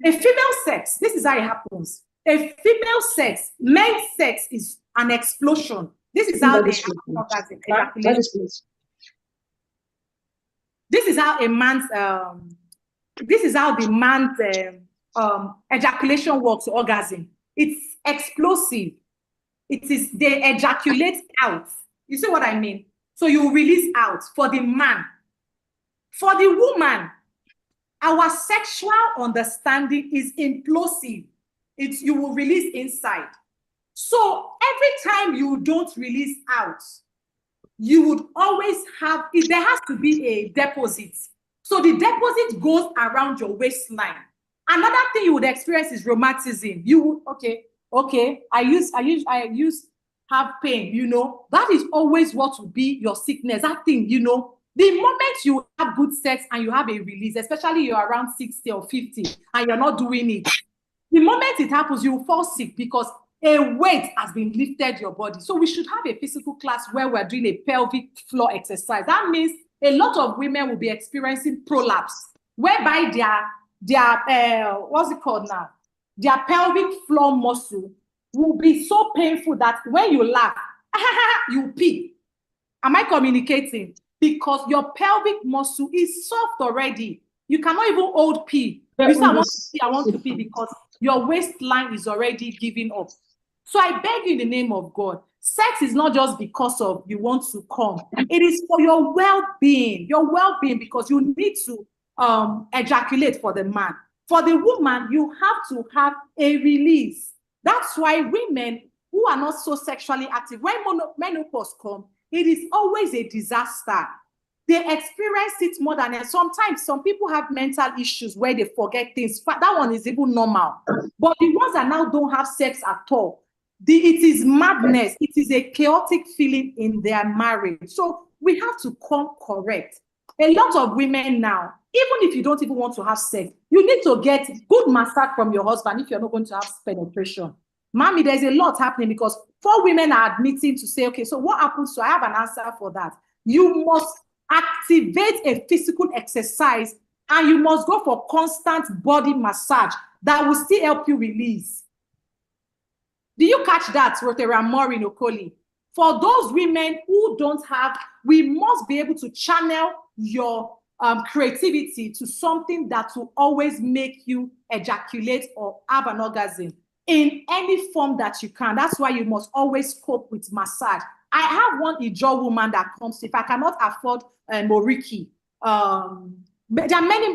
a female sex, this is how it happens. A female sex, men's sex is an explosion. This is how this is how a man's this is how the man's ejaculation works, orgasm. It's explosive. It is, they ejaculate out. You see what I mean? So you release out for the man. For the woman, our sexual understanding is implosive. It's, you will release inside. So every time you don't release out, you would always have, there has to be a deposit. So the deposit goes around your waistline. Another thing you would experience is rheumatism. You would, okay, I use have pain, you know, that is always what will be your sickness, that thing, you know. The moment you have good sex and you have a release, especially you're around 60 or 50 and you're not doing it, the moment it happens, you will fall sick because a weight has been lifted your body. So we should have a physical class where we're doing a pelvic floor exercise. That means a lot of women will be experiencing prolapse, whereby their what's it called now? Their pelvic floor muscle will be so painful that when you laugh, you pee. Am I communicating? Because your pelvic muscle is soft already. You cannot even hold pee. You say, I want to pee because your waistline is already giving up. So I beg you in the name of God, sex is not just because of you want to come. It is for your well-being, because you need to ejaculate for the man. For the woman, you have to have a release. That's why women who are not so sexually active, when menopause comes, it is always a disaster. They experience it more than, and sometimes some people have mental issues where they forget things. That one is even normal. But the ones that now don't have sex at all, it is madness. It is a chaotic feeling in their marriage. So we have to come correct. A lot of women now, even if you don't even want to have sex, you need to get good massage from your husband if you're not going to have penetration. Mommy, there's a lot happening because 4 women are admitting to say, okay, so what happens? So I have an answer for that. You must activate a physical exercise and you must go for constant body massage that will still help you release. Do you catch that, Rotary Maureen Okoli? For those women who don't have, we must be able to channel your creativity to something that will always make you ejaculate or have an orgasm in any form that you can. That's why you must always cope with massage. I have one Ijaw woman that comes, if I cannot afford Moriki, there are many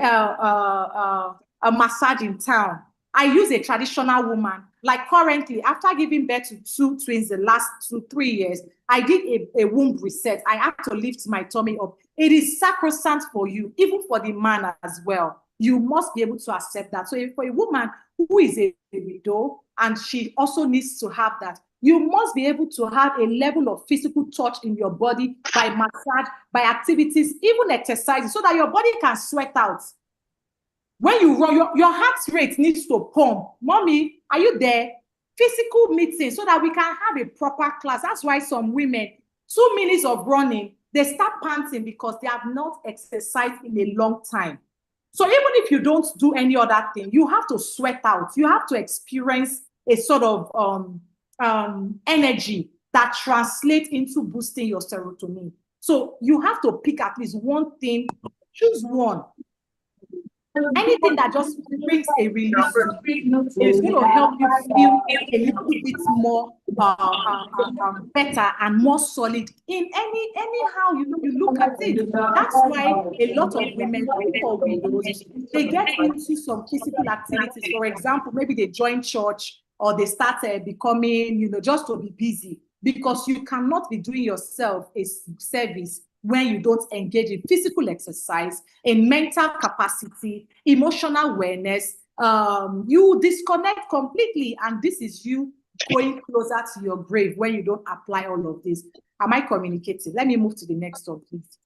massage in town. I use a traditional woman. Like currently, after giving birth to 2 twins the last 2-3 years, I did a womb reset. I had to lift my tummy up. It is sacrosanct for you, even for the man as well. You must be able to accept that. So if for a woman who is a widow and she also needs to have that, you must be able to have a level of physical touch in your body by massage, by activities, even exercises, so that your body can sweat out. When you run, your heart rate needs to pump. Mommy, are you there? Physical meeting so that we can have a proper class. That's why some women, 2 minutes of running, they start panting because they have not exercised in a long time. So even if you don't do any other thing, you have to sweat out. You have to experience a sort of energy that translates into boosting your serotonin. So you have to pick at least one thing, choose one. Anything that just brings a release is going to help you feel a little bit more better and more solid in anyhow you look at it. That's why a lot of women or widows, they get into some physical activities. For example, maybe they join church or they start becoming, just to be busy. because you cannot be doing yourself a service when you don't engage in physical exercise, in mental capacity, emotional awareness. You disconnect completely, and this is you going closer to your grave when you don't apply all of this. Am I communicating? Let me move to the next one, please.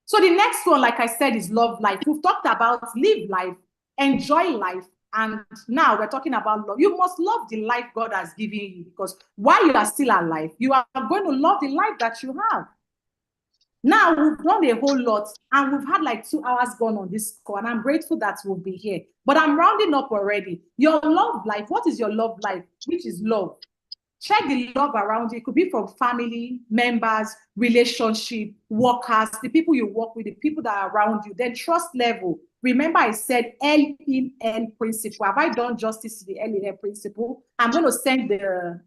So the next one, like I said, is love life. We've talked about live life, enjoy life, and now we're talking about love. You must love the life God has given you, because while you are still alive, you are going to love the life that you have. Now, we've done a whole lot, and we've had like 2 hours gone on this call, and I'm grateful that we'll be here. But I'm rounding up already. Your love life, what is your love life? Which is love? Check the love around you. It could be from family, members, relationship, workers, the people you work with, the people that are around you. Then trust level. Remember I said L in L principle. Have I done justice to the L in L principle? I'm going to send the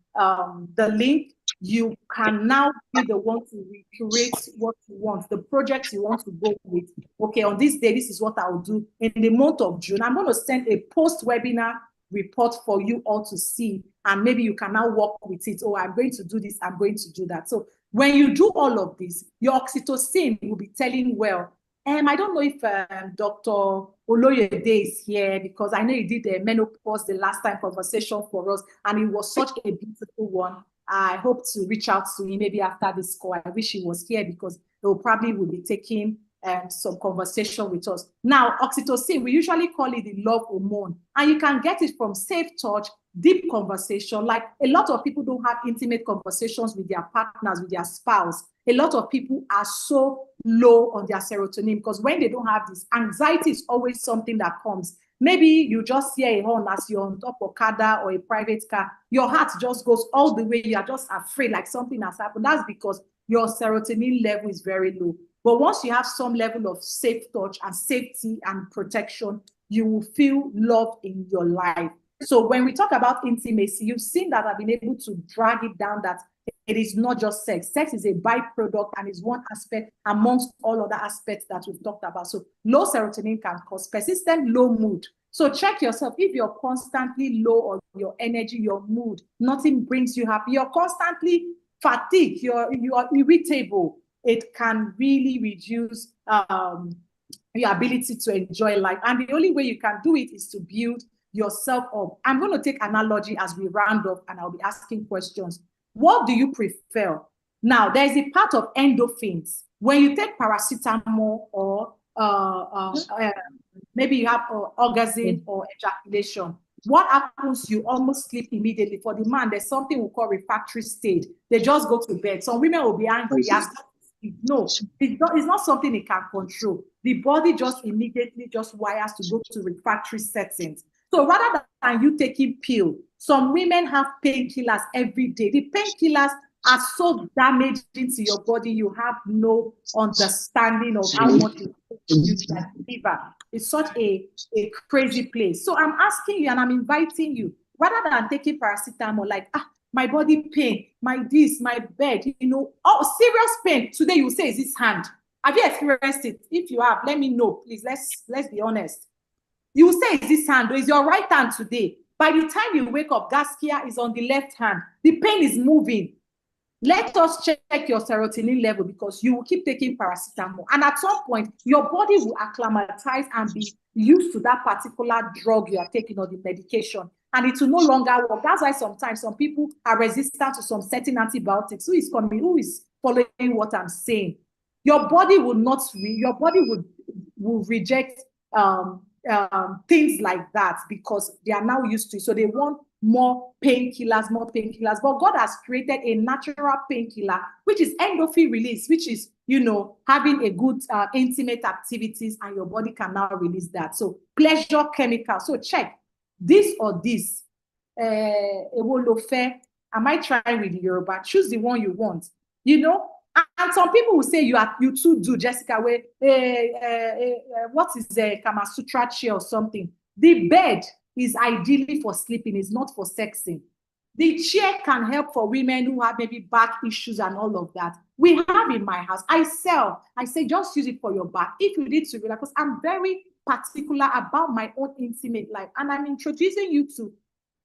link. You can now be the one to recreate what you want, the project you want to go with. Okay, on this day, this is what I will do. In the month of June, I'm going to send a post-webinar report for you all to see, and maybe you can now work with it. Oh, I'm going to do this, I'm going to do that. So when you do all of this, your oxytocin will be telling, well, I don't know if Dr. Oloyede is here, because I know he did the menopause the last time conversation for us, and it was such a beautiful one. I hope to reach out to him maybe after this call. I wish he was here, because they probably will be taking some conversation with us. Now, oxytocin, we usually call it the love hormone, and you can get it from safe touch, deep conversation. Like, a lot of people don't have intimate conversations with their partners, with their spouse. A lot of people are so low on their serotonin, because when they don't have this, anxiety is always something that comes. Maybe you just hear a horn as you're on top of Okada or a private car. Your heart just goes all the way. You are just afraid, like something has happened. That's because your serotonin level is very low. But once you have some level of safe touch and safety and protection, you will feel love in your life. So when we talk about intimacy, you've seen that I've been able to drag it down, that it is not just sex. Sex is a byproduct and is one aspect amongst all other aspects that we've talked about. So low serotonin can cause persistent low mood. So check yourself. If you're constantly low on your energy, your mood, nothing brings you happy, you're constantly fatigued, you are irritable, it can really reduce your ability to enjoy life. And the only way you can do it is to build yourself up. I'm going to take analogy as we round up, and I'll be asking questions. What do you prefer? Now, there's a part of endorphins. When you take paracetamol, or maybe you have orgasm or ejaculation, what happens? You almost sleep immediately. For the man, there's something we call refractory state. They just go to bed. Some women will be angry. No, it's not something it can control. The body just immediately just wires to go to refractory settings. So rather than you taking pill, some women have painkillers every day. The painkillers are so damaging to your body, you have no understanding of how much you can deliver. It's such a crazy place. So I'm asking you, and I'm inviting you, rather than taking paracetamol, like, my body pain, my this, my bed, serious pain. Today you say, is this hand? Have you experienced it? If you have, let me know, please. Let's be honest. You say, is this hand, or is your right hand today? By the time you wake up, Gaskia is on the left hand. The pain is moving. Let us check your serotonin level, because you will keep taking paracetamol. And at some point, your body will acclimatize and be used to that particular drug you are taking, or the medication. And it will no longer work. That's why sometimes some people are resistant to some certain antibiotics. Who is following what I'm saying? Your body will not, your body will reject things like that, because they are now used to it. So they want more painkillers. But God has created a natural painkiller, which is endorphin release, which is, having a good intimate activities, and your body can now release that. So pleasure chemical. So check this or this. Am I trying with the Yoruba? Choose the one you want. And some people will say you too do, Jessica, what is a Kama Sutra chair or something? The bed is ideally for sleeping, it's not for sexing. The chair can help for women who have maybe back issues and all of that. We have in my house. I say just use it for your back. If you need to relax, because I'm very particular about my own intimate life, and I'm introducing you to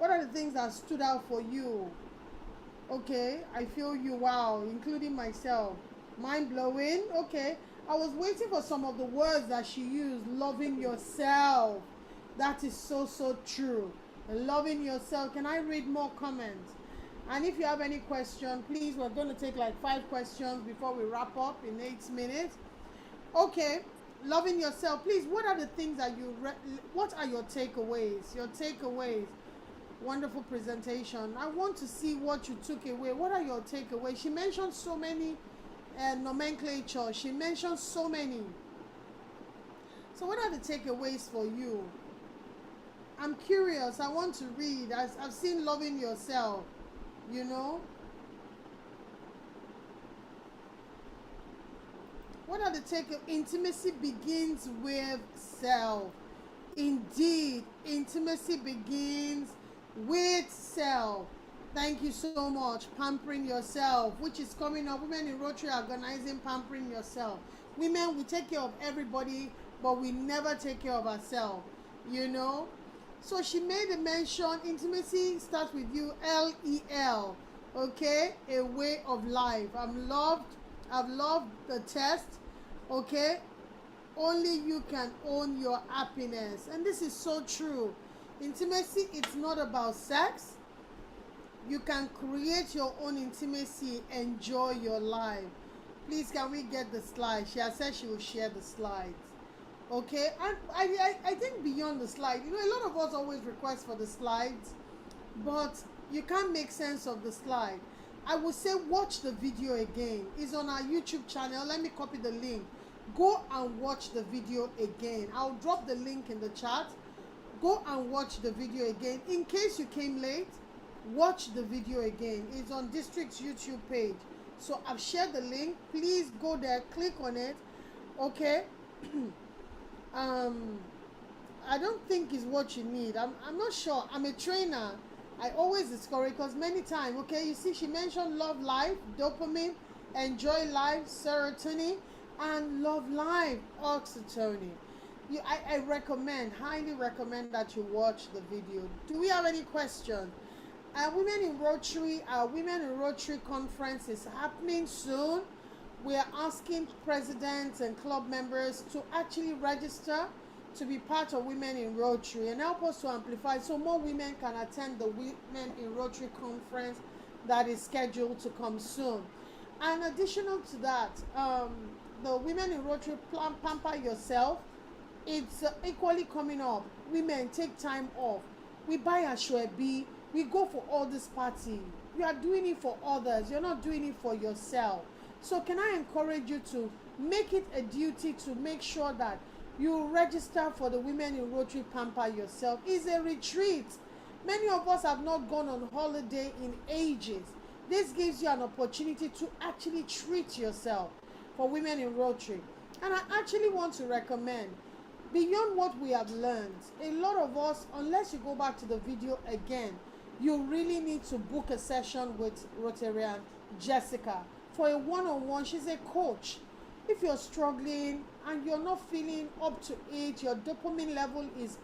What are the things that stood out for you? Okay, I feel you. Wow, including myself. Mind blowing. Okay, I was waiting for some of the words that she used. Loving yourself. That is so, so true. Loving yourself. Can I read more comments? And if you have any question, please, we're going to take like 5 questions before we wrap up in 8 minutes. Okay, loving yourself. Please, what are the things that what are your takeaways? Your takeaways. Wonderful presentation. I want to see what you took away. What are your takeaways? She mentioned so many nomenclature. She mentioned so many. So what are the takeaways for you? I'm curious. I want to read. I've seen loving yourself, you know. What are the takeaways? Intimacy begins with self. Indeed, intimacy begins with self. Thank you so much. Pampering yourself, which is coming up. Women in Rotary organizing pampering yourself. Women, we take care of everybody, but we never take care of ourselves, you know. So she made a mention, intimacy starts with you, LEL, okay, a way of life. I've loved the test, okay. Only you can own your happiness. And this is so true. Intimacy, it's not about sex. You can create your own intimacy, enjoy your life. Please, can we get the slides? She has said she will share the slides. Okay, and I think beyond the slide, you know, a lot of us always request for the slides, but you can't make sense of the slide. I would say watch the video again. It's on our YouTube channel. Let me copy the link. Go and watch the video again. I'll drop the link in the chat. Go and watch the video again. In case you came late, watch the video again. It's on District's YouTube page. So I've shared the link. Please go there, click on it. Okay. I don't think it's what you need. I'm not sure. I'm a trainer. I always discourage because many times, okay, you see, she mentioned love life, dopamine, enjoy life, serotonin, and love life, oxytocin. I recommend, highly recommend that you watch the video. Do we have any questions? Women in Rotary, our Women in Rotary conference is happening soon. We are asking presidents and club members to actually register to be part of Women in Rotary and help us to amplify so more women can attend the Women in Rotary conference that is scheduled to come soon. And additional to that, the Women in Rotary plan Pamper Yourself, it's equally coming up. Women, take time off. We buy a shwebi, we go for all this party. You are doing it for others, you're not doing it for yourself. So can I encourage you to make it a duty to make sure that you register for the Women in Rotary Pamper Yourself. It's a retreat. Many of us have not gone on holiday in ages. This gives you an opportunity to actually treat yourself for Women in Rotary. And I actually want to recommend, beyond what we have learned, a lot of us, unless you go back to the video again, you really need to book a session with Rotarian Jessica for a one-on-one. She's a coach. If you're struggling and you're not feeling up to it, your dopamine level is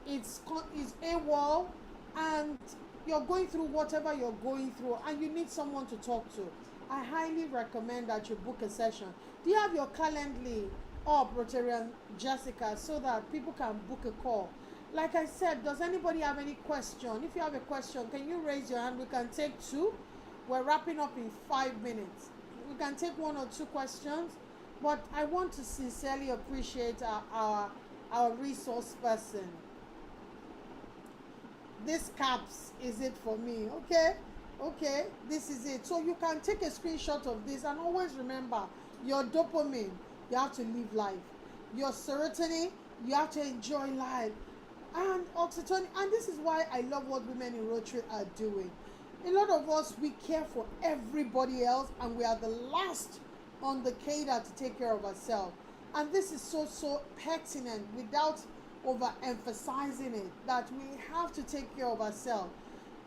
AWOL, and you're going through whatever you're going through and you need someone to talk to, I highly recommend that you book a session. Do you have your Calendly up, Rotarian Jessica, so that people can book a call? Like I said, does anybody have any question? If you have a question, can you raise your hand? We can take 2. We're wrapping up in 5 minutes. We can take 1 or 2 questions, but I want to sincerely appreciate our resource person. This caps is it for me. Okay, this is it. So you can take a screenshot of this and always remember, your dopamine, you have to live life. Your serotonin, you have to enjoy life. And oxytocin, and this is why I love what Women in Rotary are doing. A lot of us, we care for everybody else and we are the last on the cadre to take care of ourselves. And this is so pertinent without overemphasizing it, that we have to take care of ourselves.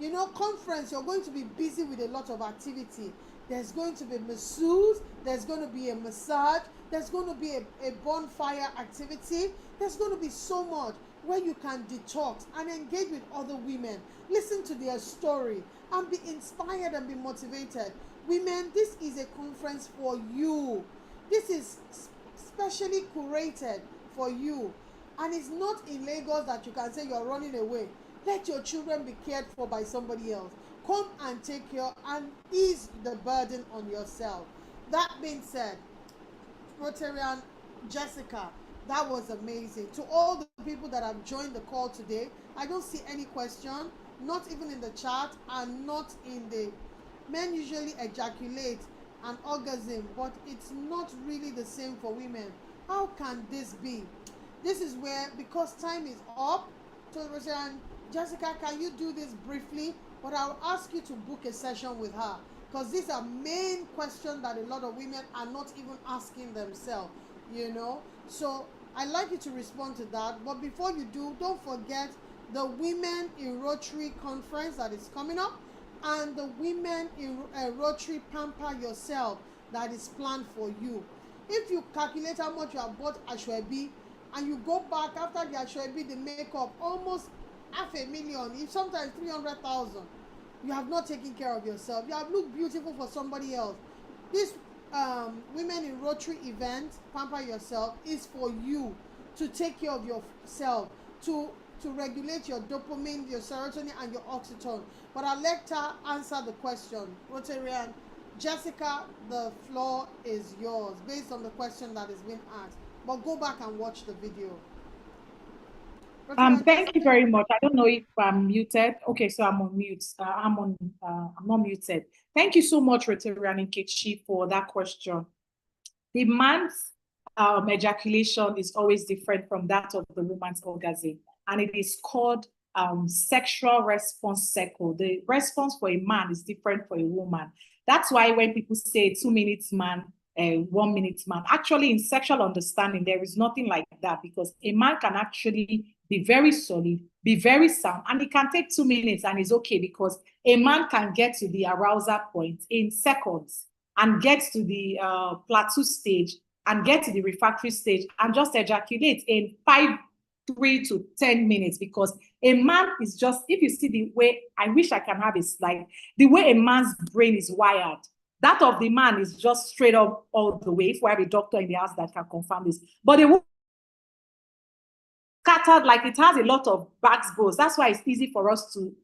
You know, conference, you're going to be busy with a lot of activity. There's going to be masseuse, there's going to be a massage, There's going to be a bonfire activity. There's going to be so much where you can detox and engage with other women. Listen to their story and be inspired and be motivated. Women, this is a conference for you. This is specially curated for you. And it's not in Lagos that you can say you're running away. Let your children be cared for by somebody else. Come and take care and ease the burden on yourself. That being said, Rotarian Jessica, that was amazing. To all the people that have joined the call today, I don't see any question, not even in the chat and not in the... Men usually ejaculate an orgasm, but it's not really the same for women. How can this be? This is where, because time is up, so Rotarian Jessica, can you do this briefly? But I'll ask you to book a session with her, because these are main questions that a lot of women are not even asking themselves, you know. So I'd like you to respond to that. But before you do, don't forget the Women in Rotary conference that is coming up, and the Women in Rotary Pamper Yourself that is planned for you. If you calculate how much you have bought Ashwebi, and you go back after the Ashwebi, the makeup, almost $500,000, if sometimes 300,000, you have not taken care of yourself. You have looked beautiful for somebody else. This Women in Rotary event, Pamper Yourself, is for you to take care of yourself, to regulate your dopamine, your serotonin, and your oxytocin. But I'll let her answer the question. Rotarian Jessica, the floor is yours based on the question that is being asked. But go back and watch the video. Thank you very much. I don't know if I'm muted. Okay, so I'm on mute. I'm not muted. Thank you so much, Rotarian Nkechi, for that question. The man's ejaculation is always different from that of the woman's orgasm, and it is called sexual response cycle. The response for a man is different for a woman. That's why when people say 2 minutes man, 1 minute man, actually in sexual understanding, there is nothing like that, because a man can actually be very solid, be very sound, and it can take 2 minutes and it's okay, because a man can get to the arousal point in seconds and get to the plateau stage and get to the refractory stage and just ejaculate in 3 to 10 minutes, because a man is just, if you see the way, I wish I can have a slide, the way a man's brain is wired, that of the man is just straight up all the way. If we have a doctor in the house that can confirm this, but a woman scattered, like it has a lot of backbones. That's why it's easy for us to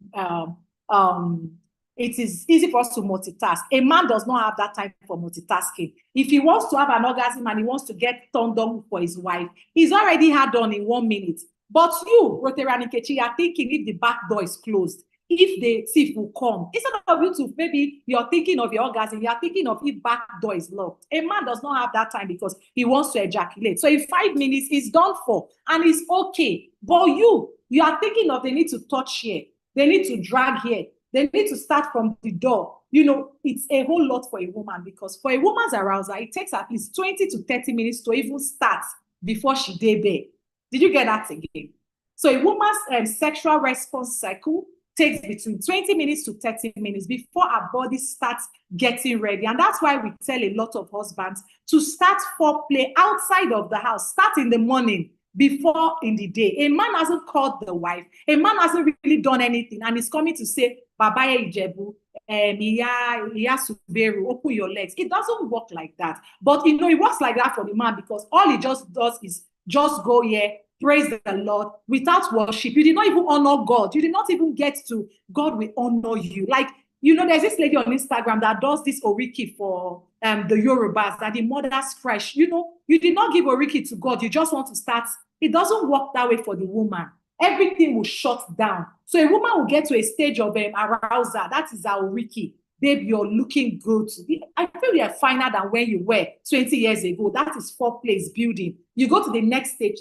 it is easy for us to multitask. A man does not have that time for multitasking. If he wants to have an orgasm and he wants to get turned on for his wife, he's already had done in 1 minute. But you, Rotarian Nkechi, are thinking if the back door is closed, if the thief will come, instead of you to, maybe you're thinking of your orgasm, you're thinking of if back door is locked. A man does not have that time because he wants to ejaculate. So in 5 minutes, he's done for, and it's okay. But you are thinking of, they need to touch here, they need to drag here, they need to start from the door. You know, it's a whole lot for a woman, because for a woman's arousal, it takes at least 20 to 30 minutes to even start before she debe. Did you get that again? So a woman's sexual response cycle takes between 20 minutes to 30 minutes before our body starts getting ready. And that's why we tell a lot of husbands to start foreplay outside of the house, start in the morning, before in the day. A man hasn't called the wife, a man hasn't really done anything, and he's coming to say, Baba Ijebu, Iya Suberu, open your legs. It doesn't work like that. But you know, it works like that for the man, because all he just does is just go here, praise the Lord, without worship. You did not even honor God. You did not even get to, God will honor you. Like, you know, there's this lady on Instagram that does this oriki for the Yorubas, that the mother's fresh. You know, you did not give oriki to God. You just want to start. It doesn't work that way for the woman. Everything will shut down. So a woman will get to a stage of arousal. That is our oriki. Babe, you're looking good. I feel you're finer than when you were 20 years ago. That is foreplay building. You go to the next stage,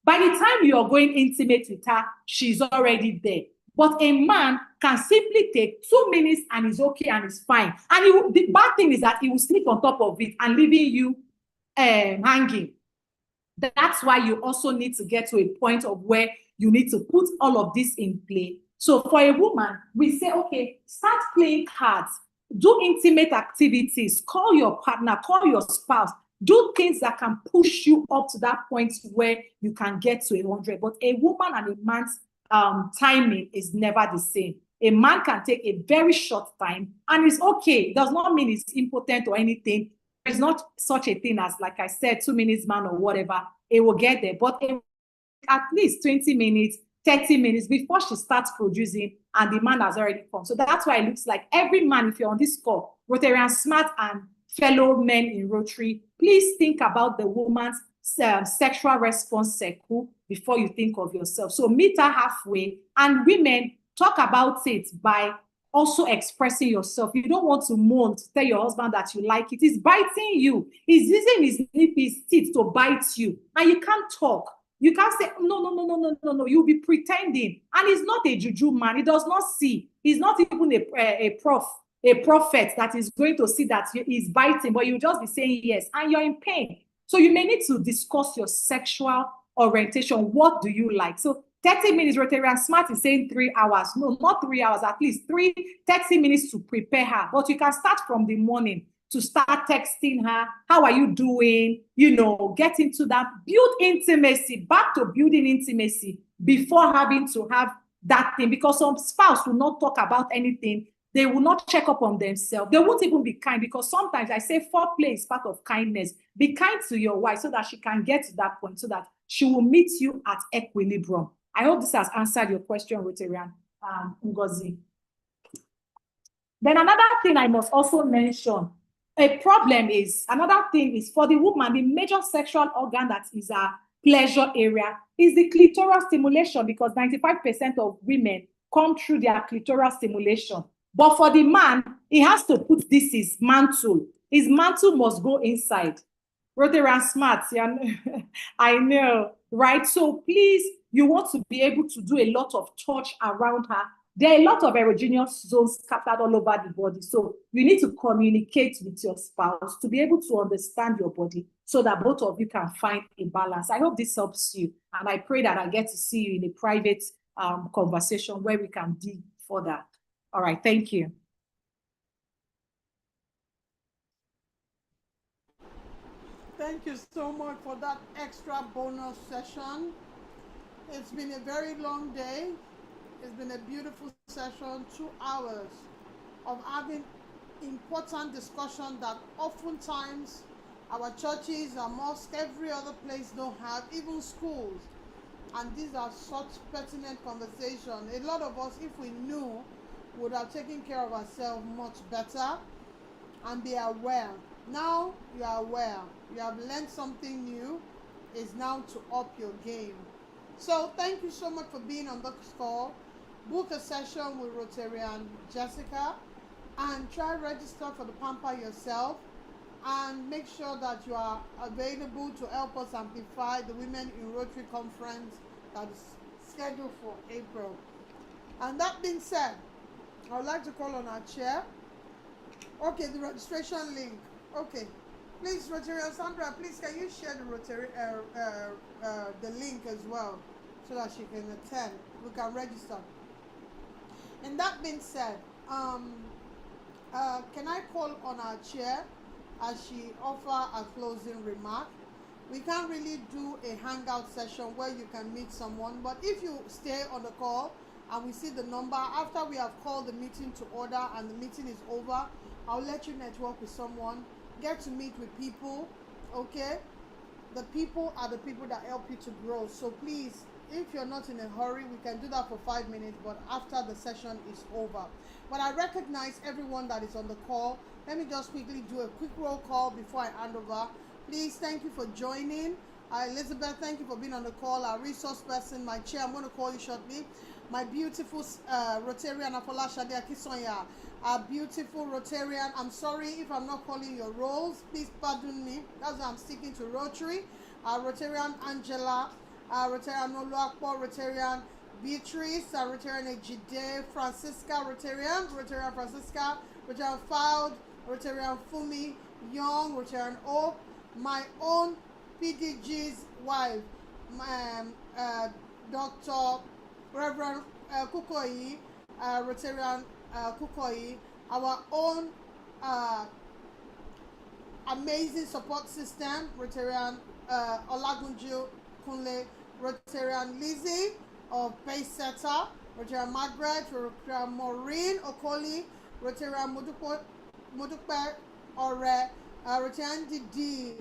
By the time you're going intimate with her, she's already there. But a man can simply take 2 minutes and is okay and is fine. And the bad thing is that he will sleep on top of it and leaving you hanging. That's why you also need to get to a point of where you need to put all of this in play. So for a woman, we say, okay, start playing cards, do intimate activities, call your partner, call your spouse, Do things that can push you up to that point where you can get to 100. But a woman and a man's timing is never the same. A man can take a very short time, and it's okay. It does not mean it's impotent or anything. There's not such a thing as, like I said, 2 minutes man or whatever. It will get there. But at least 20 minutes, 30 minutes before she starts producing, and the man has already come. So that's why it looks like every man, if you're on this call, Rotarian Smart and fellow men in Rotary, please think about the woman's sexual response cycle before you think of yourself. So meet her halfway, and women, talk about it by also expressing yourself. You don't want to moan to tell your husband that you like it. He's biting you. He's using his teeth to bite you, and you can't talk. You can't say, no. You'll be pretending. And he's not a juju man. He does not see. He's not even a prophet that is going to see that he's biting, but you'll just be saying yes, and you're in pain. So you may need to discuss your sexual orientation. What do you like? So 30 minutes, Rotarian Smart is saying 3 hours. No, not 3 hours, at least 30 minutes to prepare her. But you can start from the morning to start texting her. How are you doing? You know, get into that, build intimacy, back to building intimacy before having to have that thing. Because some spouse will not talk about anything. They will not check up on themselves. They won't even be kind, because sometimes I say foreplay is part of kindness. Be kind to your wife so that she can get to that point, so that she will meet you at equilibrium. I hope this has answered your question, Rotarian Ngozi. Then another thing I must also mention, another thing is for the woman, the major sexual organ that is a pleasure area is the clitoral stimulation, because 95% of women come through their clitoral stimulation. But for the man, he has to put this his mantle. His mantle must go inside. Rotary Smart, yeah, I know, right? So please, you want to be able to do a lot of touch around her. There are a lot of erogenous zones scattered all over the body. So you need to communicate with your spouse to be able to understand your body, so that both of you can find a balance. I hope this helps you. And I pray that I get to see you in a private conversation where we can dig further. All right, thank you. Thank you so much for that extra bonus session. It's been a very long day. It's been a beautiful session, 2 hours of having important discussion that oftentimes our churches, our mosques, every other place don't have, even schools. And these are such pertinent conversations. A lot of us, if we knew, would have taken care of ourselves much better and be aware. Now you are aware. You have learned something new. It's now to up your game. So thank you so much for being on the call. Book a session with Rotarian Jessica and try register for the Pamper yourself, and make sure that you are available to help us amplify the Women in Rotary Conference that is scheduled for April. And that being said, I would like to call on our chair. Okay, the registration link. Okay, please, Rotarian Sandra, please can you share the Rotary the link as well, so that she can attend. We can register. And that being said, can I call on our chair as she offer a closing remark? We can't really do a hangout session where you can meet someone, but if you stay on the call and we see the number after we have called the meeting to order and the meeting is over, I'll let you network with someone, get to meet with people. Okay, the people are the people that help you to grow. So please, if you're not in a hurry, we can do that for 5 minutes, but after the session is over. But I recognize everyone that is on the call. Let me just quickly do a quick roll call before I hand over. Please, thank you for joining. Elizabeth, thank you for being on the call. Our resource person, my chair, I'm going to call you shortly. My beautiful Rotarian Afola Shade Akisonya, our beautiful Rotarian. I'm sorry if I'm not calling your roles. Please pardon me. That's why I'm sticking to Rotary. Rotarian Angela, Rotarian Oluakpo, Rotarian Beatrice, Rotarian Ejide, Francisca, Rotarian Francisca, Rotarian Foud, Rotarian Fumi, Young, Rotarian O, my own PDG's wife, Dr. Reverend Kukoyi, Rotarian Kukoyi, our own amazing support system, Rotarian Olagunju Kunle, Rotarian Lizzie of Pacesetter, Rotarian Margaret, Rotarian Maureen Okoli, Rotarian Modupe Ore, Rotarian Didi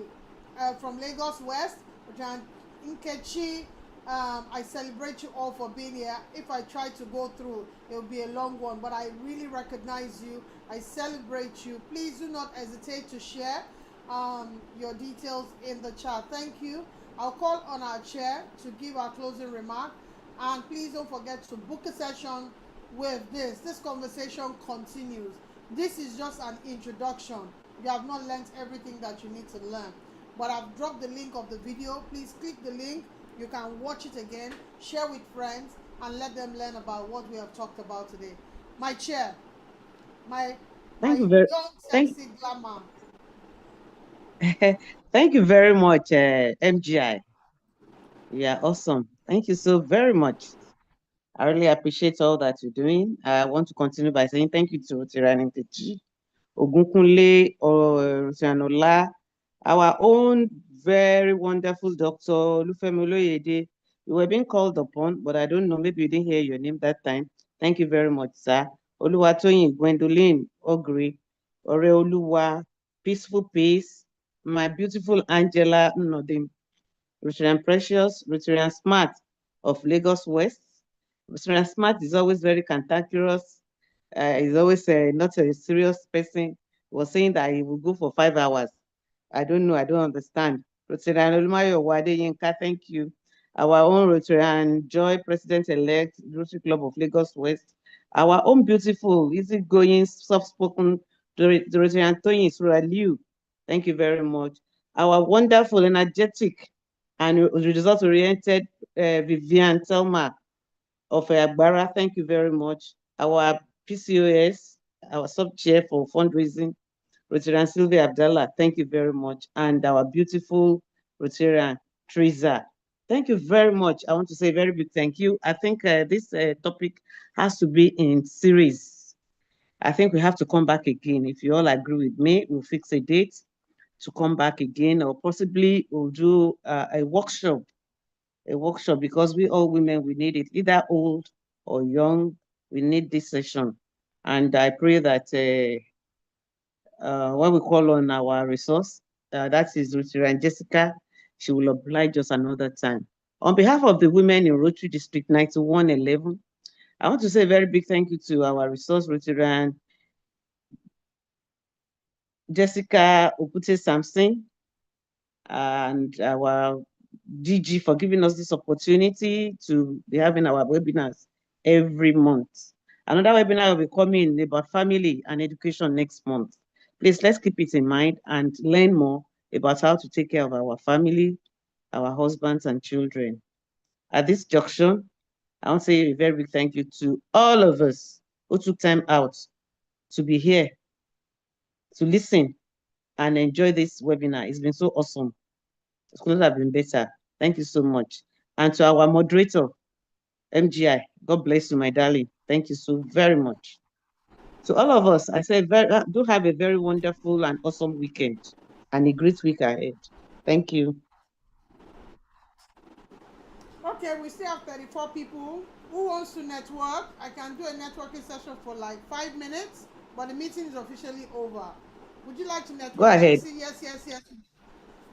from Lagos West, Rotarian Nkechi. I celebrate you all for being here. If I try to go through, it will be a long one, but I really recognize you. I celebrate you. Please do not hesitate to share your details in the chat. Thank you. I'll call on our chair to give our closing remark. And please don't forget to book a session with this. This conversation continues. This is just an introduction. You have not learned everything that you need to learn. But I've dropped the link of the video. Please click the link. You can watch it again, share with friends, and let them learn about what we have talked about today. My chair, my young, sexy glamour. Thank you very much, MGI. Yeah, awesome. Thank you so very much. I really appreciate all that you're doing. I want to continue by saying thank you to Rotary Nkechi, Ogunkunle, Rotary our own very wonderful Dr. Olufemi Oloyede. You were being called upon, but I don't know, maybe you didn't hear your name that time. Thank you very much, sir. Oluwatoyin, Gwendolyn, Ogri, Oreoluwa, Peaceful Peace, my beautiful Angela Nnodim, Rotarian Precious, Rotarian Smart of Lagos West. Rotarian Smart is always very cantankerous. He's always not a serious person. He was saying that he will go for 5 hours. I don't know. I don't understand. Rotarian Olumayo Wadeyinka, thank you. Our own Rotarian Joy, President-elect, Rotary Club of Lagos West. Our own beautiful, easygoing, soft-spoken Rotarian Toyin Suraliu. Thank you very much. Our wonderful, energetic, and result-oriented Vivian Telma of Agbara. Thank you very much. Our PCOS, our sub-chair for fundraising, Rotarian Sylvia Abdallah, thank you very much. And our beautiful Rotarian Teresa, thank you very much. I want to say a very big thank you. I think this topic has to be in series. I think we have to come back again. If you all agree with me, we'll fix a date to come back again, or possibly we'll do a workshop because we all women, we need it, either old or young, we need this session. And I pray that when we call on our resource, that is Rotary and Jessica, she will oblige us another time. On behalf of the women in Rotary District 9111, I want to say a very big thank you to our resource Rotarian Jessica Opute Samson and our DG for giving us this opportunity to be having our webinars every month. Another webinar will be coming about family and education next month. Please, let's keep it in mind and learn more about how to take care of our family, our husbands and children. At this junction, I want to say a very big thank you to all of us who took time out to be here, to listen and enjoy this webinar. It's been so awesome. It could have been better. Thank you so much. And to our moderator, MGI, God bless you, my darling. Thank you so very much. To all of us, I say do have a very wonderful and awesome weekend and a great week ahead. Thank you. Okay, we still have 34 people. Who wants to network? I can do a networking session for like 5 minutes, but the meeting is officially over. Would you like to network? Go ahead. Let me see yes, yes, yes.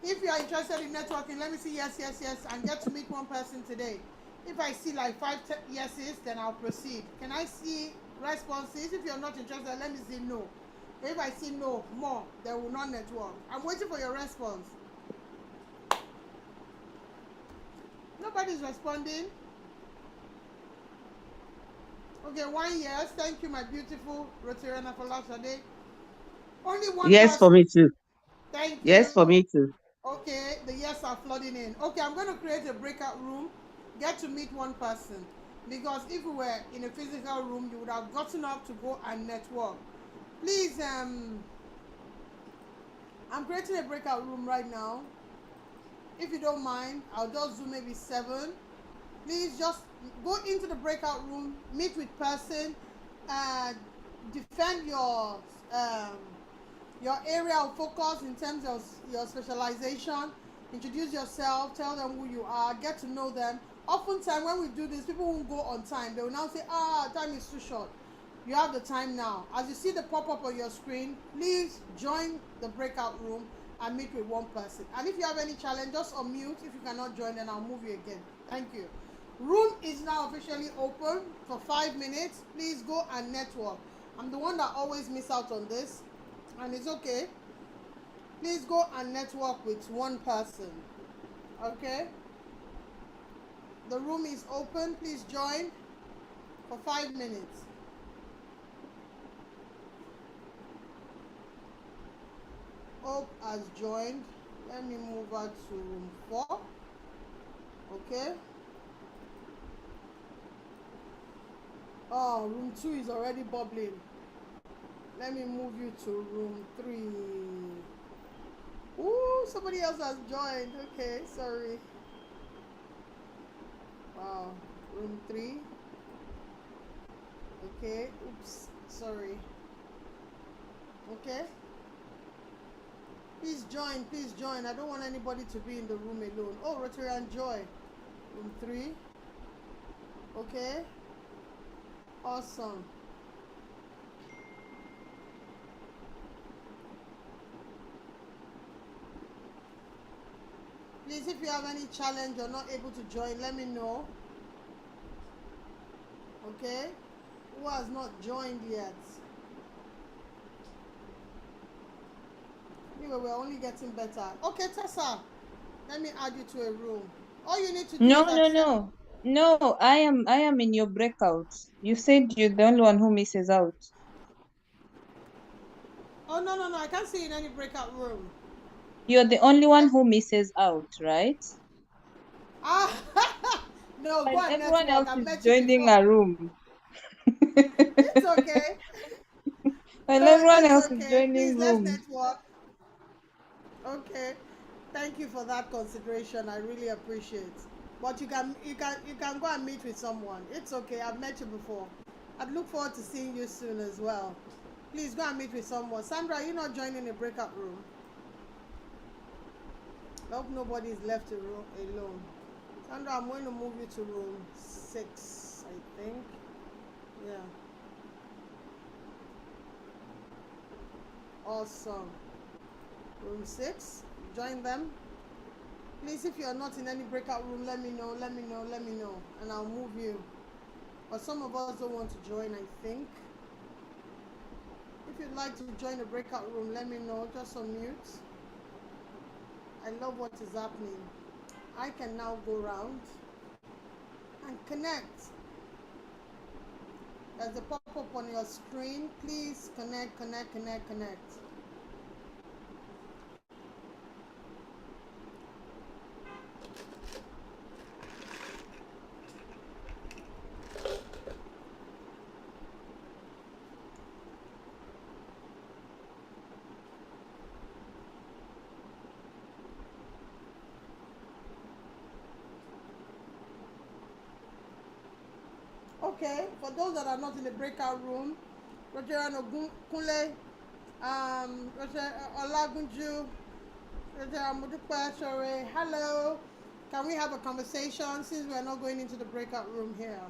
If you are interested in networking, let me see yes, yes, yes, and get to meet one person today. If I see like 5 yeses, then I'll proceed. Can I see responses? If you're not interested, let me see no. If I see no, more, they will not network. I'm waiting for your response. Nobody's responding. Okay, 1 yes. Thank you, my beautiful Rotarian Afolashade. Only one Yes, person. for me too. Thank you. Yes, for me too. Okay, the yes are flooding in. Okay, I'm going to create a breakout room. Get to meet one person. Because if we were in a physical room, you would have gotten up to go and network. Please, I'm creating a breakout room right now. If you don't mind, I'll just do maybe 7. Please just go into the breakout room, meet with person, defend your your area of focus in terms of your specialization. Introduce yourself, tell them who you are, get to know them. Oftentimes, when we do this, people won't go on time. They will now say, time is too short. You have the time now. As you see the pop up on your screen, please join the breakout room and meet with one person. And if you have any challenge, just unmute. If you cannot join, then I'll move you again. Thank you. Room is now officially open for 5 minutes. Please go and network. I'm the one that always miss out on this, and it's okay. Please go and network with one person. Okay? The room is open. Please join for 5 minutes. Hope has joined. Let me move her to room 4. Okay? Oh, room 2 is already bubbling. Let me move you to room 3. Ooh, somebody else has joined. Okay, sorry. Wow, room 3. Okay, oops, sorry. Okay. Please join, please join. I don't want anybody to be in the room alone. Oh, Rotary and Joy. Room 3. Okay. Awesome. Please, if you have any challenge or not able to join, let me know. Okay? Who has not joined yet? Anyway, we're only getting better. Okay, Tessa, let me add you to a room. All you need to do No, is no, accept. no. No, I am in your breakout. You said you're the only one who misses out. Oh, no, no, no. I can't see you in any breakout room. You're the only one who misses out, right? Ah, no, go While and everyone network. else I've is met you joining before. a room. It's okay. While everyone It's else is okay. Please, joining let's rooms. network. Okay. Thank you for that consideration. I really appreciate. But you can go and meet with someone. It's okay. I've met you before. I'd look forward to seeing you soon as well. Please go and meet with someone. Sandra, you're not joining a breakout room. I hope nobody is left alone. Sandra, I'm going to move you to room 6, I think. Yeah. Awesome. Room 6. Join them. Please, if you are not in any breakout room, let me know, let me know, let me know, and I'll move you. But some of us don't want to join, I think. If you'd like to join the breakout room, let me know. Just unmute. I love what is happening. I can now go around and connect. There's a pop-up on your screen. Please connect, connect, connect, connect. Okay, for those that are not in the breakout room, Roger Ogunkunle, Roger Olagunju, Roger Amudupa, sorry, hello. Can we have a conversation since we're not going into the breakout room here?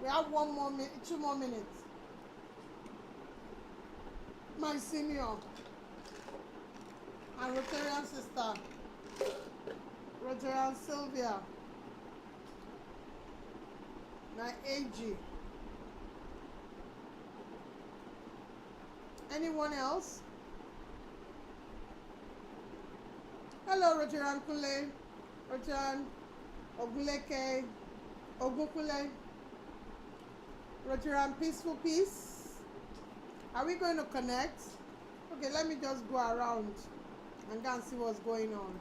We have 2 more minutes. My senior and Rotarian sister, Rotarian Sylvia, my AG. Anyone else? Hello, Rotarian Kule, Rotarian Ogunleke, Ogunkule, Rotarian Peaceful Peace. Are we going to connect? Okay, let me just go around and go and see what's going on.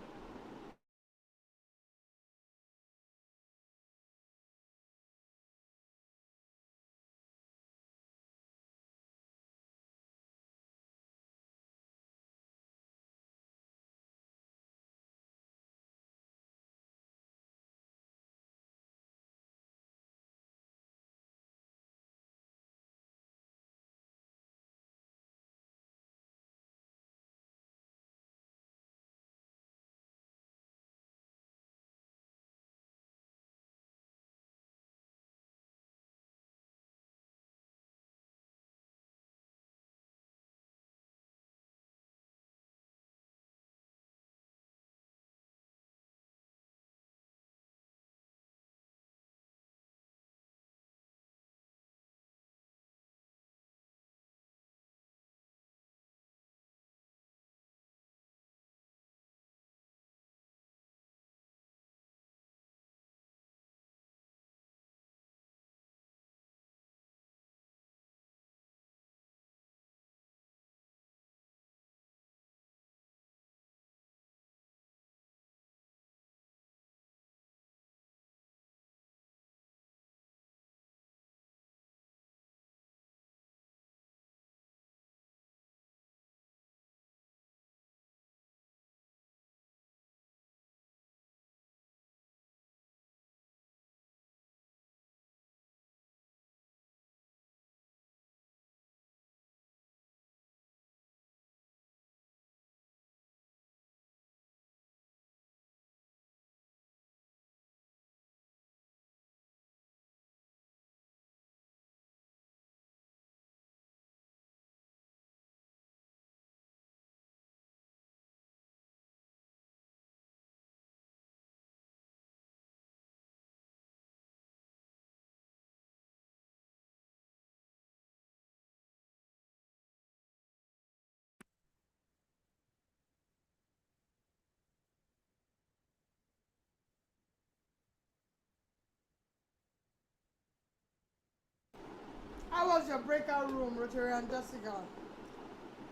your breakout room, Rotary and Jessica?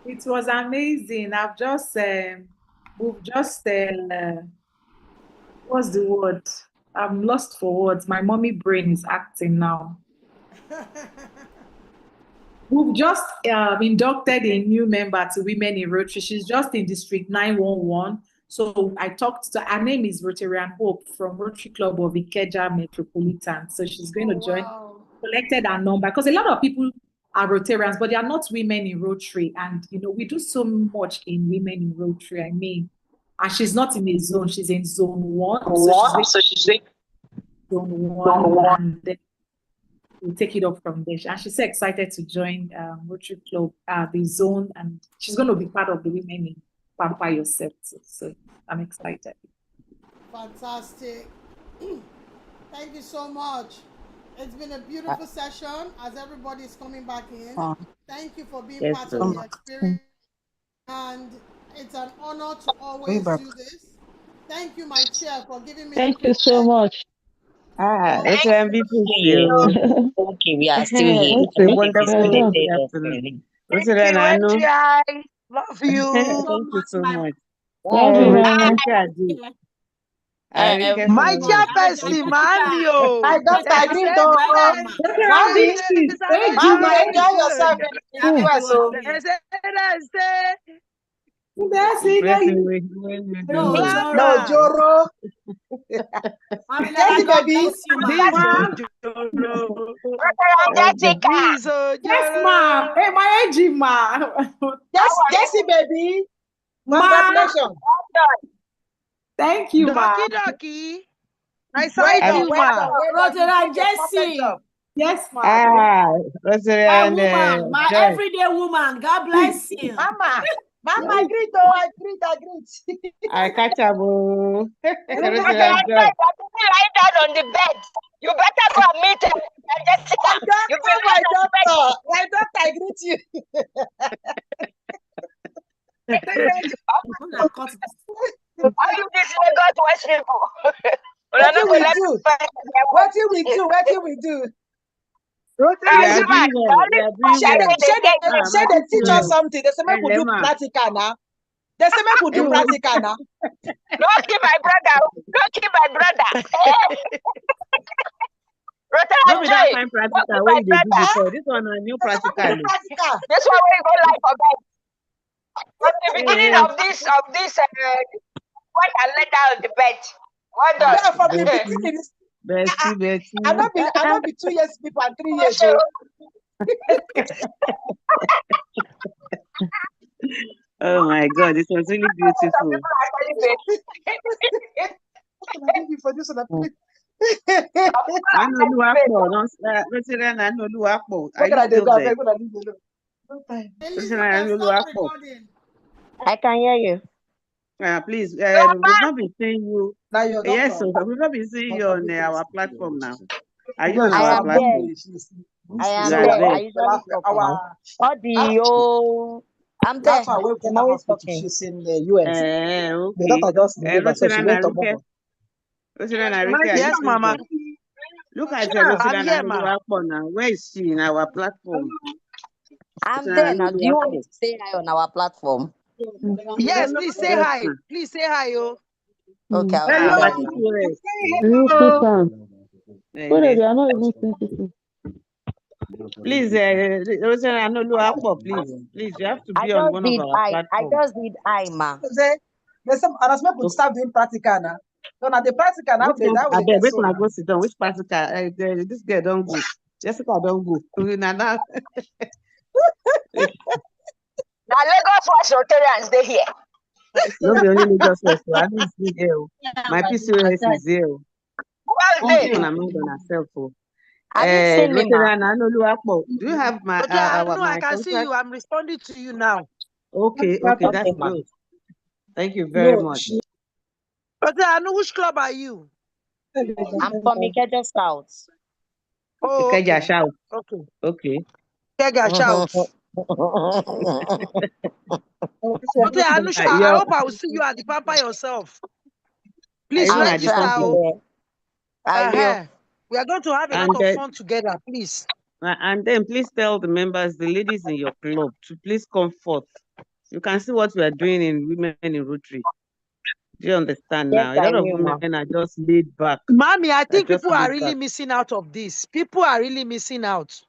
It was amazing. We've just, what's the word? I'm lost for words. My mommy brain is acting now. We've just inducted a new member to Women in Rotary. She's just in District 911. So I talked to her name is Rotarian Hope from Rotary Club of Ikeja Metropolitan. So she's going to join, collected her number, because a lot of people are Rotarians, but they are not women in Rotary. And, we do so much in Women in Rotary. I mean, and she's not in a zone, she's in zone 1. So she's in zone 1. And then we'll take it up from there. And she's so excited to join Rotary Club, the zone, and she's going to be part of the Women in Pamper Yourself. So I'm excited. Fantastic. Thank you so much. It's been a beautiful session as everybody is coming back in. Thank you for being part of the experience. And it's an honor to always do this. Thank you, my chair, for giving me Thank you so much. It's MVP. Okay, we are still here. It's a wonderful afternoon. Thank you, HI. Love you. Thank you so much. Love you, Mama. My chairperson, Mamio. I don't agree though. Mommy, enjoy yourself in the US. No, Joro. Jesse, baby. Yes, ma. Hey, my age, ma. Yes, Jesse, baby. Congratulations. Thank you, ma. Doki. I saw you, ma. Rotary Jesse. Yes, ma. Rotary my woman, my everyday woman. God bless you. Mama, I greet. I catch up. You better lie down on the bed. You better go and meet him. My doctor, I greet you. Are you this way go to West people? What do we do? Rotary, they teach us something. They say make we do practical now. Don't keep my brother. Don't be that kind practical way they do before. This one a new practical. This one we go like for bed. From the beginning of this, what I let down the bed. What does? Yeah, from the beginning. Betty. I not be 2 years people and 3 years old. Oh my God, this was really beautiful. I can hear you. Please, we've not been seeing you. Yes, so we've not been seeing you on our platform now. Are you on our platform? I am there. I usually talk audio. I'm there. I'm always talking. She's in the US. Okay. Yes, Mama. Look at the now. Where is she in our platform? I'm there now. Do you want me to say hi on our platform? Yes, please say hi. Please say hi, yo. Okay. Please, please, you have to be on one of our platforms. I just did I, ma. There's some others people start doing practical now. So now the practical now. Go sit down. Which practical? This girl don't go. Jessica don't go. Now Lagos West Rotarians, they here. Not the only Lagos West. My PCOS is here. Who is I'm not on herself. Do you have my? I can see you. I'm responding to you now. Okay, that's good. Thank you very much. But I know which club are you? I'm from Ikeja South. Oh, Ikeja South. Okay. Ikeja South. Okay, Anusha, I hope I will see you at the Pamper Yourself. Please register. I will. We are going to have a lot of fun together, please. And then please tell the members, the ladies in your club, to please come forth. You can see what we are doing in Women in Rotary. Do you understand Yes, now? A I lot of knew, ma. women are just laid back. Mommy, I They're think just people are laid really back. missing out of this. People are really missing out.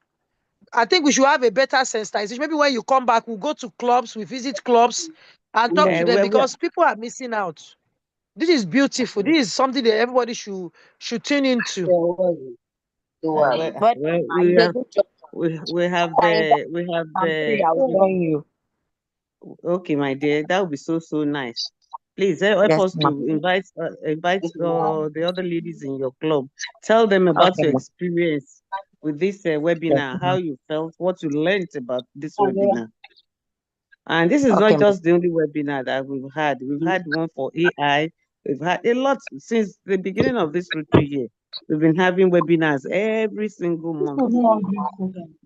I think we should have a better sensitization. Maybe when you come back, we'll go to clubs, we visit clubs and talk to them because people are missing out. This is beautiful. This is something that everybody should tune into. But we it's a have good job. we have I'm free. I'll join you. okay, my dear, that would be so nice. Please help Yes, us ma. to invite the other ladies in your club. Tell them about Okay, your ma. experience with this Yes, webinar, how ma. you felt, what you learned about this webinar. And this is Okay, not ma. just the only webinar that we've had. We've had one for AI. We've had a lot since the beginning of this Rotary year. We've been having webinars every single month.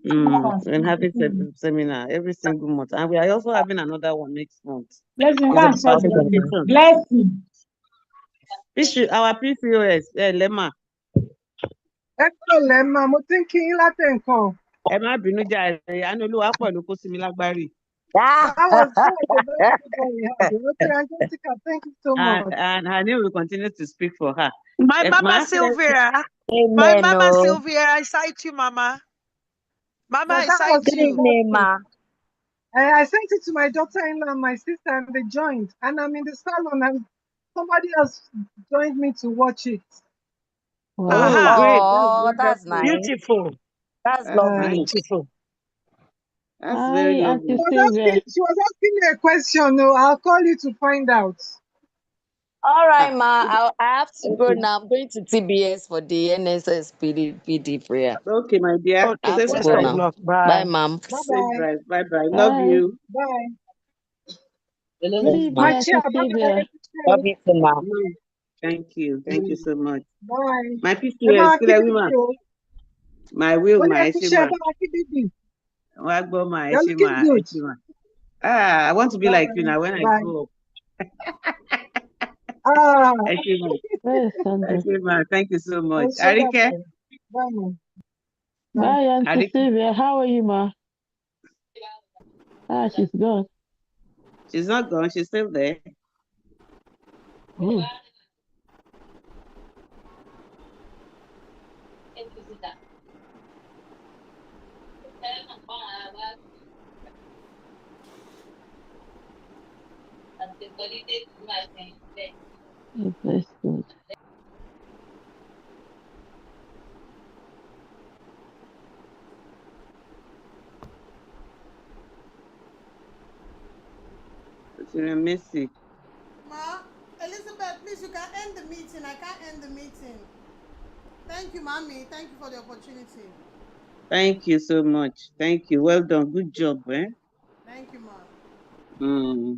We've been having seminar every single month. And we are also having another one next month. It's about education. Our PCOS, Lema. Lema, mo ti ń kí yín látẹ̀ǹkan. Ẹ má bínú jàre, àánú Olúwa pọ̀ ló kó sí mi lágbárí. That was a very good one you had. Rotary Jessica, thank you so much. And her name will continue to speak for her. My Mama Sylvia. Amen. My Mama Sylvia, I cite you, Mama. Mama, I cite you. Good evening, ma. I sent it to my daughter-in-law and my sister, and they joined. And I'm in the salon, and somebody else joined me to watch it. Oh, great. Oh, that's nice. Beautiful. That's lovely. Beautiful. That's very lovely. She was asking me a question. No, I'll call you to find out. All right, ma. I have to go now. I'm going to TBS for the NSS PD prayer. Okay, my dear. I have to go now. Bye, ma'am. Bye-bye. Bye-bye. Love you. Bye. Good evening, My Auntie chair, Sylvia. Love you too, ma'am. Thank you. Thank you so much. Bye. My PCOS, my will, my Eshima. My Eshima. I want to be like you now when I grow up. Eshima, thank you so much. Arike? Bye, Auntie Sylvia. How are you, ma? She's gone. She's not gone. She's still there. Oh. That's good. Missy. Ma, Elizabeth, please, you can end the meeting. I can't end the meeting. Thank you, Mommy. Thank you for the opportunity. Thank you so much. Thank you. Well done. Good job, eh? Thank you, Ma.